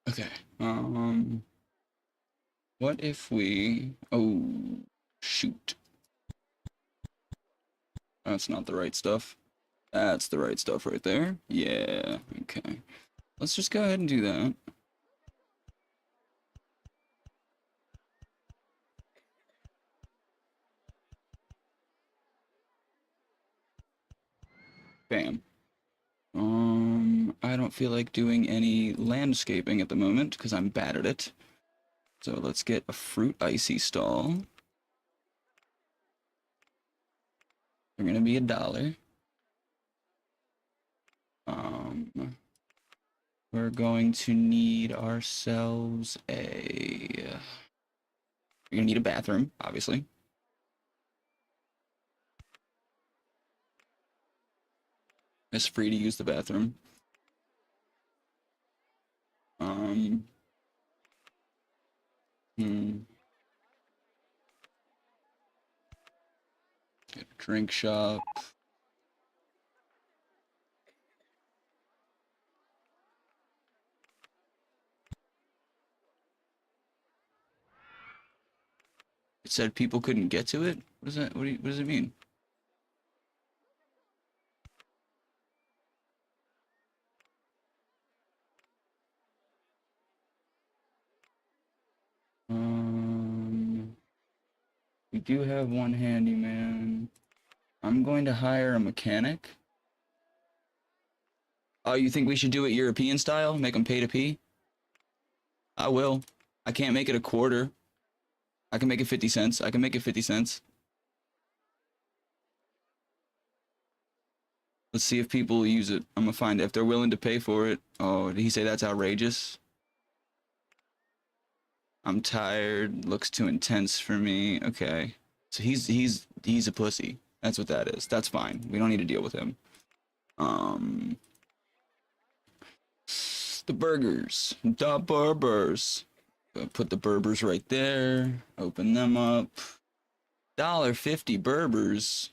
Okay, what if we... Oh, shoot. That's not the right stuff. That's the right stuff right there. Yeah, okay. Let's just go ahead and do that. Bam. I don't feel like doing any landscaping at the moment because I'm bad at it. So let's get a fruit icy stall. They're gonna be $1. We're going to need ourselves a... We're gonna need a bathroom, obviously. It's free to use the bathroom. Get a drink shop. It said people couldn't get to it? What is that? What does it mean? We do have one handyman. I'm going to hire a mechanic. Oh, you think we should do it European style? Make them pay to pee? I will. I can't make it a quarter. I can make it 50 cents. I can make it 50 cents. Let's see if people use it. I'm gonna find if they're willing to pay for it. Oh, did he say that's outrageous? I'm tired. Looks too intense for me. Okay. So he's a pussy. That's what that is. That's fine. We don't need to deal with him. The burgers. The Berbers. Put the Berbers right there. Open them up. $1.50 Berbers.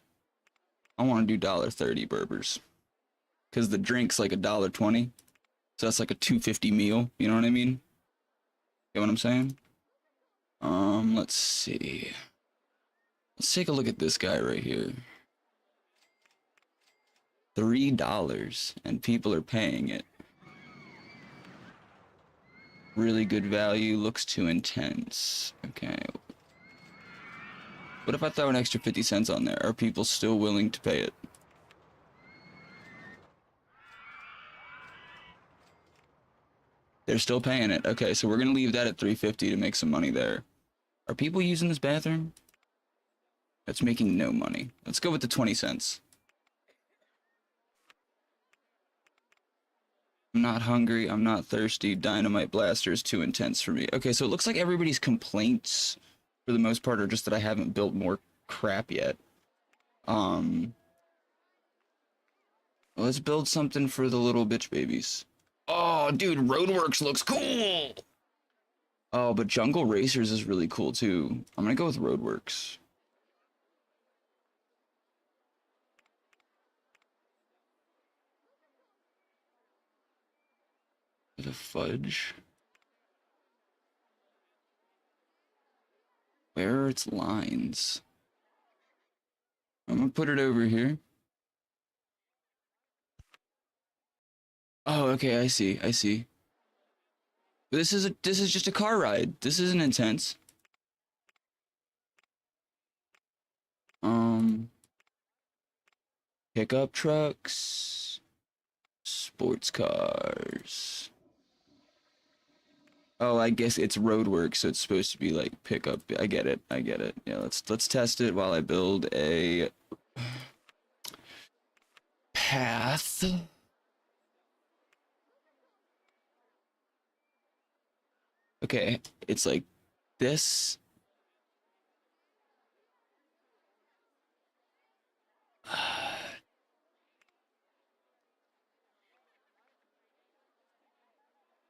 I want to do $1.30 Berbers. Because the drink's like $1.20. So that's like a $2.50 meal. You know what I mean? Get what I'm saying? Let's see. Let's take a look at this guy right here. $3 and people are paying it. Really good value, looks too intense. Okay. What if I throw an extra 50 cents on there? Are people still willing to pay it? They're still paying it. Okay, so we're gonna leave that at $3.50 to make some money there. Are people using this bathroom? That's making no money. Let's go with the 20 cents. I'm not hungry. I'm not thirsty. Dynamite blaster is too intense for me. Okay, so it looks like everybody's complaints, for the most part, are just that I haven't built more crap yet. Let's build something for the little bitch babies. Oh, dude, Roadworks looks cool. Oh, but Jungle Racers is really cool too. I'm gonna go with Roadworks. The fudge. Where are its lines? I'm gonna put it over here. Oh, okay, I see, I see. This is just a car ride. This isn't intense. Pickup trucks, sports cars. Oh, I guess it's Roadworks, so it's supposed to be like pickup. I get it. I get it. Yeah, let's test it while I build a path. Okay, it's like this.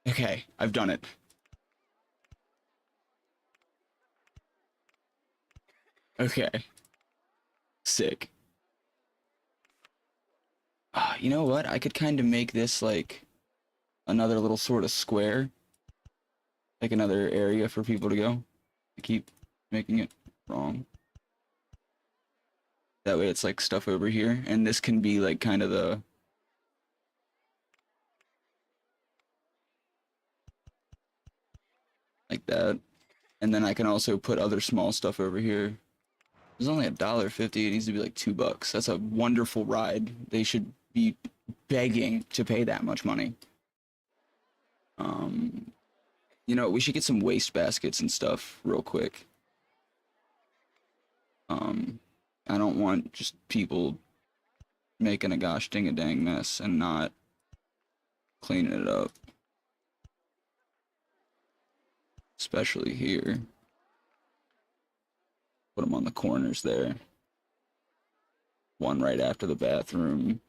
Okay, I've done it. Okay. Sick. You know what? I could kind of make this like another little sort of square. Like another area for people to go. I keep making it wrong. That way it's like stuff over here. And this can be like kind of the... like that. And then I can also put other small stuff over here. It's only $1.50. It needs to be like $2. That's a wonderful ride. They should be begging to pay that much money. You know, we should get some waste baskets and stuff real quick. I don't want just people making a gosh dang a dang mess and not cleaning it up. Especially here. Put them on the corners there. One right after the bathroom.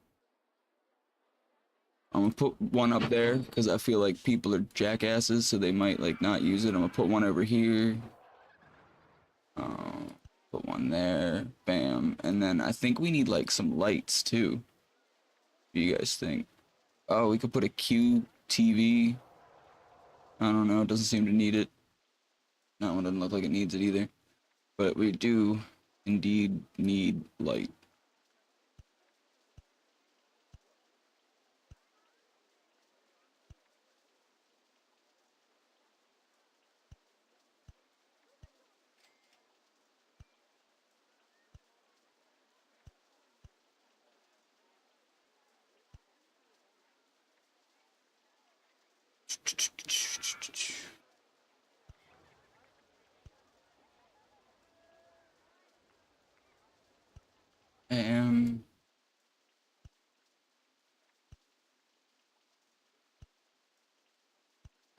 I'm gonna put one up there because I feel like people are jackasses, so they might like not use it. I'm gonna put one over here. Put one there. Bam. And then I think we need like some lights too. What do you guys think? Oh, we could put a Q TV. I don't know. It doesn't seem to need it. That one doesn't look like it needs it either. But we do indeed need light.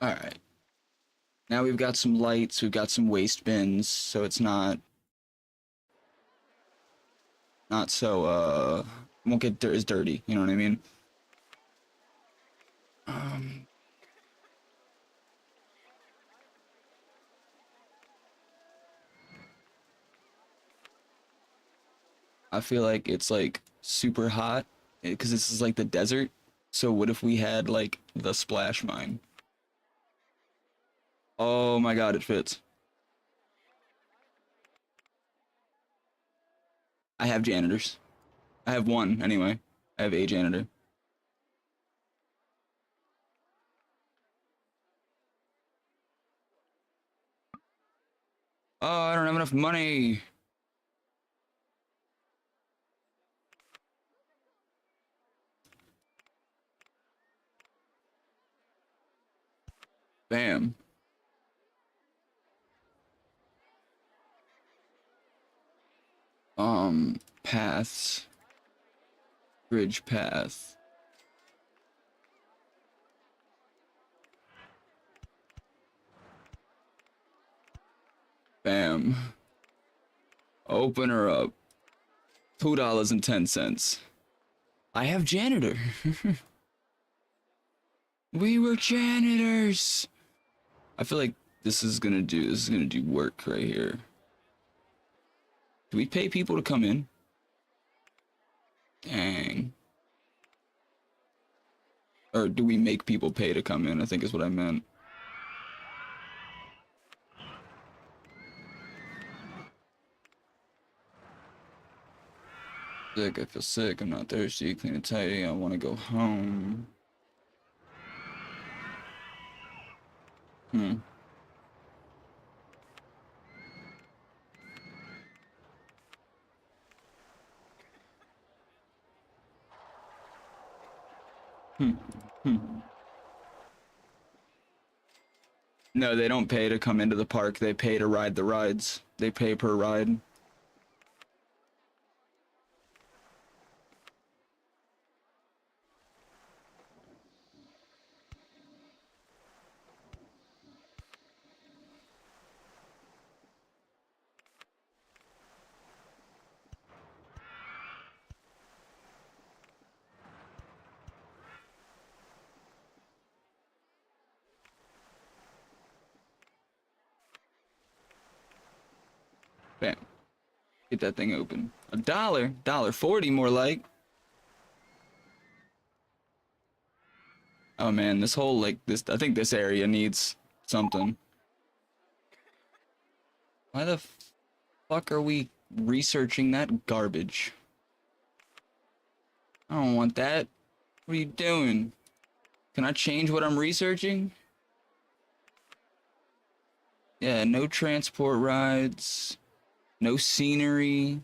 Alright. Now we've got some lights, we've got some waste bins, so it's not so, won't get as dirty, you know what I mean? I feel like it's like super hot because this is like the desert. So what if we had like the splash mine? Oh my god, it fits. I have janitors. I have one anyway. I have a janitor. Oh, I don't have enough money. Bam. Paths. Bridge path. Bam. Open her up. $2.10. I have janitor. We were janitors. I feel like this is gonna do work right here. Do we pay people to come in? Dang. Or do we make people pay to come in? I think is what I meant. Sick, I feel sick, I'm not thirsty, clean and tidy, I wanna go home. Hmm. Hmm. No, they don't pay to come into the park, they pay to ride the rides. They pay per ride. Bam. Get that thing open. $1.40 more like. Oh man, this whole like I think this area needs something. Why the fuck are we researching that garbage? I don't want that. What are you doing? Can I change what I'm researching? Yeah, no transport rides, no scenery,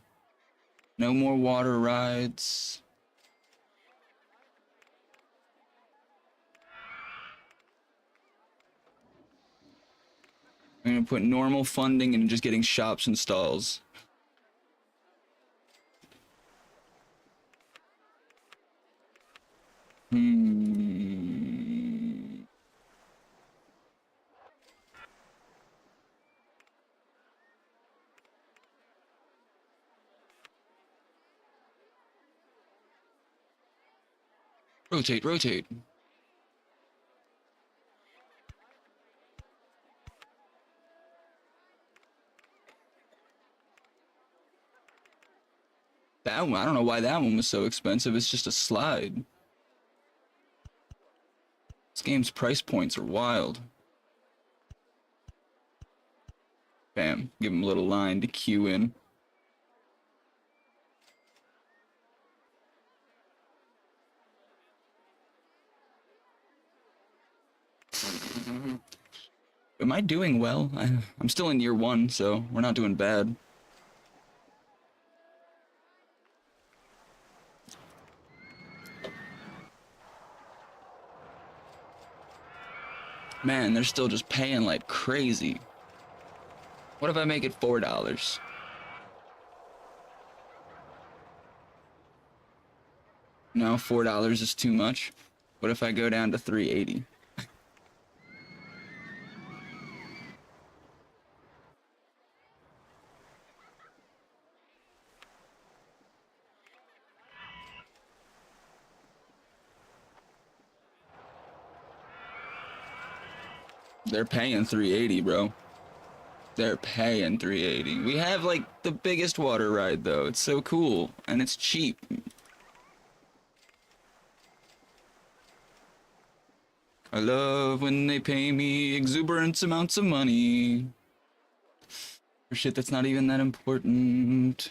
no more water rides. I'm gonna put normal funding and just getting shops and stalls. Rotate, rotate. That one, I don't know why that one was so expensive. It's just a slide. This game's price points are wild. Bam, give him a little line to queue in. Am I doing well? I'm still in year 1, so we're not doing bad. Man, they're still just paying like crazy. What if I make it $4? No, $4 is too much. What if I go down to $3.80? They're paying $3.80, bro. They're paying $3.80. We have like the biggest water ride though. It's so cool and it's cheap. I love when they pay me exuberant amounts of money for shit that's not even that important.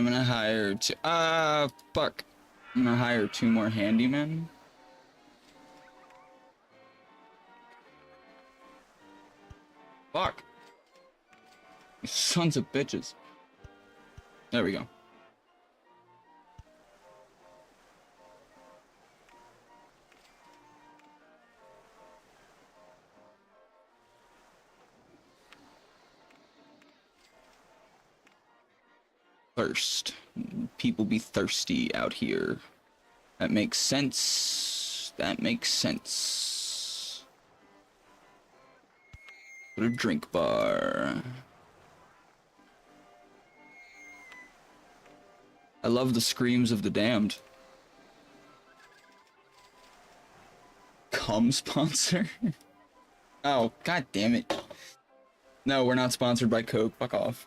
I'm gonna hire two. Fuck. I'm gonna hire 2 more handymen. Fuck. You sons of bitches. There we go. Thirst. People be thirsty out here. That makes sense. That makes sense. Put a drink bar. I love the screams of the damned. Cum sponsor? Oh, god damn it. No, we're not sponsored by Coke. Fuck off.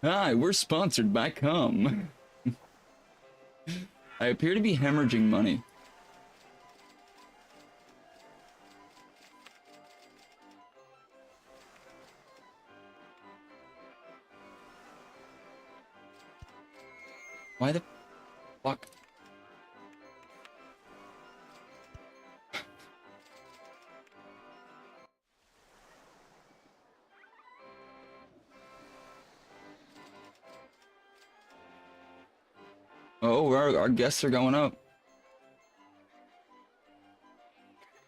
Hi, we're sponsored by cum. I appear to be hemorrhaging money. Why the fuck? Oh, our guests are going up.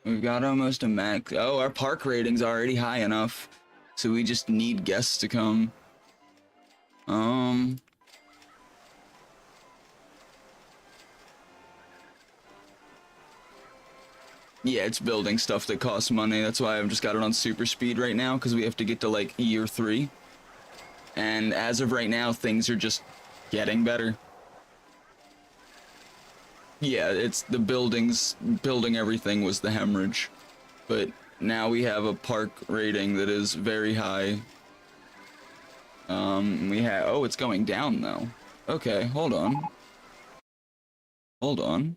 We've got almost a max. Oh, our park rating's already high enough. So we just need guests to come. Yeah, it's building stuff that costs money. That's why I've just got it on super speed right now, because we have to get to like year 3. And as of right now, things are just getting better. Yeah, it's the building everything was the hemorrhage. But now we have a park rating that is very high. Oh, it's going down though. Okay, hold on. Hold on.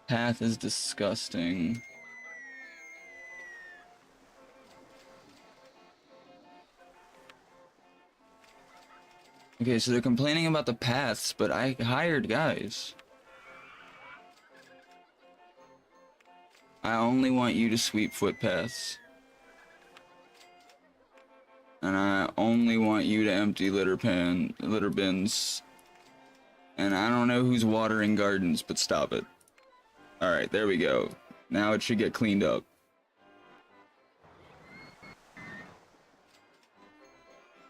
Path is disgusting. Okay, so they're complaining about the paths, but I hired guys. I only want you to sweep footpaths. And I only want you to empty litter bins. And I don't know who's watering gardens, but stop it. Alright, there we go. Now it should get cleaned up.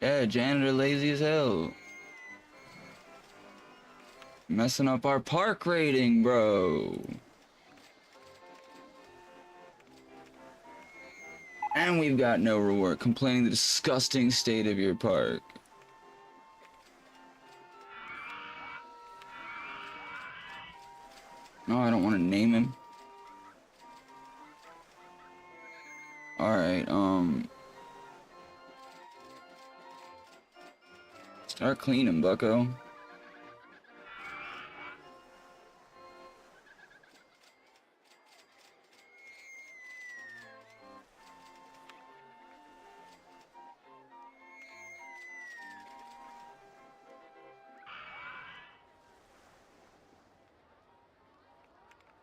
Yeah, janitor lazy as hell. Messing up our park rating, bro. And we've got no reward, complaining the disgusting state of your park. No, I don't want to name him. Alright, start cleaning, bucko.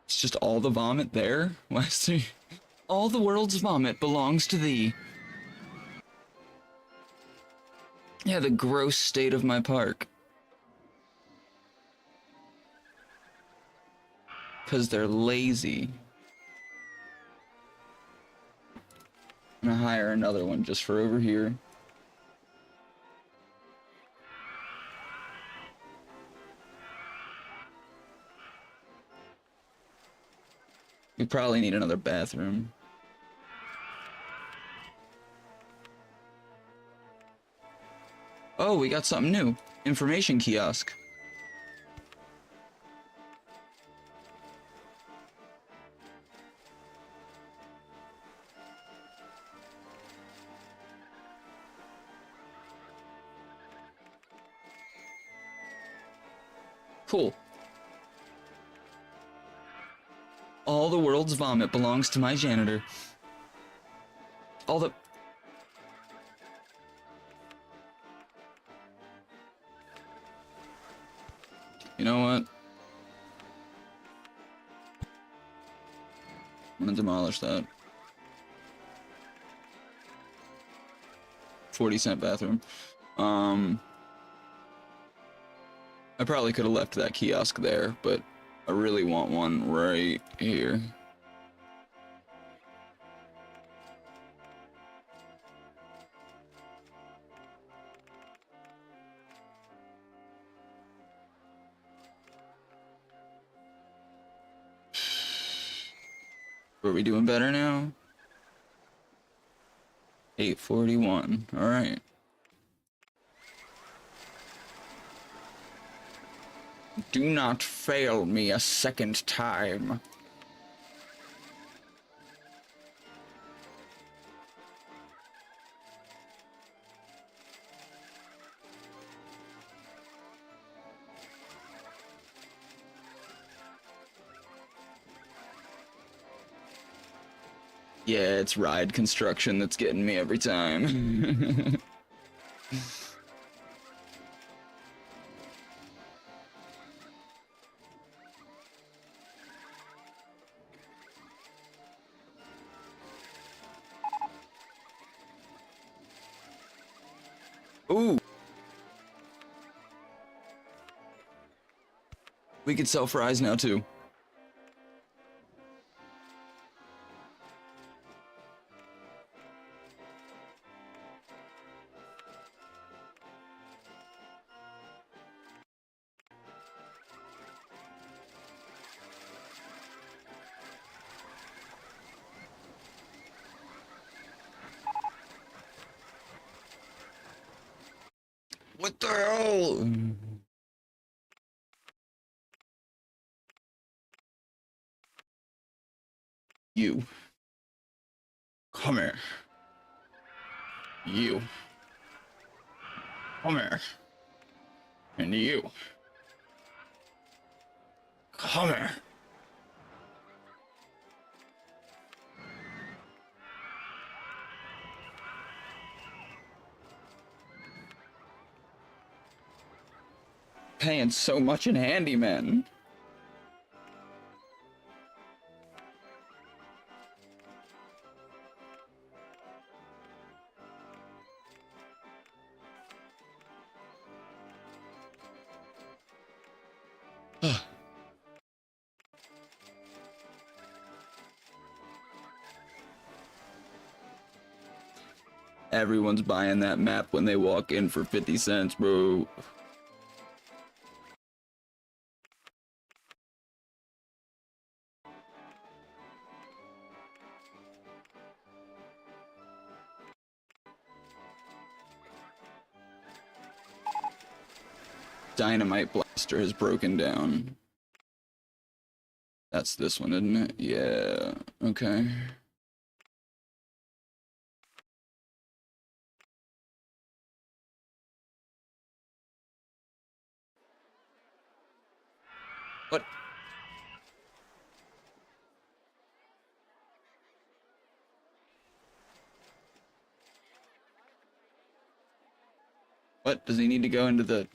It's just all the vomit there? Wester? All the world's vomit belongs to thee. Yeah, the gross state of my park. Because they're lazy. I'm gonna hire another one just for over here. We probably need another bathroom. Oh, we got something new. Information kiosk. Cool. the world's vomit belongs to my janitor. All the... You know what? I'm gonna demolish that. 40-cent bathroom. I probably could have left that kiosk there, but I really want one right here. Are we doing better now? 841. All right. Do not fail me a second time. Yeah, it's ride construction that's getting me every time. Ooh. We could sell fries now too. What the hell? You. Come here. You. Come here. And you. Come here. Paying so much in handyman. Everyone's buying that map when they walk in for 50 cents, bro. Dynamite blaster has broken down. That's this one, isn't it? Yeah. Okay. What? What? Does he need to go into the...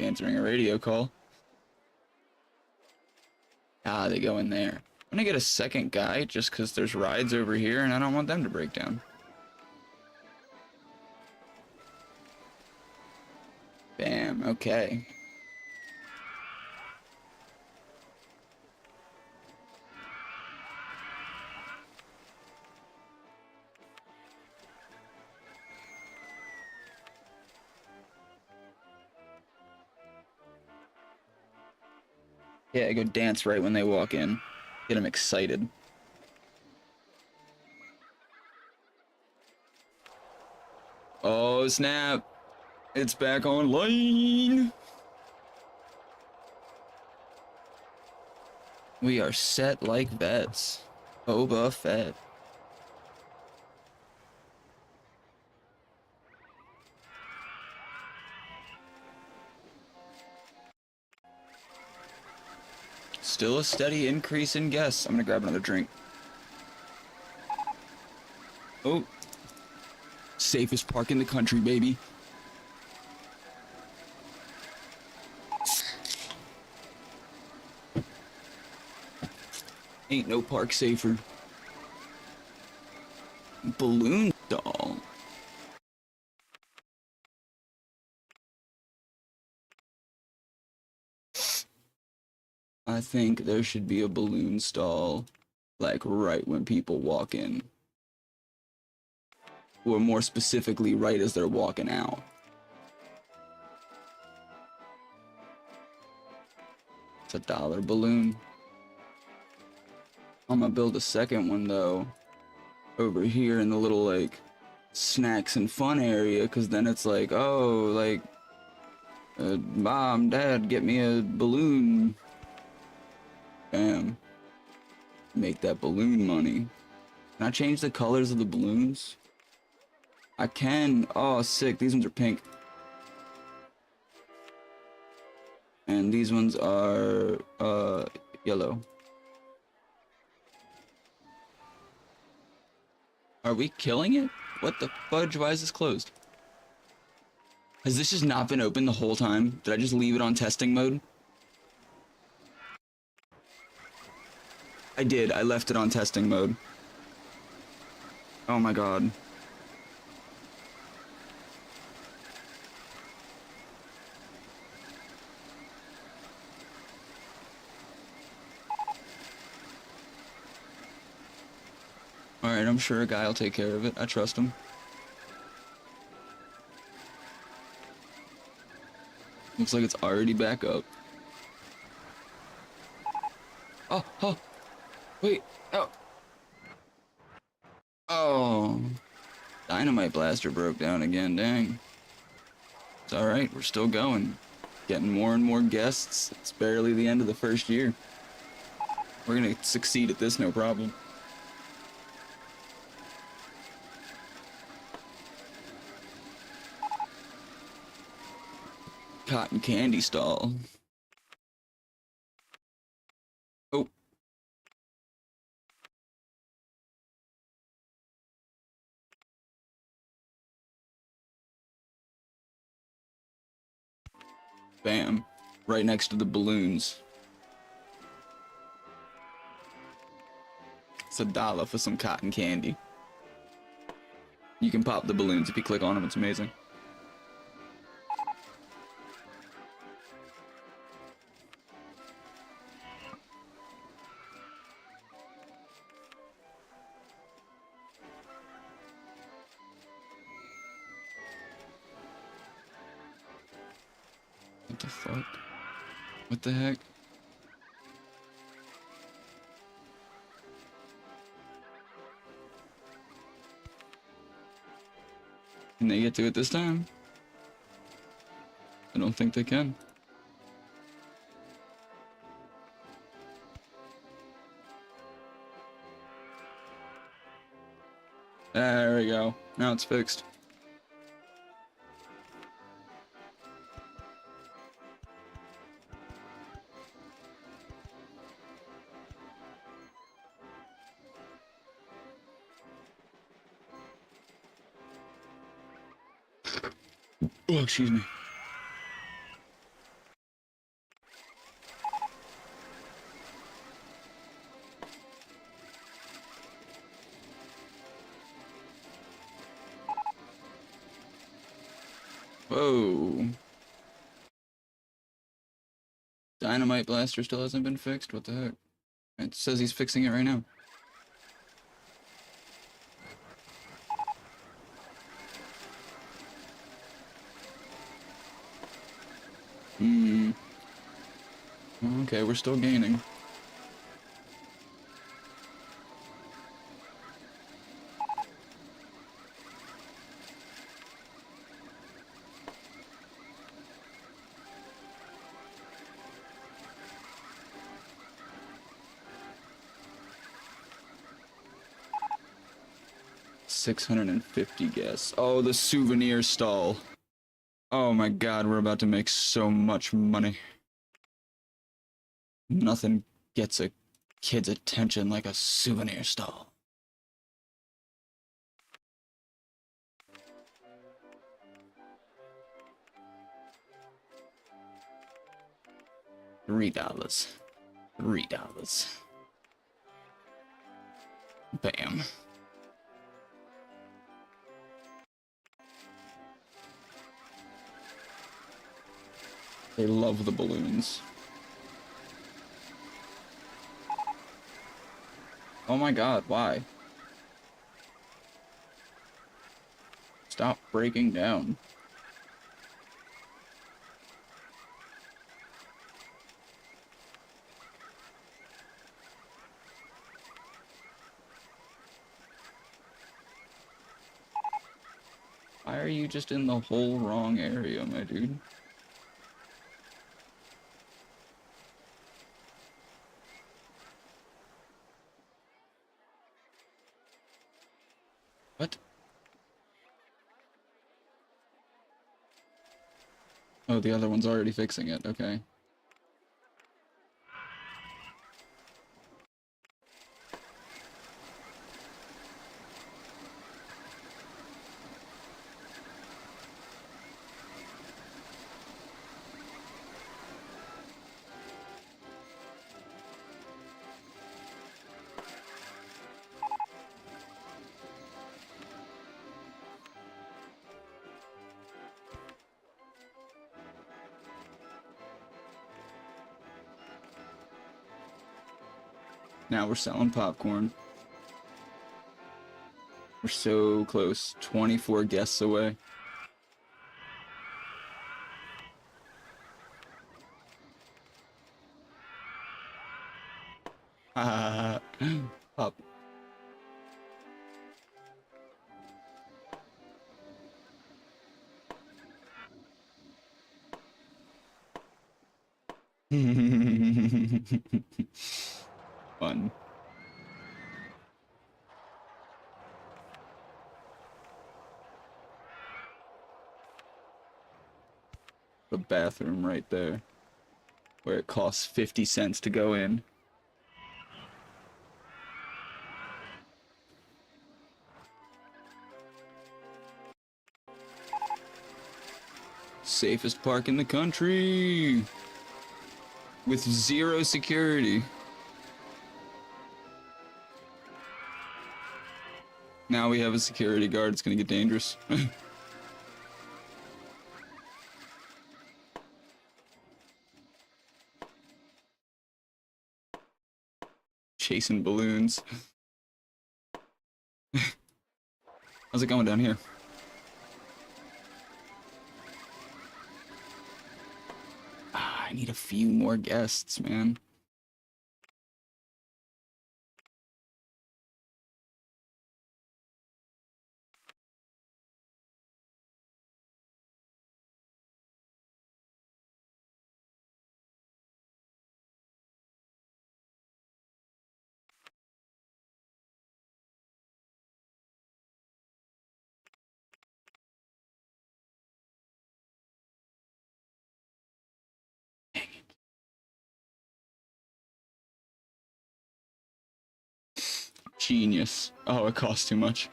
Answering a radio call. Ah, they go in there. I'm gonna get a second guy just because there's rides over here and I don't want them to break down. Bam, okay. Yeah, go dance right when they walk in. Get them excited. Oh, snap. It's back online. We are set like vets. Boba Fett. Still a steady increase in guests. I'm gonna grab another drink. Oh. Safest park in the country, baby. Ain't no park safer. Balloon doll. I think there should be a balloon stall, like right when people walk in. Or more specifically, right as they're walking out. It's $1 balloon. I'm gonna build a second one though, over here in the little like snacks and fun area, cause then it's like, oh, like, Mom, Dad, get me a balloon. Bam. Make that balloon money. Can I change the colors of the balloons? I can. Oh, sick. These ones are pink. And these ones are, yellow. Are we killing it? What the fudge? Why is this closed? Has this just not been open the whole time? Did I just leave it on testing mode? I did. I left it on testing mode. Oh my god. Alright, I'm sure a guy will take care of it. I trust him. Looks like it's already back up. Oh! Wait! Oh! Oh! Dynamite blaster broke down again, dang. It's alright, we're still going. Getting more and more guests. It's barely the end of the first year. We're gonna succeed at this, no problem. Cotton candy stall. Oh. Bam. Right next to the balloons. It's $1 for some cotton candy. You can pop the balloons if you click on them, it's amazing. What the fuck? What the heck? Can they get to it this time? I don't think they can. There we go. Now it's fixed. Oh, excuse me. Whoa. Dynamite blaster still hasn't been fixed? What the heck? It says he's fixing it right now. Okay, we're still gaining. $650 guests. Oh, the souvenir stall. Oh my god, we're about to make so much money. Nothing gets a kid's attention like a souvenir stall. $3. $3. Bam. They love the balloons. Oh my god, why? Stop breaking down. Why are you just in the whole wrong area, my dude? What? Oh, the other one's already fixing it, okay. Now we're selling popcorn. We're so close. 24 guests away. Up. Fun. The bathroom right there, where it costs 50 cents to go in. Safest park in the country, with 0 security. Now we have a security guard. It's gonna get dangerous. Chasing balloons. How's it going down here? I need a few more guests, man. Genius. Oh, it costs too much.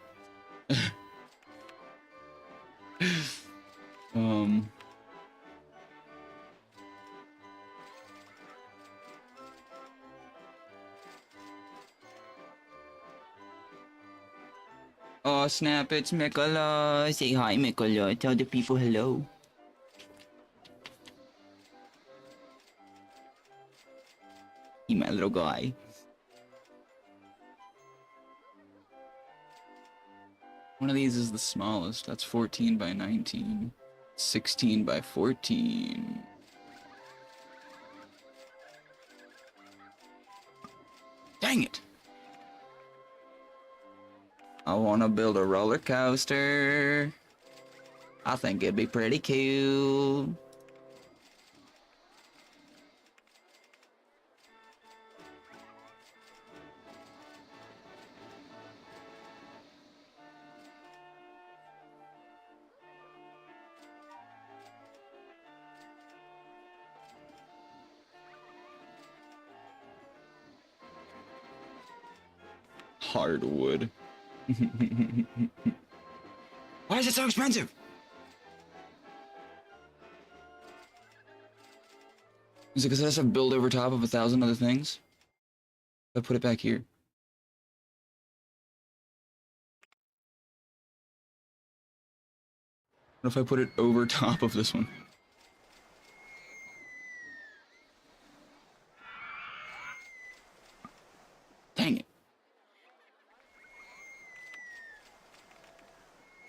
Oh snap, it's Mikola. Say hi, Mikola. Tell the people hello. He my little guy. One of these is the smallest. That's 14 by 19. 16 by 14. Dang it! I wanna build a roller coaster. I think it'd be pretty cool. hardwood. Why is it so expensive? Is it because it has to build over top of 1,000 other things? I put it back here. What if I put it over top of this one? Dang it.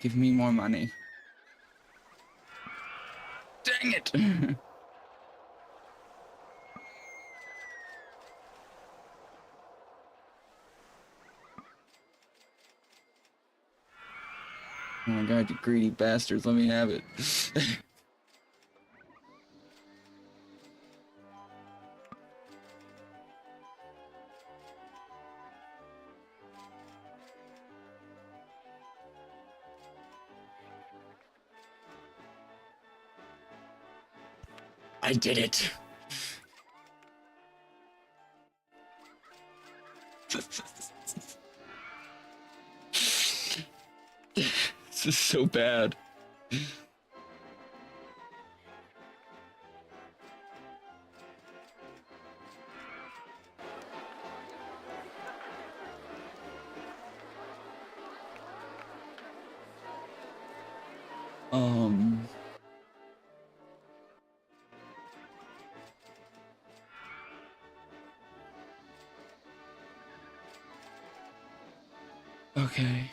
Give me more money. Dang it! Oh my god, you greedy bastards, let me have it. I did it! This is so bad. Okay.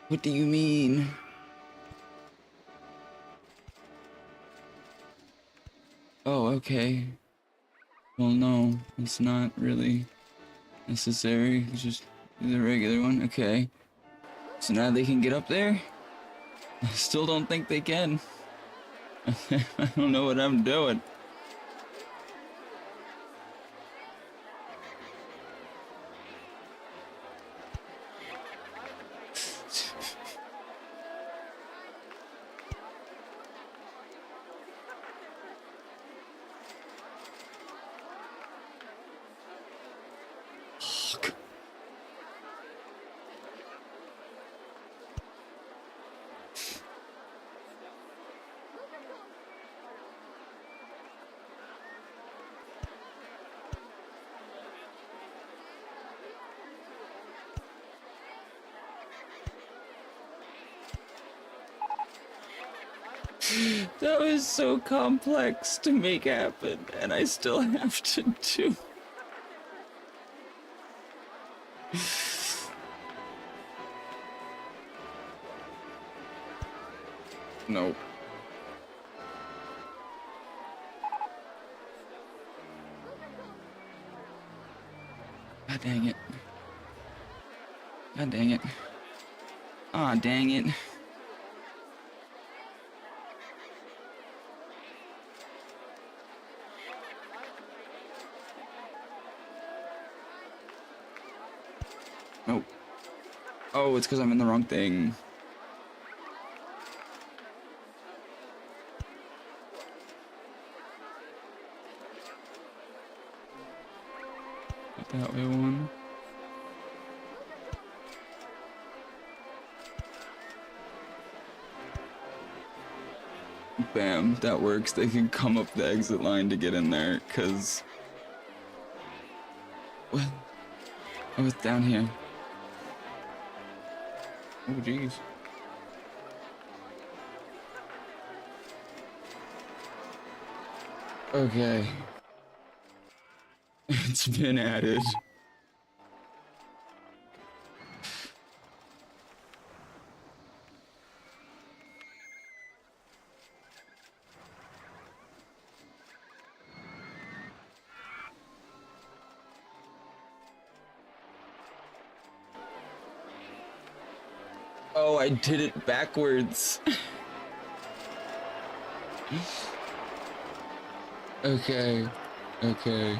What do you mean? Oh, okay. Well, no, it's not really necessary. It's just the regular one. Okay. So now they can get up there? I still don't think they can. I don't know what I'm doing. That was so complex to make happen, and I still have to do. Nope. God dang it. God dang it. Aw, dang it. Nope. Oh, it's because I'm in the wrong thing. Put that way one. Bam, that works. They can come up the exit line to get in there, because... What? Oh, it's down here. Oh, jeez. Okay. It's been added. Oh, I did it backwards. Okay. Okay.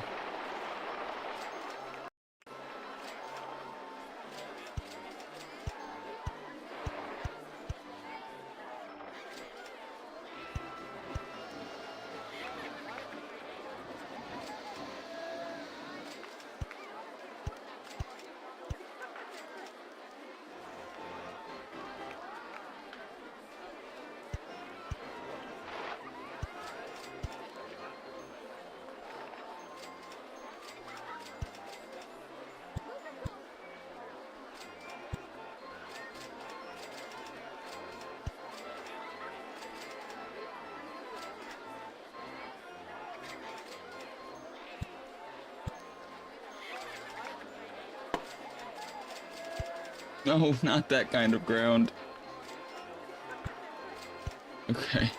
No, not that kind of ground. Okay.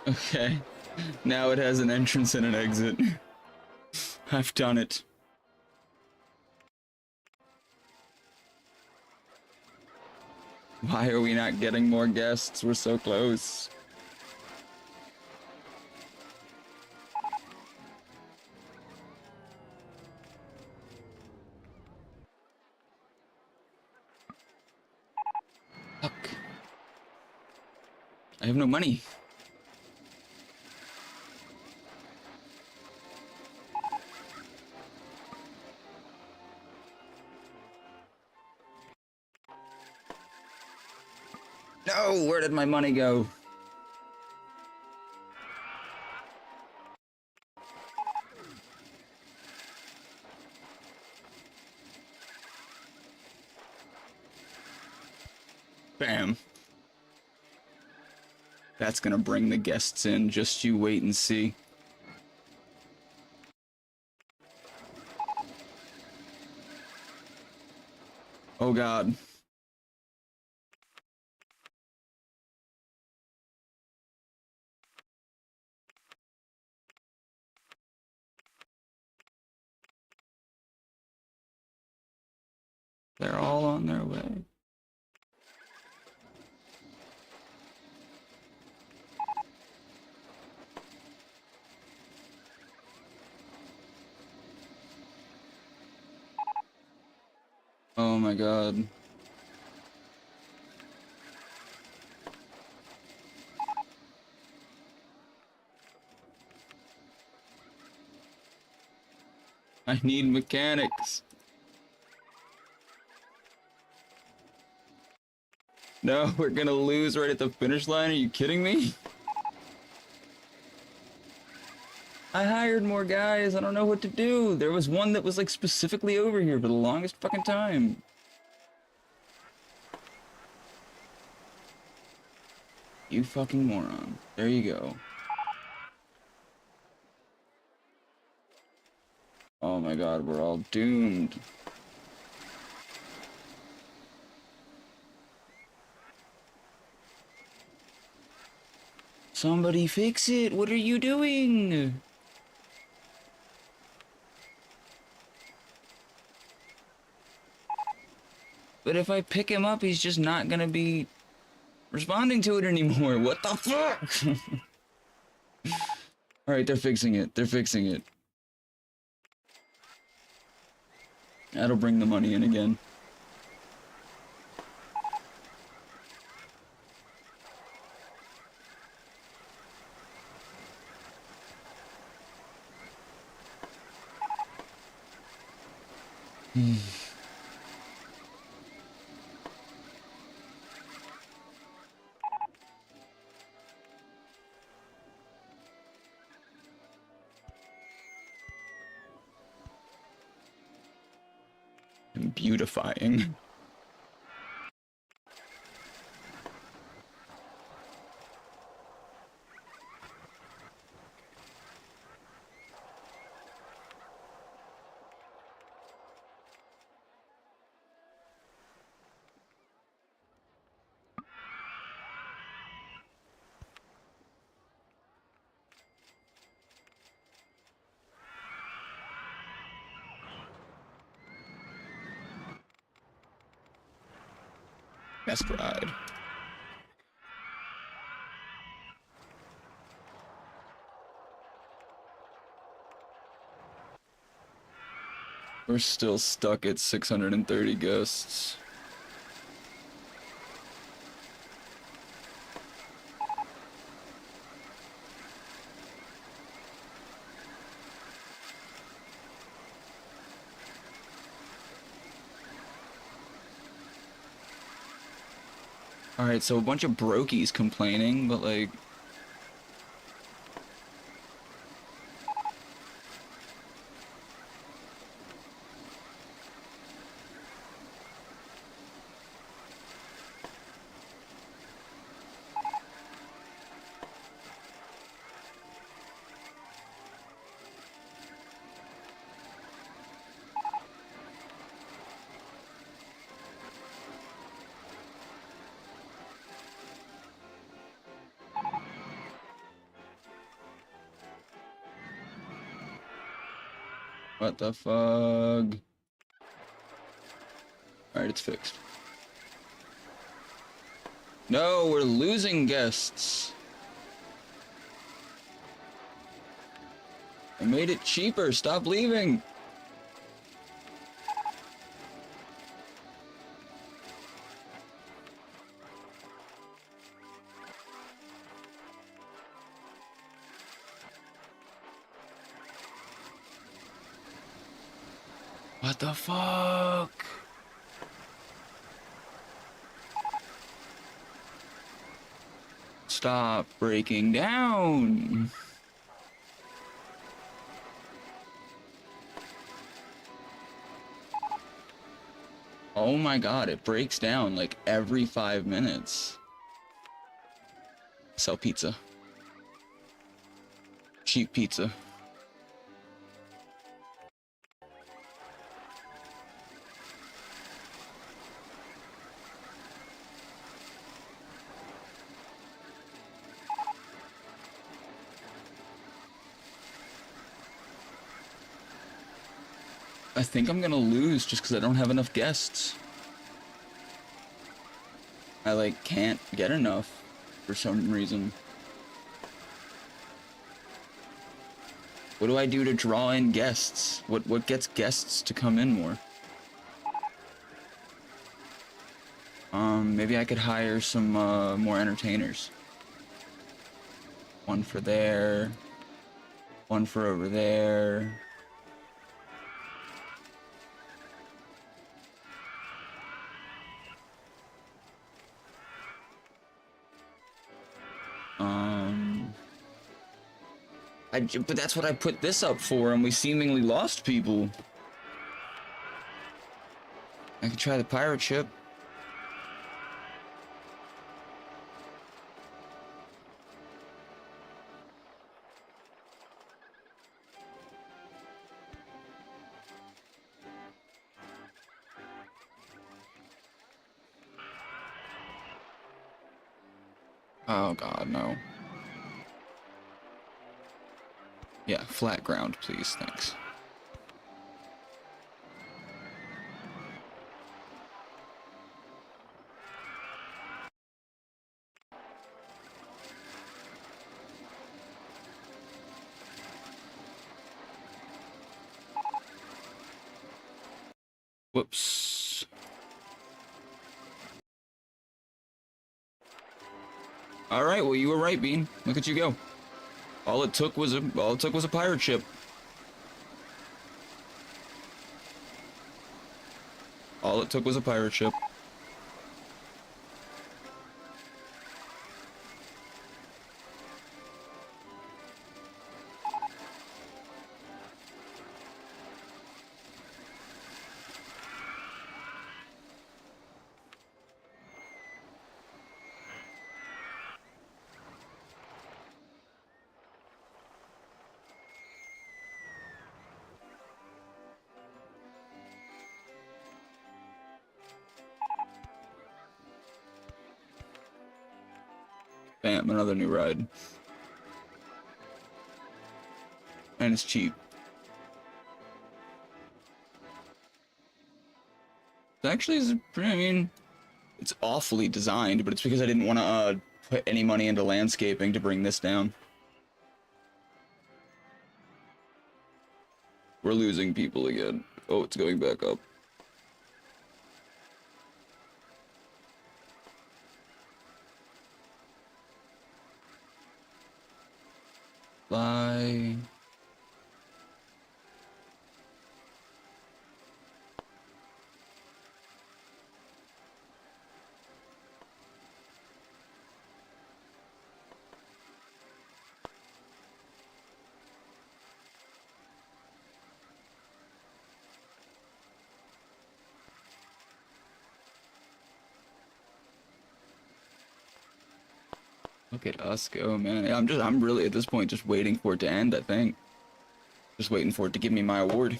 Okay. Now it has an entrance and an exit. I've done it. Why are we not getting more guests? We're so close. Fuck. I have no money. No, where did my money go? Bam. That's gonna bring the guests in, just you wait and see. Oh god. They're all on their way. Oh my god. I need mechanics. No, we're gonna lose right at the finish line? Are you kidding me? I hired more guys, I don't know what to do. There was one that was like specifically over here for the longest fucking time. You fucking moron. There you go. Oh my god, we're all doomed. Somebody fix it! What are you doing? But if I pick him up, he's just not gonna be responding to it anymore. What the fuck? Alright, they're fixing it. They're fixing it. That'll bring the money in again. Beautifying. Best ride. We're still stuck at 630 guests. Alright, so a bunch of brokies complaining, but like... What the fuck? Alright, it's fixed. No, we're losing guests. I made it cheaper. Stop leaving. What the fuck? Stop breaking down. Oh my god, it breaks down like every 5 minutes. Sell pizza. Cheap pizza. I think I'm gonna lose just because I don't have enough guests. I like can't get enough for some reason. What do I do to draw in guests? What gets guests to come in more? Maybe I could hire some more entertainers. One for there, one for over there. But that's what I put this up for, and we seemingly lost people. I could try the pirate ship. Oh god, no. Yeah, flat ground, please, thanks. Whoops. All right, well you were right, Bean. Look at you go. All it took was a pirate ship. All it took was a pirate ship. Bam, another new ride. And it's cheap. It actually is, I mean, it's awfully designed, but it's because I didn't want to put any money into landscaping to bring this down. We're losing people again. Oh, it's going back up. Bye. Look at us go, man. I'm really at this point just waiting for it to end, I think. Just waiting for it to give me my award.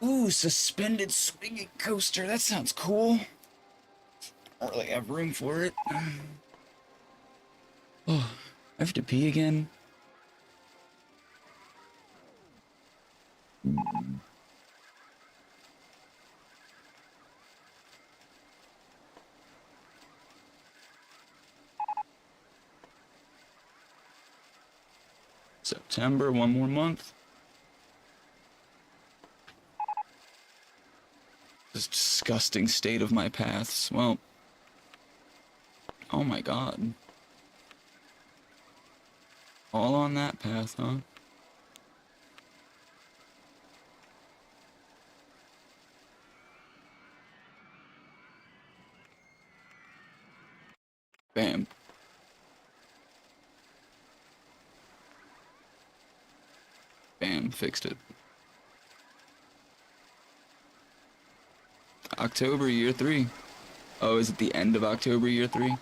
Ooh, suspended swinging coaster. That sounds cool. Don't really have room for it. Oh, I have to pee again. September, one more month. This disgusting state of my paths. Well, oh my god. All on that path, huh? Bam. Bam, fixed it. October, year 3. Oh, is it the end of October, year 3?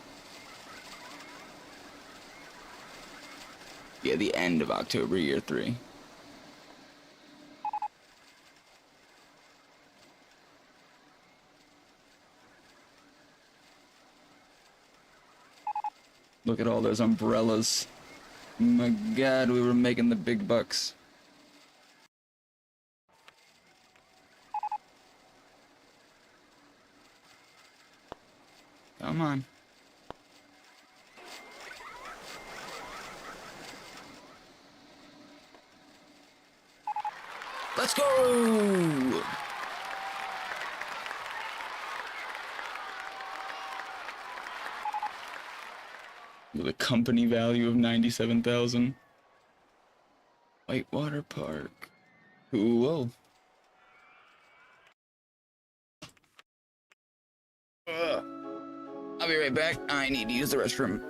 Yeah, the end of October, year 3. Look at all those umbrellas. My god, we were making the big bucks. Come on. Let's go! With a company value of 97,000. Whitewater Park. Cool. I'll be right back. I need to use the restroom.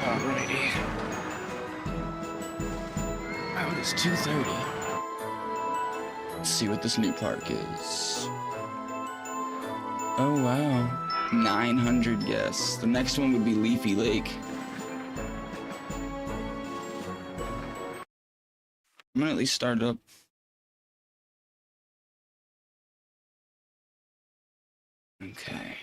Alrighty. Oh, it's 2:30. Let's see what this new park is. Oh wow, 900 guests. The next one would be Leafy Lake. I'm gonna at least start it up. Okay.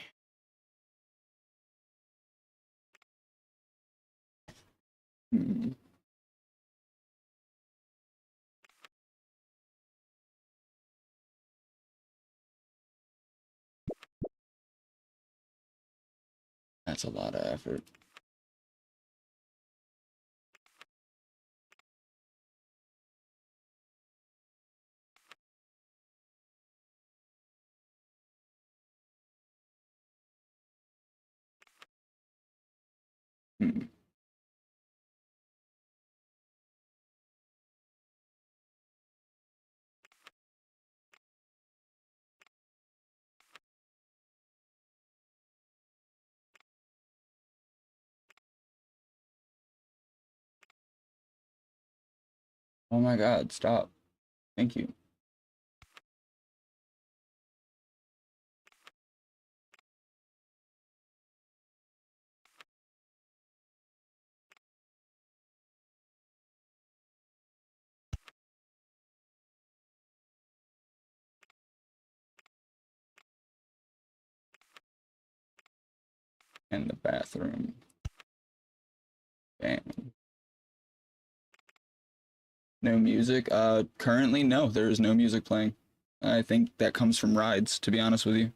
That's a lot of effort. Oh my god, stop. Thank you. And the bathroom. Bam. No music? Currently, no, there is no music playing. I think that comes from rides, to be honest with you.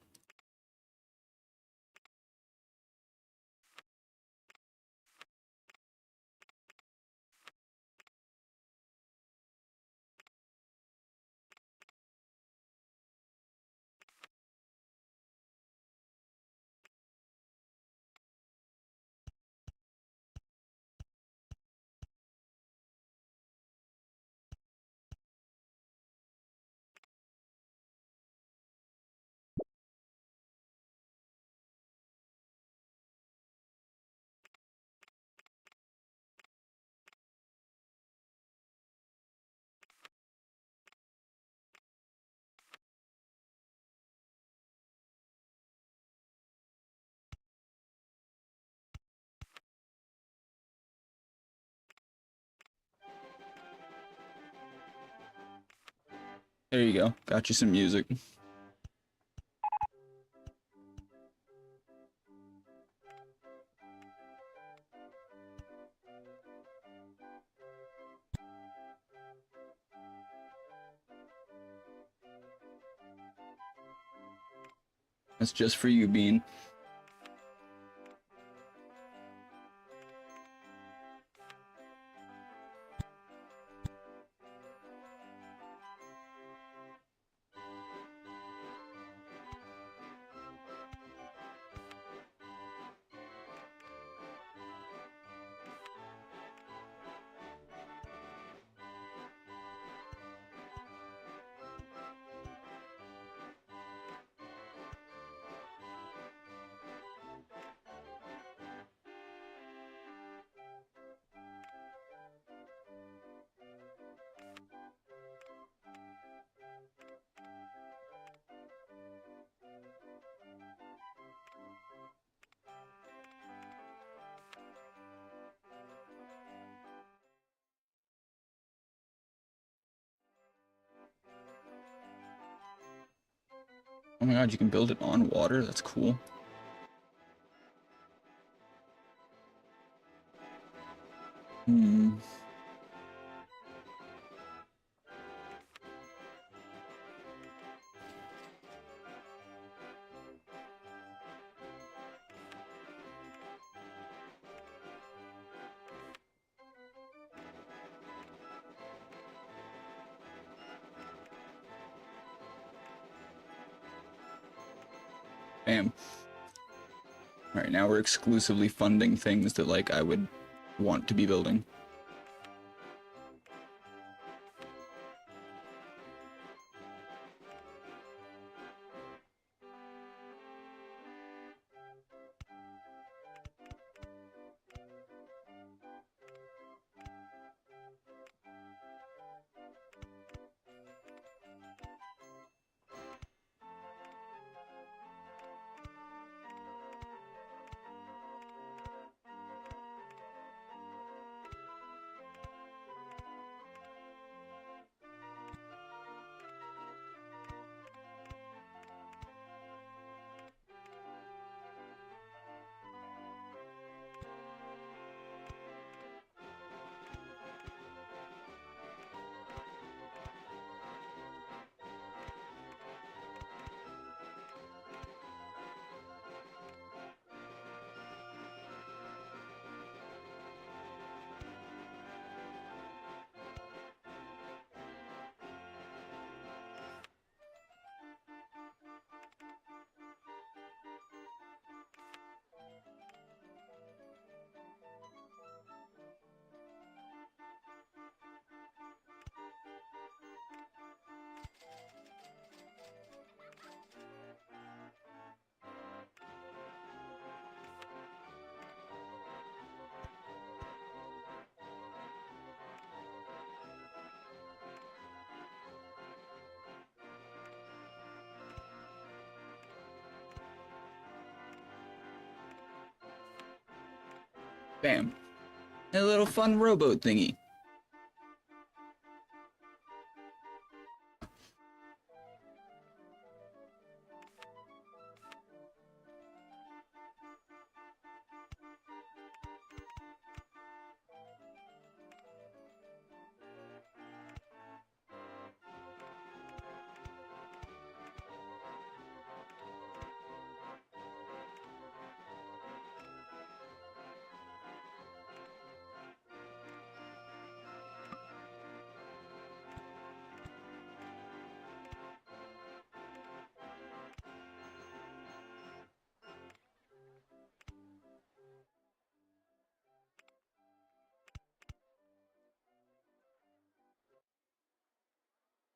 There you go. Got you some music. That's just for you, Bean. Oh my god, you can build it on water? That's cool. Hmm. Bam. Alright, now we're exclusively funding things that, like, I would want to be building. Bam. A little fun rowboat thingy.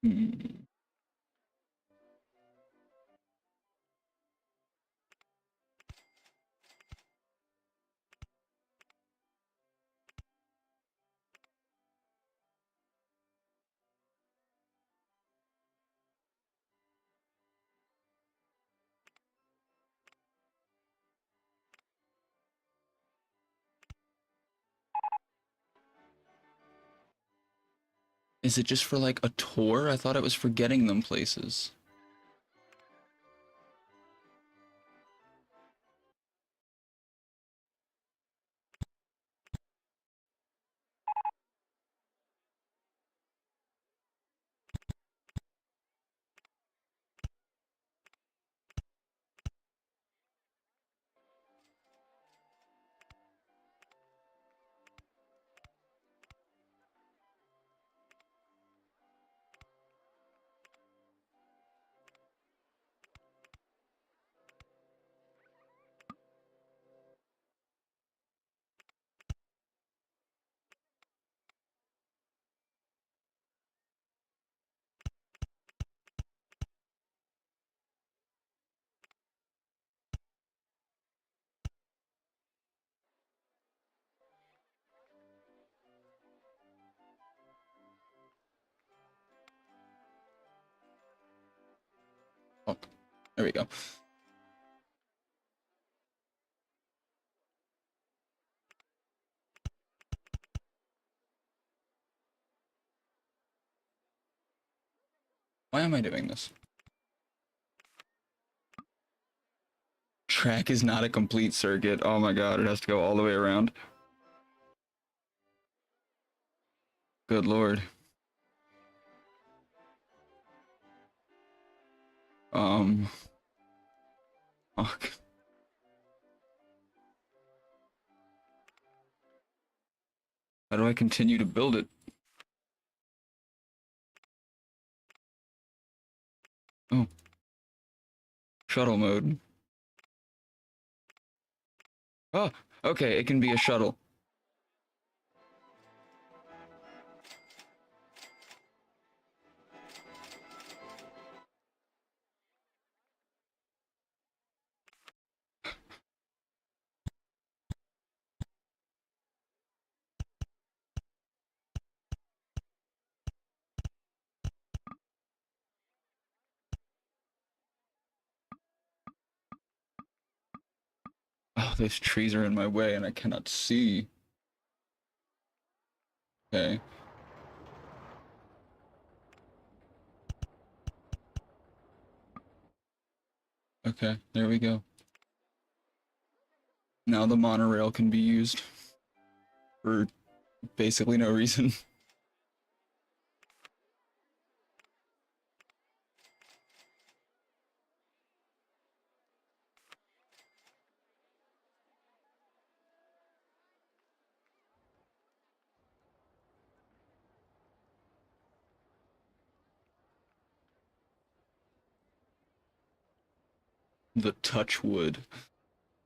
Hmm. Is it just for like a tour? I thought it was for getting them places. Oh, there we go. Why am I doing this? Track is not a complete circuit. Oh my god, it has to go all the way around. Good lord. Fuck. How do I continue to build it? Oh. Shuttle mode. Oh, okay, it can be a shuttle. Oh, those trees are in my way and I cannot see. Okay. Okay, there we go. Now the monorail can be used for basically no reason. The Touchwood.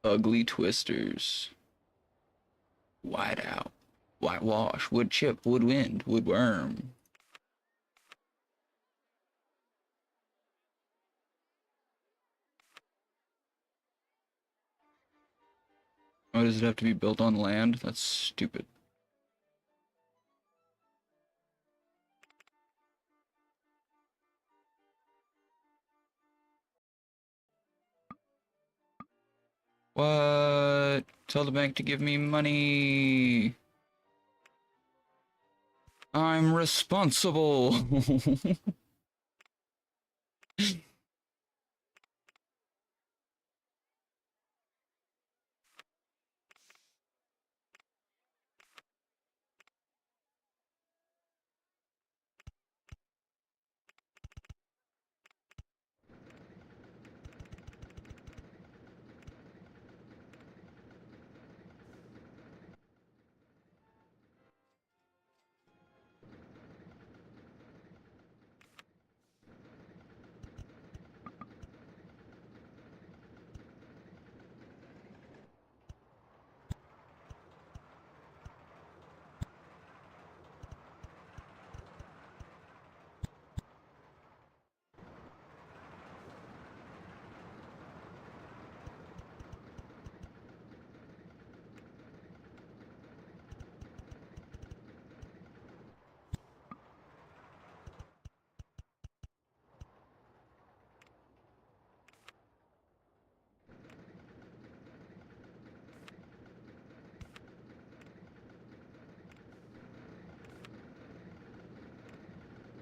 Ugly Twisters. Whiteout. Whitewash. Wood chip. Woodwind. Woodworm. Why does it have to be built on land? That's stupid. What? Tell the bank to give me money. I'm responsible.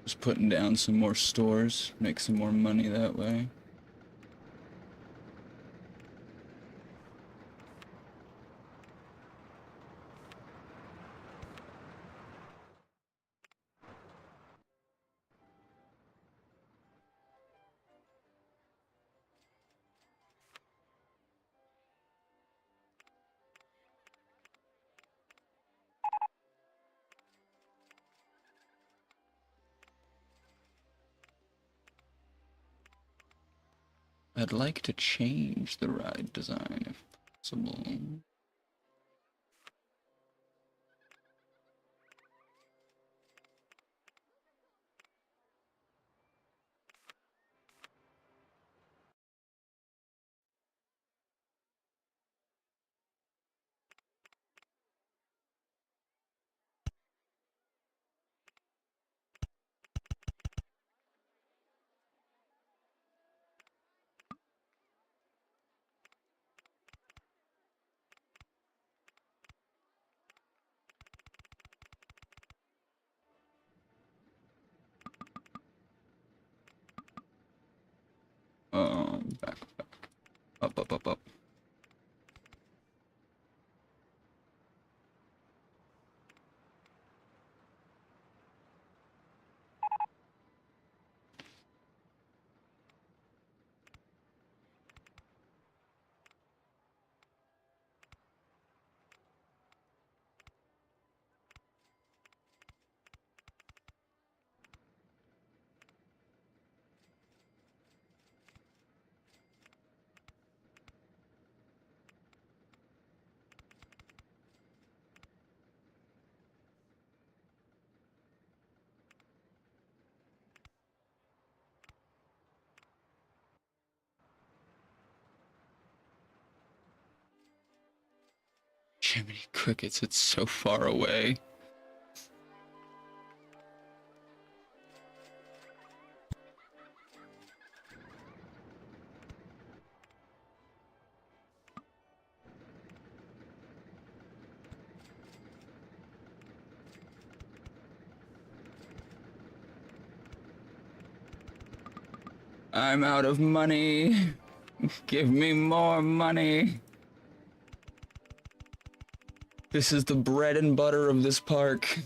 Just putting down some more stores, make some more money that way. I'd like to change the ride design if possible. Back. Up. Jiminy Crickets, it's so far away. I'm out of money. Give me more money. This is the bread and butter of this park.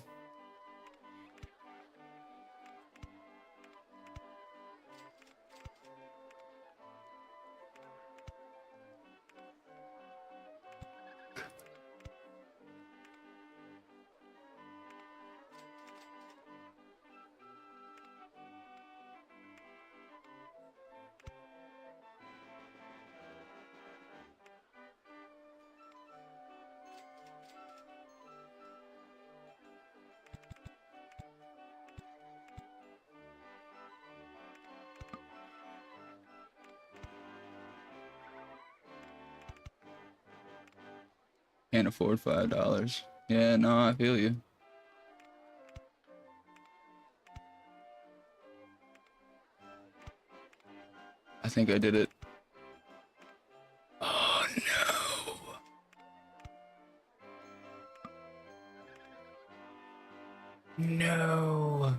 Can't afford $5. Yeah, no, I feel you. I think I did it. Oh no. No.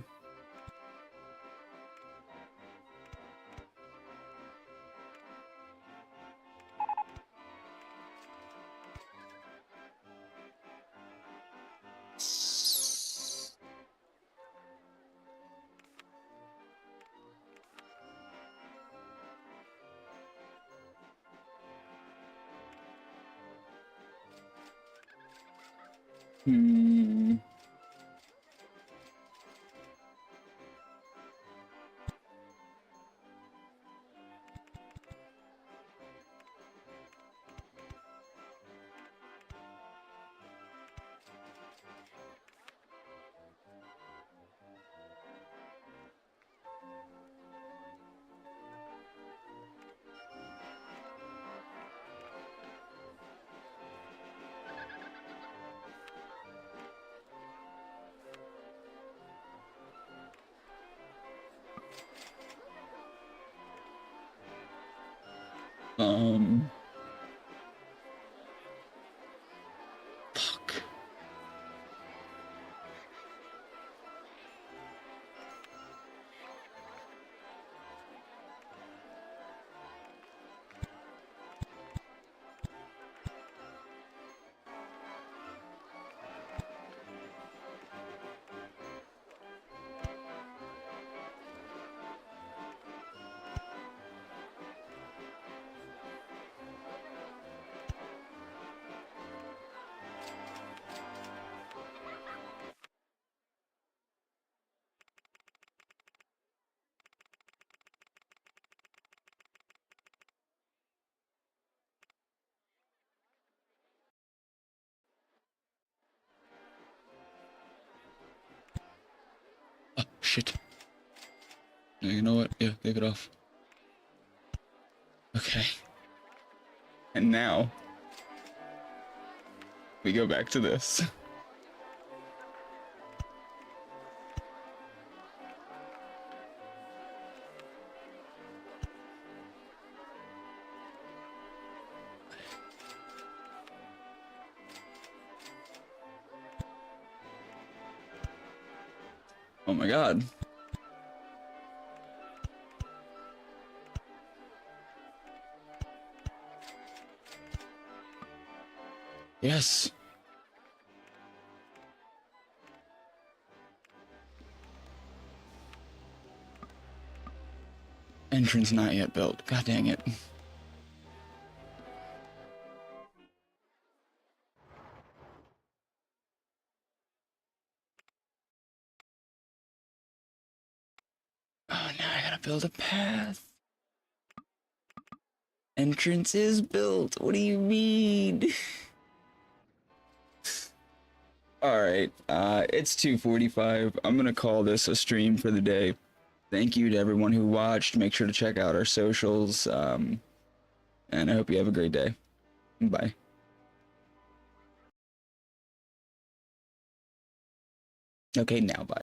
Hmm. Fuck. You know what? Yeah, take it off. Okay. And now we go back to this. Oh my god. Yes. Entrance not yet built. God dang it. Oh, now I gotta build a path. Entrance is built. What do you mean? Alright, it's 2:45. I'm gonna call this a stream for the day. Thank you to everyone who watched. Make sure to check out our socials. And I hope you have a great day. Bye. Okay, now bye.